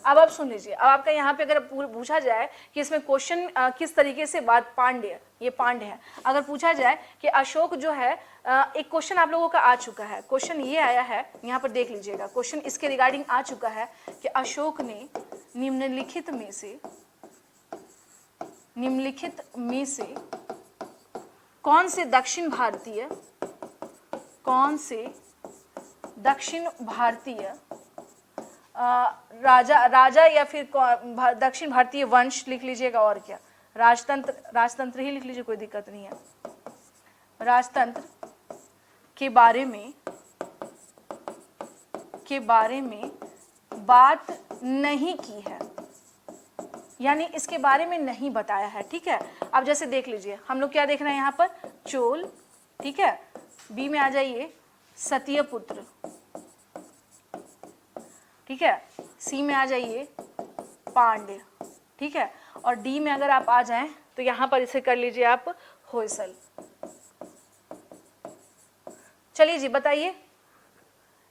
अब आप सुन लीजिए, अब आपका यहाँ पे अगर पूछा जाए कि इसमें क्वेश्चन किस तरीके से बात, पांड्य, ये पांड्य है, अगर पूछा जाए कि अशोक जो है, एक क्वेश्चन आप लोगों का आ चुका है, क्वेश्चन ये आया है, यहाँ पर देख लीजिएगा, क्वेश्चन इसके रिगार्डिंग आ चुका है कि अशोक ने निम्नलिखित में से कौन से दक्षिण भारतीय राजा या फिर दक्षिण भारतीय वंश लिख लीजिएगा, और क्या, राजतंत्र ही लिख लीजिए, कोई दिक्कत नहीं है, राजतंत्र के बारे में बात नहीं की है, यानी इसके बारे में नहीं बताया है। ठीक है, अब जैसे देख लीजिए, हम लोग क्या देख रहे हैं यहाँ पर, चोल, ठीक है, बी में आ जाइए सत्यपुत्र, ठीक है, सी में आ जाइए पांड्य, ठीक है, और डी में अगर आप आ जाएं तो यहां पर इसे कर लीजिए आप होयसल। चलिए जी बताइए,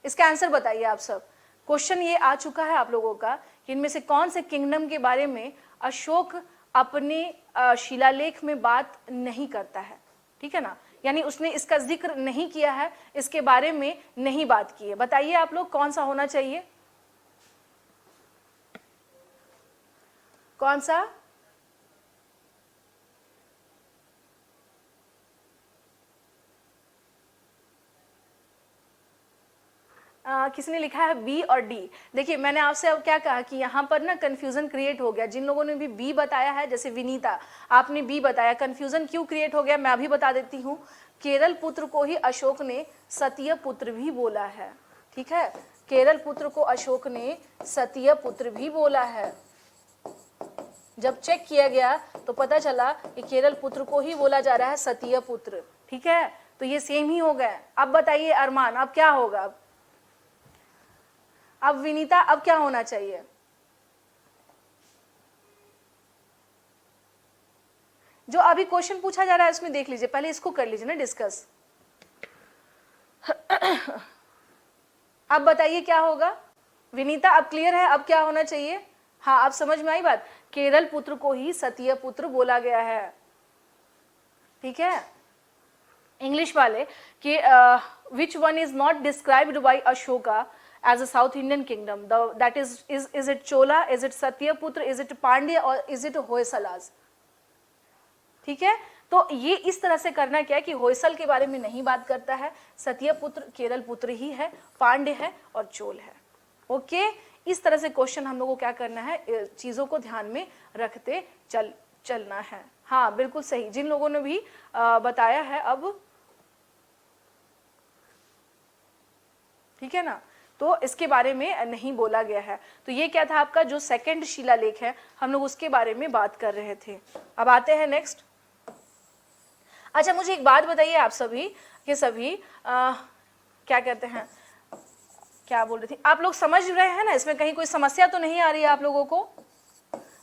इसका आंसर बताइए आप सब। क्वेश्चन ये आ चुका है आप लोगों का कि इनमें से कौन से किंगडम के बारे में अशोक अपने शिलालेख में बात नहीं करता है, ठीक है ना, यानी उसने इसका जिक्र नहीं किया है, इसके बारे में नहीं बात की है। बताइए आप लोग कौन सा होना चाहिए, कौन सा? किसी ने लिखा है बी और डी। देखिए मैंने आपसे अब क्या कहा कि यहाँ पर ना कंफ्यूजन क्रिएट हो गया, जिन लोगों ने भी बी बताया है, जैसे विनीता आपने बी बताया, कंफ्यूजन क्यों क्रिएट हो गया मैं अभी बता देती हूँ। केरल पुत्र को ही अशोक ने सतीय पुत्र भी बोला है, ठीक है, केरल पुत्र को अशोक ने सतीय पुत्र भी बोला है। जब चेक किया गया तो पता चला कि केरल पुत्र को ही बोला जा रहा है सतीय पुत्र, ठीक है, तो ये सेम ही हो गए। अब बताइए अरमान, अब क्या होगा? अब विनीता, अब क्या होना चाहिए? जो अभी क्वेश्चन पूछा जा रहा है उसमें देख लीजिए, पहले इसको कर लीजिए ना डिस्कस। अब बताइए क्या होगा विनीता, अब क्लियर है, अब क्या होना चाहिए? हाँ, आप समझ में आई बात, केरल पुत्र को ही सतीय पुत्र बोला गया है, ठीक है। इंग्लिश वाले कि which one is not described bye Ashoka as a South Indian kingdom, that is it Chola, is it Satyaputra, is it Pandya or is it Hoysalas? ठीक है, तो ये इस तरह से करना क्या है कि होयसल के बारे में नहीं बात करता है, सत्यपुत्र केरल पुत्र ही है, पांड्य है और चोल है। ओके, इस तरह से क्वेश्चन हम लोग को क्या करना है, चीजों को ध्यान में रखते चलना है। हाँ बिल्कुल सही, जिन लोगों ने भी बताया है अब, ठीक है ना, तो इसके बारे में नहीं बोला गया है। तो ये क्या था आपका जो सेकंड शिलालेख है, हम लोग उसके बारे में बात कर रहे थे। अब आते हैं नेक्स्ट। अच्छा मुझे एक बात बताइए आप सभी के सभी, क्या कहते हैं, क्या बोल रही थी, आप लोग समझ रहे हैं ना, इसमें कहीं कोई समस्या तो नहीं आ रही है आप लोगों को?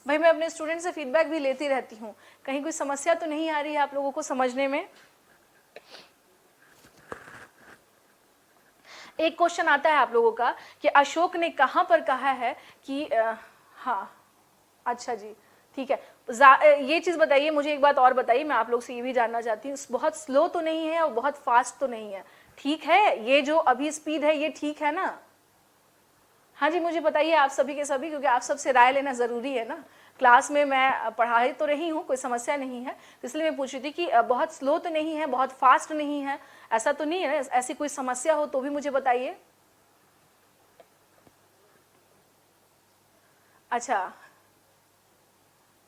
भाई मैं अपने स्टूडेंट से फीडबैक भी लेती रहती हूँ, कहीं कोई समस्या तो नहीं आ रही है आप लोगों को समझने में? एक क्वेश्चन आता है आप लोगों का कि अशोक ने कहां पर कहा है कि हाँ अच्छा जी ठीक है, ये चीज बताइए मुझे, एक बात और बताइए, मैं आप लोग से ये भी जानना चाहती हूँ, बहुत स्लो तो नहीं है और बहुत फास्ट तो नहीं है, ठीक है, ये जो अभी स्पीड है ये ठीक है ना? हाँ जी मुझे बताइए आप सभी के सभी, क्योंकि आप सबसे राय लेना जरूरी है ना, क्लास में मैं पढ़ाई तो रही हूँ, कोई समस्या नहीं है, इसलिए मैं पूछ रही थी कि बहुत स्लो तो नहीं है, बहुत फास्ट नहीं है, ऐसा तो नहीं है, ऐसी कोई समस्या हो तो भी मुझे बताइए। अच्छा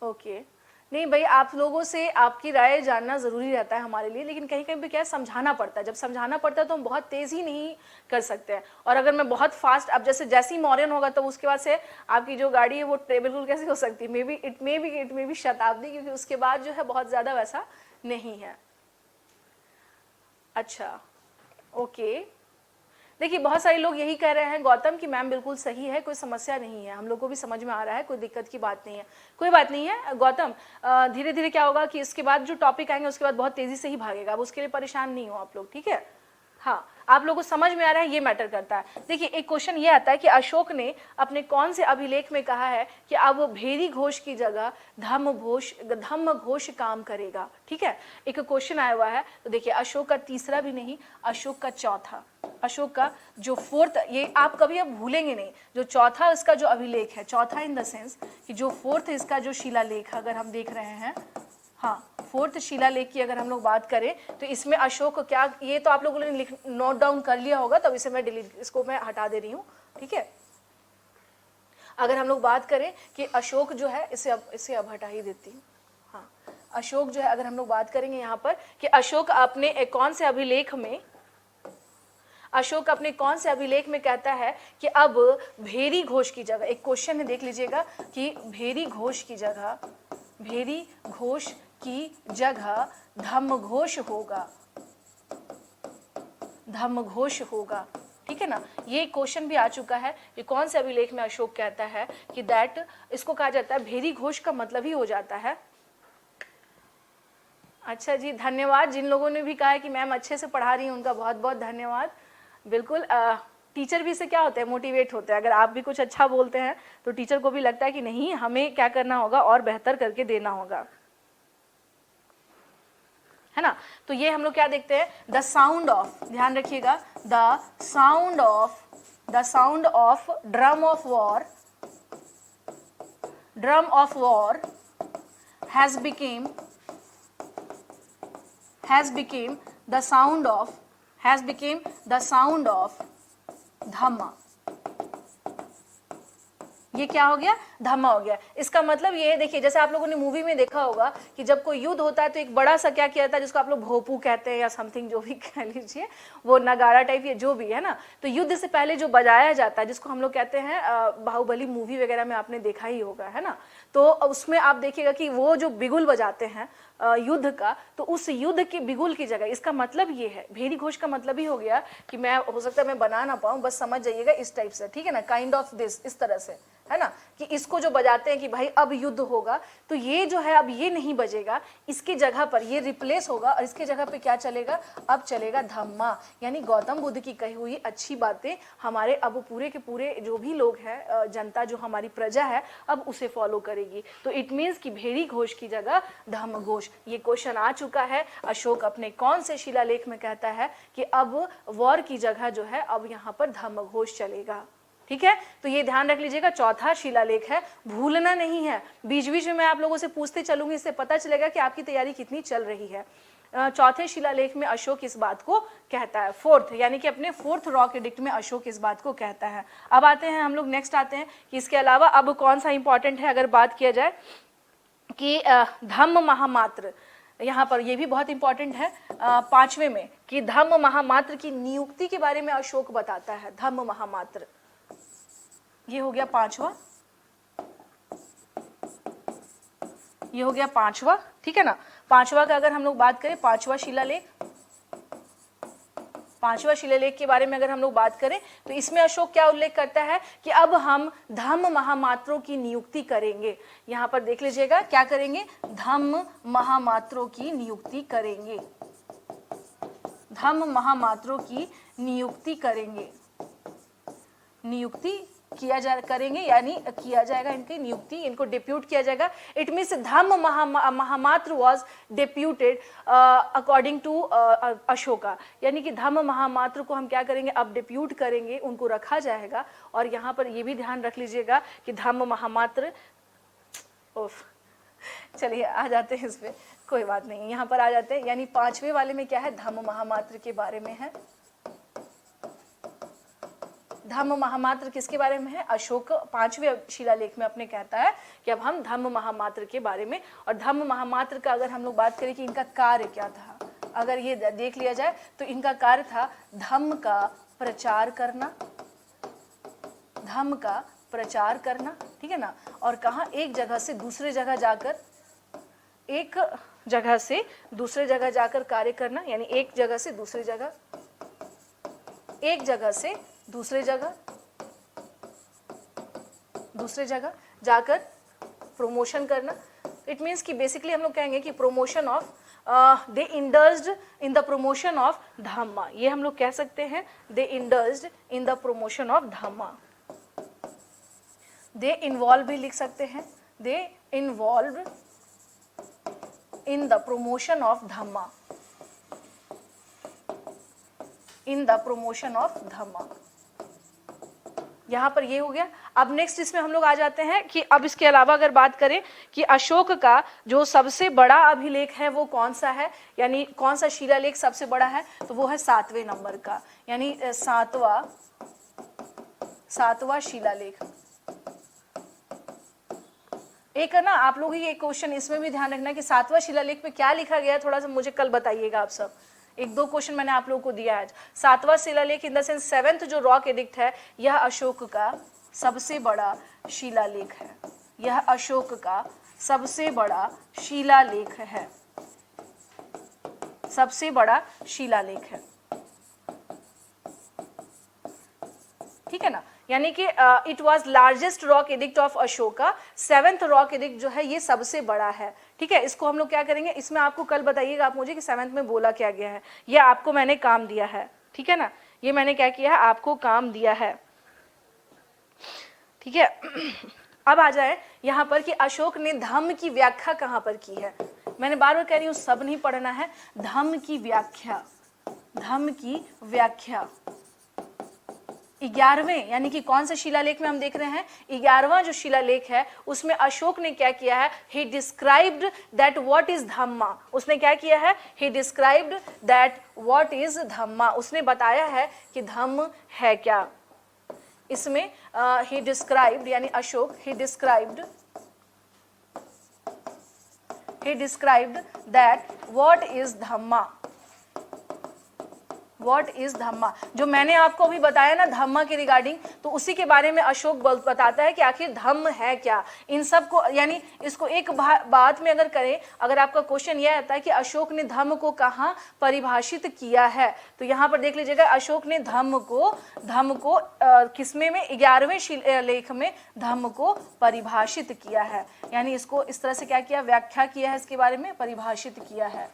ओके, नहीं भाई आप लोगों से आपकी राय जानना जरूरी रहता है हमारे लिए, लेकिन कहीं कहीं पे क्या है समझाना पड़ता है, जब समझाना पड़ता है तो हम बहुत तेज ही नहीं कर सकते हैं, और अगर मैं बहुत फास्ट, अब जैसे ही मॉडर्न होगा तो उसके बाद से आपकी जो गाड़ी है वो बिल्कुल कैसे हो सकती है, इट मे बी शताब्दी, क्योंकि उसके बाद जो है बहुत ज्यादा वैसा नहीं है। अच्छा ओके, देखिए बहुत सारे लोग यही कह रहे हैं गौतम कि मैम बिल्कुल सही है, कोई समस्या नहीं है, हम लोग को भी समझ में आ रहा है, कोई दिक्कत की बात नहीं है, कोई बात नहीं है गौतम, धीरे धीरे क्या होगा कि इसके बाद जो टॉपिक आएंगे उसके बाद बहुत तेजी से ही भागेगा, अब उसके लिए परेशान नहीं हो आप लोग, ठीक है। हाँ आप लोगों को समझ में आ रहा है, ये मैटर करता है। देखिए एक क्वेश्चन ये आता है कि अशोक ने अपने कौन से अभिलेख में कहा है कि अब भेरी घोष की जगह धम्म घोष काम करेगा, ठीक है, एक क्वेश्चन आया हुआ है। तो देखिए अशोक का तीसरा भी नहीं, अशोक का चौथा, अशोक का जो फोर्थ, ये आप कभी अब भूलेंगे नहीं, जो चौथा इसका जो अभिलेख है, चौथा इन द सेंस कि जो फोर्थ इसका जो शिलालेख अगर हम देख रहे हैं, हाँ, फोर्थ शिलालेख की अगर हम लोग बात करें तो इसमें अशोक क्या, ये तो आप लोगों ने नोट डाउन कर लिया होगा, तब इसे मैं डिलीट, इसको मैं हटा दे रही हूँ, ठीक है। अगर हम लोग बात करें कि अशोक जो है, इसे अब हटा ही देती हूँ। हाँ, अशोक जो है, अगर हम लोग बात करेंगे यहाँ पर कि अशोक अपने कौन से अभिलेख में, अशोक अपने कौन से अभिलेख में कहता है कि अब भेरी घोष की जगह, एक क्वेश्चन है देख लीजिएगा कि भेरी घोष की जगह, भेरी घोष की जगह धम्म घोष होगा, धम्म घोष होगा, ठीक है ना। ये क्वेश्चन भी आ चुका है कि कौन से अभिलेख में अशोक कहता है कि दैट, इसको कहा जाता है भेरी घोष का मतलब ही हो जाता है। अच्छा जी, धन्यवाद जिन लोगों ने भी कहा है कि मैम अच्छे से पढ़ा रही हैं, उनका बहुत बहुत धन्यवाद। बिल्कुल, टीचर भी इससे क्या होते हैं, मोटिवेट होते हैं। अगर आप भी कुछ अच्छा बोलते हैं तो टीचर को भी लगता है कि नहीं, हमें क्या करना होगा और बेहतर करके देना होगा, है ना। तो ये हम लोग क्या देखते हैं, द साउंड ऑफ, ध्यान रखिएगा, the sound of drum of war, drum of war has became the sound of धम्मा। ये क्या हो गया, धम्मा हो गया। इसका मतलब ये है, देखिए जैसे आप लोगों ने मूवी में देखा होगा कि जब कोई युद्ध होता है तो एक बड़ा सा क्या किया जाता है, जिसको आप लोग भोपू कहते हैं या समथिंग जो भी कह लीजिए, वो नगाड़ा टाइप या जो भी है ना, तो युद्ध से पहले जो बजाया जाता है जिसको हम लोग कहते हैं, बाहुबली मूवी वगैरह में आपने देखा ही होगा, है ना। तो उसमें आप देखिएगा कि वो जो बिगुल बजाते हैं युद्ध का, तो उस युद्ध के बिगुल की जगह, इसका मतलब ये है, भेरी घोष का मतलब ही हो गया कि मैं, हो सकता है मैं बना ना पाऊं, बस समझ जाइएगा इस टाइप से, ठीक है ना, काइंड ऑफ दिस, इस तरह से, है ना, कि इसको जो बजाते हैं कि भाई अब युद्ध होगा, तो ये जो है अब ये नहीं बजेगा, इसकी जगह पर ये रिप्लेस होगा, और इसके जगह पे क्या चलेगा, अब चलेगा धम्मा, यानी गौतम बुद्ध की कही हुई अच्छी बातें हमारे अब पूरे के पूरे जो भी लोग हैं, जनता जो हमारी प्रजा है, अब उसे फॉलो करेगी। तो इट मीन्स कि भेरी घोष की जगह धम्म घोष। ये क्वेश्चन आ चुका है, अशोक अपने कौन से शिलालेख में कहता है कि अब वॉर की जगह जो है अब यहाँ पर धम्म घोष चलेगा, ठीक है। तो ये ध्यान रख लीजिएगा, चौथा शिलालेख है, भूलना नहीं है। बीच बीच में मैं आप लोगों से पूछते चलूंगी, इससे पता चलेगा कि आपकी तैयारी कितनी चल रही है। चौथे शिलालेख में अशोक इस बात को कहता है, फोर्थ, यानी कि अपने फोर्थ रॉक एडिक्ट में अशोक इस बात को कहता है। अब आते हैं हम लोग, नेक्स्ट आते हैं कि इसके अलावा अब कौन सा इंपॉर्टेंट है, अगर बात किया जाए कि धम्म महामात्र, यहाँ पर ये भी बहुत इंपॉर्टेंट है, पांचवे में, कि धम्म महामात्र की नियुक्ति के बारे में अशोक बताता है। धम्म महामात्र, ये हो गया पांचवा, ये हो गया पांचवा, ठीक है ना। पांचवा का अगर हम लोग बात करें, पांचवा शिलालेख, पांचवा शिलालेख के बारे में अगर हम लोग बात करें तो इसमें अशोक क्या उल्लेख करता है कि अब हम धम्म महामात्रों की नियुक्ति करेंगे। यहां पर देख लीजिएगा, क्या करेंगे, धम्म महामात्रों की नियुक्ति करेंगे, धम्म महामात्रों की नियुक्ति करेंगे, नियुक्ति करेंगे, यानी किया जाएगा इनकी नियुक्ति, इनको डिप्यूट किया जाएगा। It means Dhamma Mahamatra was deputed according to Ashoka, यानी कि धम्म महामात्र को हम क्या करेंगे, अब डिप्यूट करेंगे, उनको रखा जाएगा। और यहाँ पर ये भी ध्यान रख लीजिएगा कि धम्म महामात्र, चलिए आ जाते हैं इस पे, कोई बात नहीं, यहाँ पर आ जाते हैं, यानी पांचवे वाले में क्या है, धम्म महामात्र के बारे में है। धम्म महामात्र किसके बारे में है, अशोक पांचवें शिलालेख में अपने कहता है कि अब हम धम्म महामात्र के बारे में। और धम्म महामात्र का अगर हम लोग बात करें कि इनका कार्य क्या था, अगर ये देख लिया जाए तो इनका कार्य था धम्म का प्रचार करना, धम्म का प्रचार करना, ठीक है ना। और कहाँ, एक जगह से दूसरे जगह जाकर, एक जगह से दूसरे जगह जाकर कार्य करना, यानी एक जगह से दूसरी जगह, एक जगह से दूसरे जगह, दूसरे जगह जाकर प्रोमोशन करना। इट मीन्स कि बेसिकली हम लोग कहेंगे कि promotion of, they indulged in the promotion of Dhamma, ये हम लोग कह सकते हैं, they indulged in the promotion of Dhamma. They involve भी लिख सकते हैं, they involve in the promotion of Dhamma, in the promotion of Dhamma, यहाँ पर ये हो गया। अब नेक्स्ट इसमें हम लोग आ जाते हैं कि अब इसके अलावा अगर बात करें कि अशोक का जो सबसे बड़ा अभिलेख है वो कौन सा है, यानी कौन सा शिलालेख सबसे बड़ा है, तो वो है 7वें नंबर का, यानी सातवां शिलालेख। एक है ना आप लोग ही एक क्वेश्चन इसमें भी ध्यान रखना कि 7वां शिलालेख में क्या लिखा गया है, थोड़ा सा मुझे कल बताइएगा आप सब। एक दो क्वेश्चन मैंने आप लोगों को दिया है आज। 7वां शिलालेख इन द सेंस 7th जो रॉक एडिक्ट है, यह अशोक का सबसे बड़ा शिलालेख है। यह अशोक का सबसे बड़ा शिलालेख है, सबसे बड़ा शिलालेख है, ठीक है ना। यानी कि it was largest rock edict of Ashoka, 7th rock edict जो है ये सबसे बड़ा है, ठीक है। इसको हम लोग क्या करेंगे, इसमें आपको कल बताइएगा आप मुझे कि 7th में बोला क्या गया है। ये आपको मैंने काम दिया है, ठीक है ना, ये मैंने क्या किया है, आपको काम दिया है, ठीक है। अब आ जाए यहाँ पर कि अशोक ने धम्म की व्याख्या कहाँ पर की है। मैंने बार बार कह रही हूँ सब नहीं पढ़ना है, धम्म की व्याख्या, धम्म की व्याख्या 11वें यानी कि कौन से शिलालेख में हम देख रहे हैं, 11वां जो शिलालेख है उसमें अशोक ने क्या किया है, he described that what is Dhamma. उसने क्या किया है, he described that what is Dhamma, उसने बताया है कि धम्म है क्या। इसमें ही डिस्क्राइब्ड यानी Ashok he described that what is Dhamma, what is Dhamma. जो मैंने आपको अभी बताया ना धम्मा के रिगार्डिंग, तो उसी के बारे में अशोक बताता है कि आखिर धम्म है क्या। इन सब को यानी इसको एक बात में अगर करें, अगर आपका क्वेश्चन यह आता है कि अशोक ने धम्म को कहाँ परिभाषित किया है, तो यहाँ पर देख लीजिएगा अशोक ने धम्म को किसमें में 11वें शिलालेख में धम्म को परिभाषित किया है। यानी इसको इस तरह से क्या किया, व्याख्या किया है, इसके बारे में परिभाषित किया है।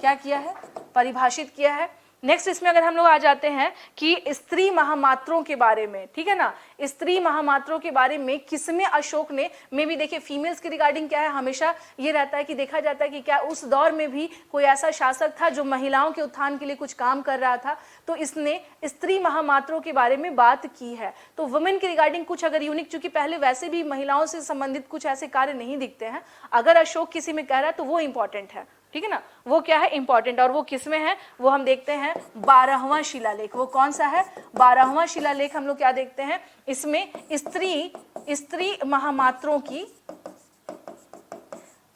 क्या किया है, परिभाषित किया है। नेक्स्ट इसमें अगर हम लोग आ जाते हैं कि स्त्री महामात्रों के बारे में, ठीक है ना, स्त्री महामात्रों के बारे में किसमें अशोक ने, में भी देखिए फीमेल्स के रिगार्डिंग क्या है, हमेशा ये रहता है कि देखा जाता है कि क्या उस दौर में भी कोई ऐसा शासक था जो महिलाओं के उत्थान के लिए कुछ काम कर रहा था, तो इसने स्त्री महामात्रों के बारे में बात की है। तो वुमेन के रिगार्डिंग कुछ अगर यूनिक, चूंकि पहले वैसे भी महिलाओं से संबंधित कुछ ऐसे कार्य नहीं दिखते हैं, अगर अशोक किसी में कह रहा है तो वो इंपॉर्टेंट है, ठीक है ना, वो क्या है, इंपॉर्टेंट। और वो किसमें है, वो हम देखते हैं 12वां शिलालेख। वो कौन सा है, 12वां शिलालेख। हम लोग क्या देखते हैं इसमें, स्त्री महामात्रों की,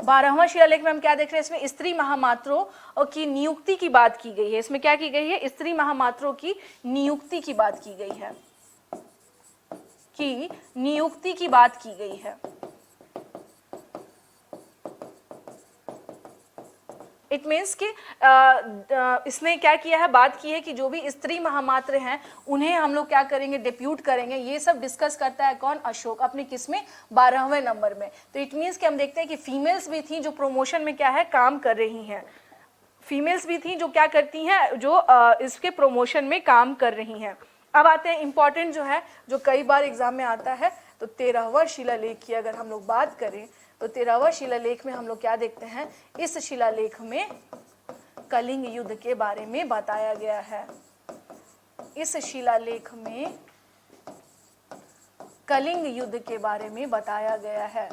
12वां शिलालेख में हम क्या देख रहे हैं, इसमें स्त्री महामात्रों की नियुक्ति की बात की गई है। इसमें क्या की गई है, स्त्री महामात्रों की नियुक्ति की बात की गई है, की नियुक्ति की बात की गई है। इट मीन्स कि इसने क्या किया है, बात की है कि जो भी स्त्री महामात्र हैं उन्हें हम लोग क्या करेंगे, डिप्यूट करेंगे। ये सब डिस्कस करता है कौन, अशोक, अपने किसमें, 12वें नंबर में। तो इट मीन्स कि हम देखते हैं कि फीमेल्स भी थी जो प्रमोशन में क्या है, काम कर रही हैं। फीमेल्स भी थी जो क्या करती हैं, जो इसके प्रमोशन में काम कर रही हैं। अब आते हैं इंपॉर्टेंट जो है, जो कई बार एग्जाम में आता है, तो 13वां शिलालेख की अगर हम लोग बात करें तो 13वां शिलालेख में हम लोग क्या देखते हैं, इस शिलालेख में कलिंग युद्ध के बारे में बताया गया है। इस शिलालेख में कलिंग युद्ध के बारे में बताया गया है,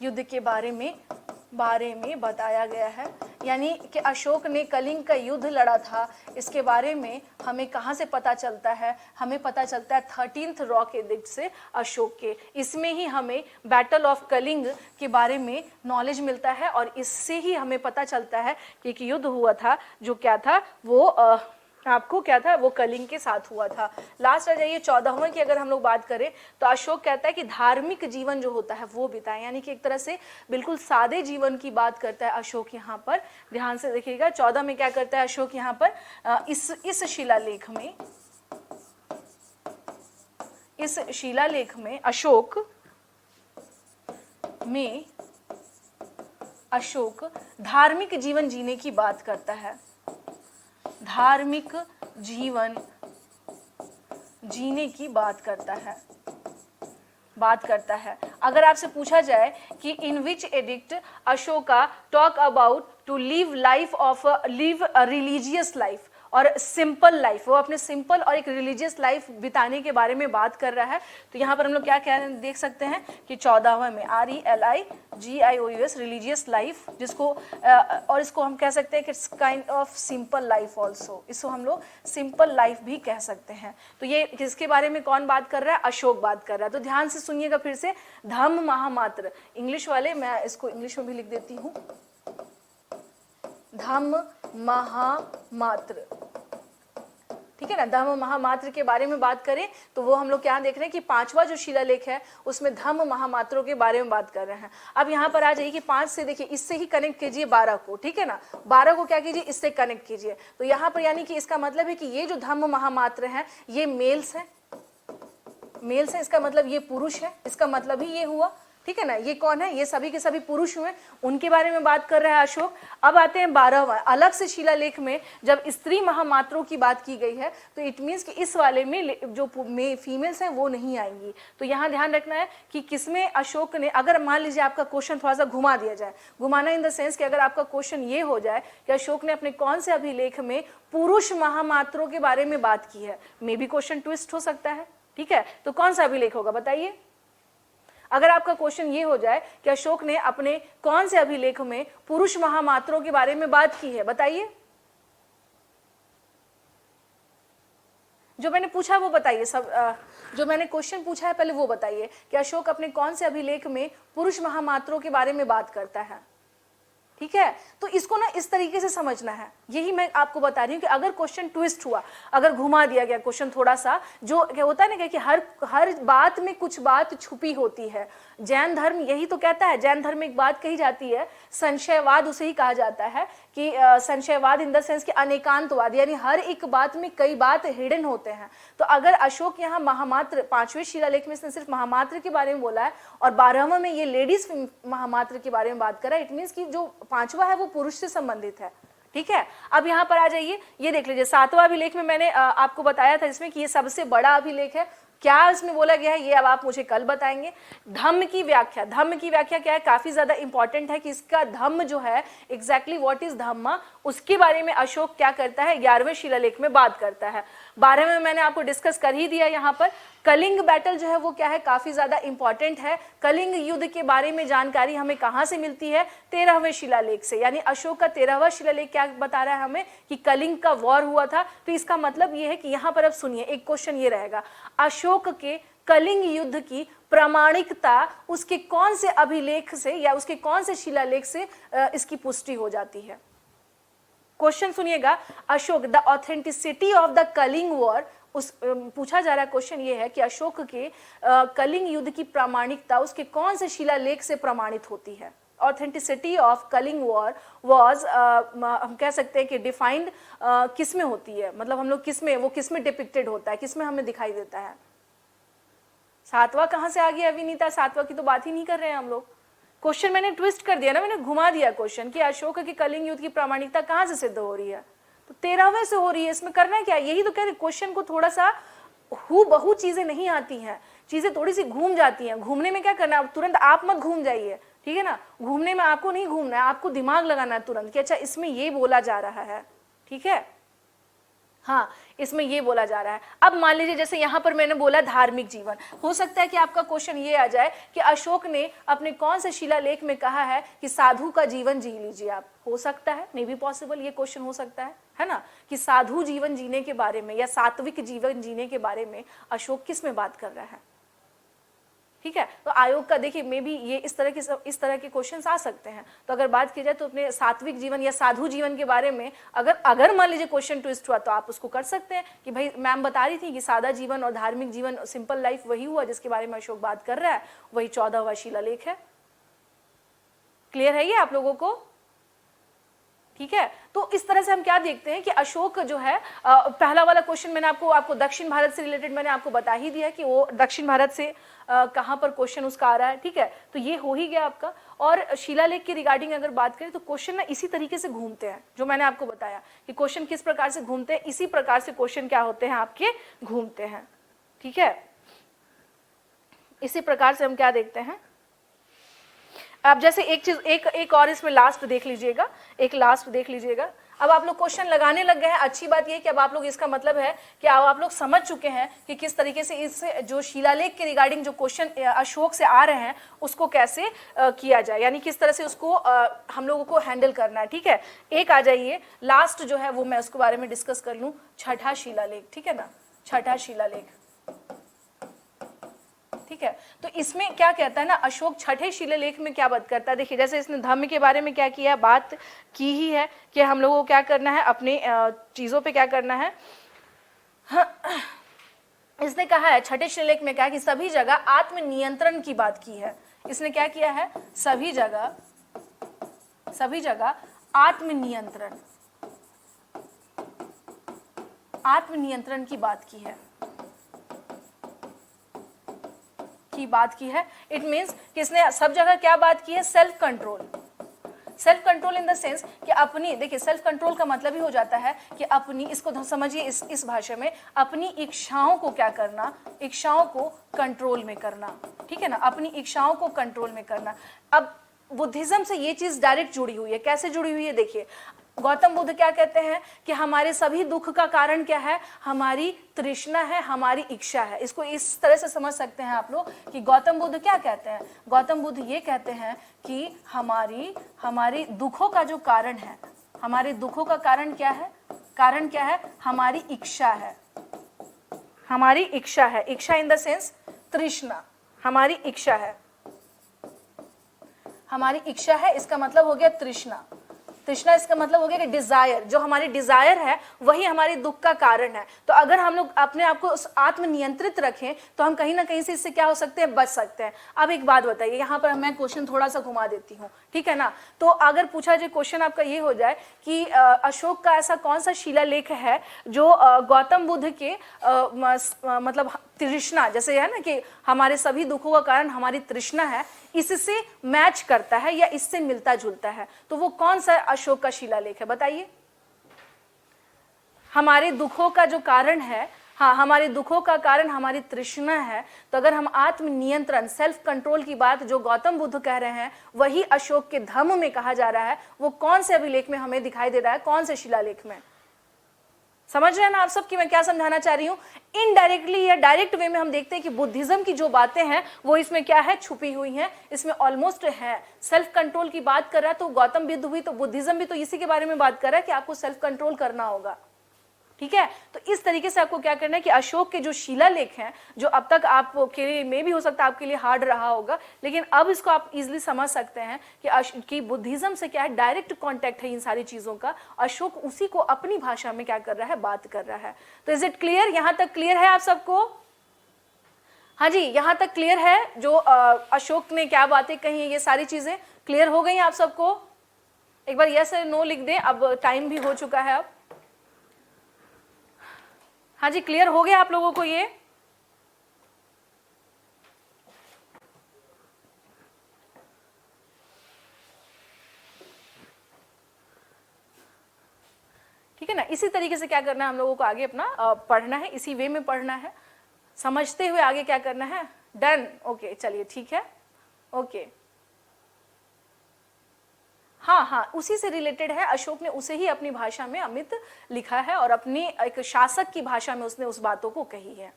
युद्ध के बारे में बताया गया है। यानी कि अशोक ने कलिंग का युद्ध लड़ा था, इसके बारे में हमें कहाँ से पता चलता है, हमें पता चलता है 13th रॉक एडिक्ट से, अशोक के। इसमें ही हमें बैटल ऑफ कलिंग के बारे में नॉलेज मिलता है और इससे ही हमें पता चलता है कि एक युद्ध हुआ था जो क्या था, वो आपको क्या था, वो कलिंग के साथ हुआ था। लास्ट आ जाइए 14वां की अगर हम लोग बात करें तो अशोक कहता है कि धार्मिक जीवन जो होता है वो बिताए, यानी कि एक तरह से बिल्कुल सादे जीवन की बात करता है अशोक यहाँ पर। ध्यान से देखिएगा 14 में क्या करता है अशोक यहाँ पर, इस शिलालेख में अशोक धार्मिक जीवन जीने की बात करता है, धार्मिक जीवन जीने की बात करता है। अगर आपसे पूछा जाए कि in which edict Ashoka talk about to live a religious life, और सिंपल लाइफ, वो अपने सिंपल और एक रिलीजियस लाइफ बिताने के बारे में बात कर रहा है। तो यहाँ पर हम लोग क्या क्या देख सकते हैं कि 14वां में RELIGIOUS रिलीजियस लाइफ, जिसको और इसको हम कह सकते हैं कि it's kind of simple life also, इसको हम लोग सिंपल लाइफ भी कह सकते हैं। तो ये किसके बारे में कौन बात कर रहा है? अशोक बात कर रहा है। तो ध्यान से सुनिएगा फिर से, धम्म महामात्र, इंग्लिश वाले मैं इसको इंग्लिश में भी लिख देती हूँ, धम्म महामात्र, ठीक है ना। धम्म महामात्र के बारे में बात करें तो वो हम लोग क्या देख रहे हैं कि 5वां जो शिलालेख है उसमें धम्म महामात्रों के बारे में बात कर रहे हैं। अब यहाँ पर आ जाइए कि 5 से देखिए, इससे ही कनेक्ट कीजिए 12 को, ठीक है ना। 12 को क्या कीजिए, इससे कनेक्ट कीजिए। तो यहाँ पर यानी कि इसका मतलब है कि ये जो धम्म महामात्र है ये मेल्स है, मेल्स है, इसका मतलब ये पुरुष है, इसका मतलब ही ये हुआ, ठीक है ना। ये कौन है? ये सभी के सभी पुरुष हुए, उनके बारे में बात कर रहा है अशोक। अब आते हैं 12वां अलग से शिलालेख में, जब स्त्री महामात्रों की बात की गई है तो इट मीन्स कि इस वाले में जो फीमेल्स हैं वो नहीं आएंगी। तो यहाँ ध्यान रखना है कि किसमें अशोक ने, अगर मान लीजिए आपका क्वेश्चन थोड़ा सा घुमा दिया जाए, घुमाना इन द सेंस कि अगर आपका क्वेश्चन ये हो जाए कि अशोक ने अपने कौन से अभिलेख में पुरुष महामात्रों के बारे में बात की है, मे बी क्वेश्चन ट्विस्ट हो सकता है, ठीक है। तो कौन सा अभिलेख होगा बताइए? अगर आपका क्वेश्चन ये हो जाए कि अशोक ने अपने कौन से अभिलेख में पुरुष महामात्रों के बारे में बात की है, बताइए। जो मैंने पूछा वो बताइए, सब जो मैंने क्वेश्चन पूछा है पहले वो बताइए कि अशोक अपने कौन से अभिलेख में पुरुष महामात्रों के बारे में बात करता है, ठीक है। तो इसको ना इस तरीके से समझना है, यही मैं आपको बता रही हूँ कि अगर क्वेश्चन ट्विस्ट हुआ, अगर घुमा दिया गया क्वेश्चन थोड़ा सा, जो क्या होता है ना कि हर बात में कुछ बात छुपी होती है। जैन धर्म यही तो कहता है, जैन धर्म में एक बात कही जाती है, संशयवाद उसे ही कहा जाता है कि संशयवाद इन द सेंस कि अनेकांतवाद, यानी हर एक बात में कई बात हिडन होते हैं। तो अगर अशोक यहाँ महामात्र 5वें शिलालेख में इसने सिर्फ महामात्र के बारे में बोला है और 12वां में ये लेडीज महामात्र के बारे में बात कर रहा है, इट मीन्स कि जो 5वां है वो पुरुष से संबंधित है, ठीक है। अब यहाँ पर आ जाइए, ये देख लीजिए 7वां अभिलेख में मैंने आपको बताया था इसमें कि ये सबसे बड़ा अभिलेख है। क्या इसमें बोला गया है ये अब आप मुझे कल बताएंगे। धम्म की व्याख्या, धम्म की व्याख्या क्या है, काफी ज्यादा इंपॉर्टेंट है कि इसका धम्म जो है एग्जैक्टली व्हाट इज धम्मा, उसके बारे में अशोक क्या करता है 11वें शिलालेख में बात करता है। 12वें में मैंने आपको डिस्कस कर ही दिया। यहाँ पर कलिंग बैटल जो है वो क्या है, काफी ज्यादा इंपॉर्टेंट है। कलिंग युद्ध के बारे में जानकारी हमें कहाँ से मिलती है? 13वें शिलालेख से, यानी अशोक का 13वां शिलालेख क्या बता रहा है हमें कि कलिंग का वॉर हुआ था। तो इसका मतलब ये है कि यहाँ पर अब सुनिए, एक क्वेश्चन ये रहेगा, अशोक के कलिंग युद्ध की प्रामाणिकता उसके कौन से अभिलेख से या उसके कौन से शिलालेख से इसकी पुष्टि हो जाती है? क्वेश्चन सुनिएगा, Ashoka the authenticity of the Kalinga war, उस पूछा जा रहा क्वेश्चन ये है कि अशोक के कलिंग युद्ध की प्रामाणिकता उसके कौन से शिलालेख से प्रमाणित होती है? Authenticity of Kalinga war was, हम कह सकते हैं कि डिफाइंड किस में होती है, मतलब हम लोग किस में, वो किस में डिपिक्टेड होता है, किस में हमें दिखाई देता है? 7वां कहाँ से आ गया विनीता? 7वां की तो बात ही नहीं कर रहे हैं हम लोग। क्वेश्चन मैंने ट्विस्ट कर दिया ना, मैंने घुमा दिया क्वेश्चन कि अशोक की कलिंग युद्ध की प्रामाणिकता कहाँ से सिद्ध हो रही है? तो 13वें से हो रही है। इसमें करना क्या, यही तो कह रहे, क्वेश्चन को थोड़ा सा हूबहू चीजें नहीं आती हैं, चीजें थोड़ी सी घूम जाती हैं। घूमने में क्या करना है, तुरंत आप मत घूम जाइए, ठीक है ना। घूमने में आपको नहीं घूमना है, आपको दिमाग लगाना है तुरंत कि अच्छा इसमें ये बोला जा रहा है, ठीक है, हाँ इसमें ये बोला जा रहा है। अब मान लीजिए जैसे यहाँ पर मैंने बोला धार्मिक जीवन, हो सकता है कि आपका क्वेश्चन ये आ जाए कि अशोक ने अपने कौन से शिलालेख में कहा है कि साधु का जीवन जी लीजिए आप। हो सकता है, मे बी पॉसिबल, ये क्वेश्चन हो सकता है ना, कि साधु जीवन जीने के बारे में या सात्विक जीवन जीने के बारे में अशोक किस में बात कर रहा है, ठीक है। तो आयोग का देखिए मे बी ये इस तरह के क्वेश्चंस आ सकते हैं। तो अगर बात की जाए तो अपने सात्विक जीवन या साधु जीवन के बारे में अगर मान लीजिए क्वेश्चन ट्विस्ट हुआ तो आप उसको कर सकते हैं कि भाई मैम बता रही थी कि सादा जीवन और धार्मिक जीवन, सिंपल लाइफ वही हुआ जिसके बारे में अशोक बात कर रहा है, वही 14वां शिलालेख है। क्लियर है ये आप लोगों को? ठीक है। तो इस तरह से हम क्या देखते हैं कि अशोक जो है, पहला वाला क्वेश्चन मैंने आपको दक्षिण भारत से रिलेटेड मैंने आपको बता ही दिया कि वो दक्षिण भारत से कहां पर क्वेश्चन उसका आ रहा है, ठीक है। तो ये हो ही गया आपका। और शिलालेख के रिगार्डिंग अगर बात करें तो क्वेश्चन ना इसी तरीके से घूमते हैं, जो मैंने आपको बताया कि क्वेश्चन किस प्रकार से घूमते हैं, इसी प्रकार से क्वेश्चन क्या होते हैं आपके, घूमते हैं, ठीक है। इसी प्रकार से हम क्या देखते हैं, अब जैसे एक चीज एक और इसमें लास्ट देख लीजिएगा, एक लास्ट देख लीजिएगा। अब आप लोग क्वेश्चन लगाने लग गए हैं। अच्छी बात यह कि अब आप लोग, इसका मतलब है कि अब आप लोग समझ चुके हैं कि किस तरीके से इस जो शिलालेख के रिगार्डिंग जो क्वेश्चन अशोक से आ रहे हैं उसको कैसे किया जाए, यानी किस तरह से उसको हम लोगों को हैंडल करना है। ठीक है, एक आ जाइए लास्ट जो है वो मैं उसके बारे में डिस्कस कर लूं, छठा शिलालेख। ठीक है ना, छठा शिलालेख। ठीक है, तो इसमें क्या कहता है ना, अशोक छठे शिलालेख में क्या बात करता है। देखिए, जैसे इसने धम्म के बारे में क्या किया, बात की ही है कि हम लोगों को क्या करना है, अपने चीजों पे क्या करना है। इसने कहा है छठे शिलालेख में क्या, कि सभी जगह आत्मनियंत्रण की बात की है। इसने क्या किया है, सभी जगह आत्मनियंत्रण की बात की है। इट मीन्स किसने सब जगह क्या बात की है, self control in the sense कि अपनी, देखिए सेल्फ कंट्रोल का मतलब ही हो जाता है कि अपनी, इसको समझिए इस भाषा में, अपनी इच्छाओं को क्या करना, इच्छाओं को कंट्रोल में करना। ठीक है ना, अपनी इच्छाओं को कंट्रोल में करना। अब बुद्धिज्म से ये चीज डायरेक्ट जुड़ी हुई है। कैसे जुड़ी हुई है, देखिए गौतम बुद्ध क्या कहते हैं कि हमारे सभी दुख का कारण क्या है, हमारी तृष्णा है, हमारी इच्छा है। इसको इस तरह से समझ सकते हैं आप लोग कि गौतम बुद्ध क्या कहते हैं। गौतम बुद्ध ये कहते हैं कि हमारी दुखों का जो कारण है, हमारे दुखों का कारण क्या है, हमारी इच्छा है। हमारी इच्छा है, इच्छा इन द सेंस तृष्णा, हमारी इच्छा है। हमारी इच्छा है इसका मतलब हो गया तृष्णा। तृष्णा इसका मतलब हो गया कि डिजायर, जो हमारी डिजायर है वही हमारे दुख का कारण है। तो अगर हम लोग अपने आप को आत्मनियंत्रित रखें तो हम कहीं ना कहीं से इससे क्या हो सकते हैं, बच सकते हैं। अब एक बात बताइए, यहाँ पर मैं क्वेश्चन थोड़ा सा घुमा देती हूँ, ठीक है ना। तो अगर पूछा जाए, क्वेश्चन आपका ये हो जाए कि अशोक का ऐसा कौन सा शिलालेख है जो गौतम बुद्ध के मतलब तृष्णा, जैसे है ना कि हमारे सभी दुखों का कारण हमारी तृष्णा है, इससे मैच करता है या इससे मिलता जुलता है, तो वो कौन सा अशोक का शिलालेख है, बताइए। हमारे दुखों का जो कारण है, हाँ, हमारे दुखों का कारण हमारी तृष्णा है। तो अगर हम आत्मनियंत्रण, सेल्फ कंट्रोल की बात जो गौतम बुद्ध कह रहे हैं वही अशोक के धम्म में कहा जा रहा है, वो कौन से अभिलेख में हमें दिखाई दे रहा है, कौन से शिलालेख में। समझ रहे हैं ना आप सब कि मैं क्या समझाना चाह रही हूं। इनडायरेक्टली या डायरेक्ट वे में हम देखते हैं कि बुद्धिज्म की जो बातें हैं वो इसमें क्या है, छुपी हुई हैं, इसमें ऑलमोस्ट है। सेल्फ कंट्रोल की बात कर रहा है तो गौतम बुद्ध भी, तो बुद्धिज्म भी तो इसी के बारे में बात कर रहा है कि आपको सेल्फ कंट्रोल करना होगा। ठीक है, तो इस तरीके से आपको क्या करना है कि अशोक के जो शिलालेख हैं, जो अब तक आपके लिए में भी हो सकता है आपके लिए हार्ड रहा होगा, लेकिन अब इसको आप इजीली समझ सकते हैं कि बुद्धिज्म से क्या है, डायरेक्ट कांटेक्ट है इन सारी चीजों का। अशोक उसी को अपनी भाषा में क्या कर रहा है, बात कर रहा है। तो इज इट क्लियर, यहां तक क्लियर है आप सबको? हाँ जी, यहां तक क्लियर है जो अशोक ने क्या बातें कही है, ये सारी चीजें क्लियर हो गई आप सबको? एक बार यस या नो लिख दें, अब टाइम भी हो चुका है। अब हाँ जी, क्लियर हो गया आप लोगों को ये? ठीक है ना, इसी तरीके से क्या करना है हम लोगों को, आगे अपना पढ़ना है, इसी वे में पढ़ना है, समझते हुए आगे क्या करना है। डन, ओके, चलिए ठीक है, ओके। हाँ, उसी से रिलेटेड है। अशोक ने उसे ही अपनी भाषा में अमित लिखा है और अपनी एक शासक की भाषा में उसने उस बातों को कही है।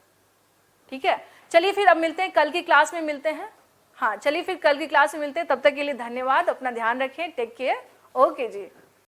ठीक है, चलिए फिर अब मिलते हैं, कल की क्लास में मिलते हैं। हाँ, चलिए फिर कल की क्लास में मिलते हैं, तब तक के लिए धन्यवाद, अपना ध्यान रखें, टेक केयर, ओके जी।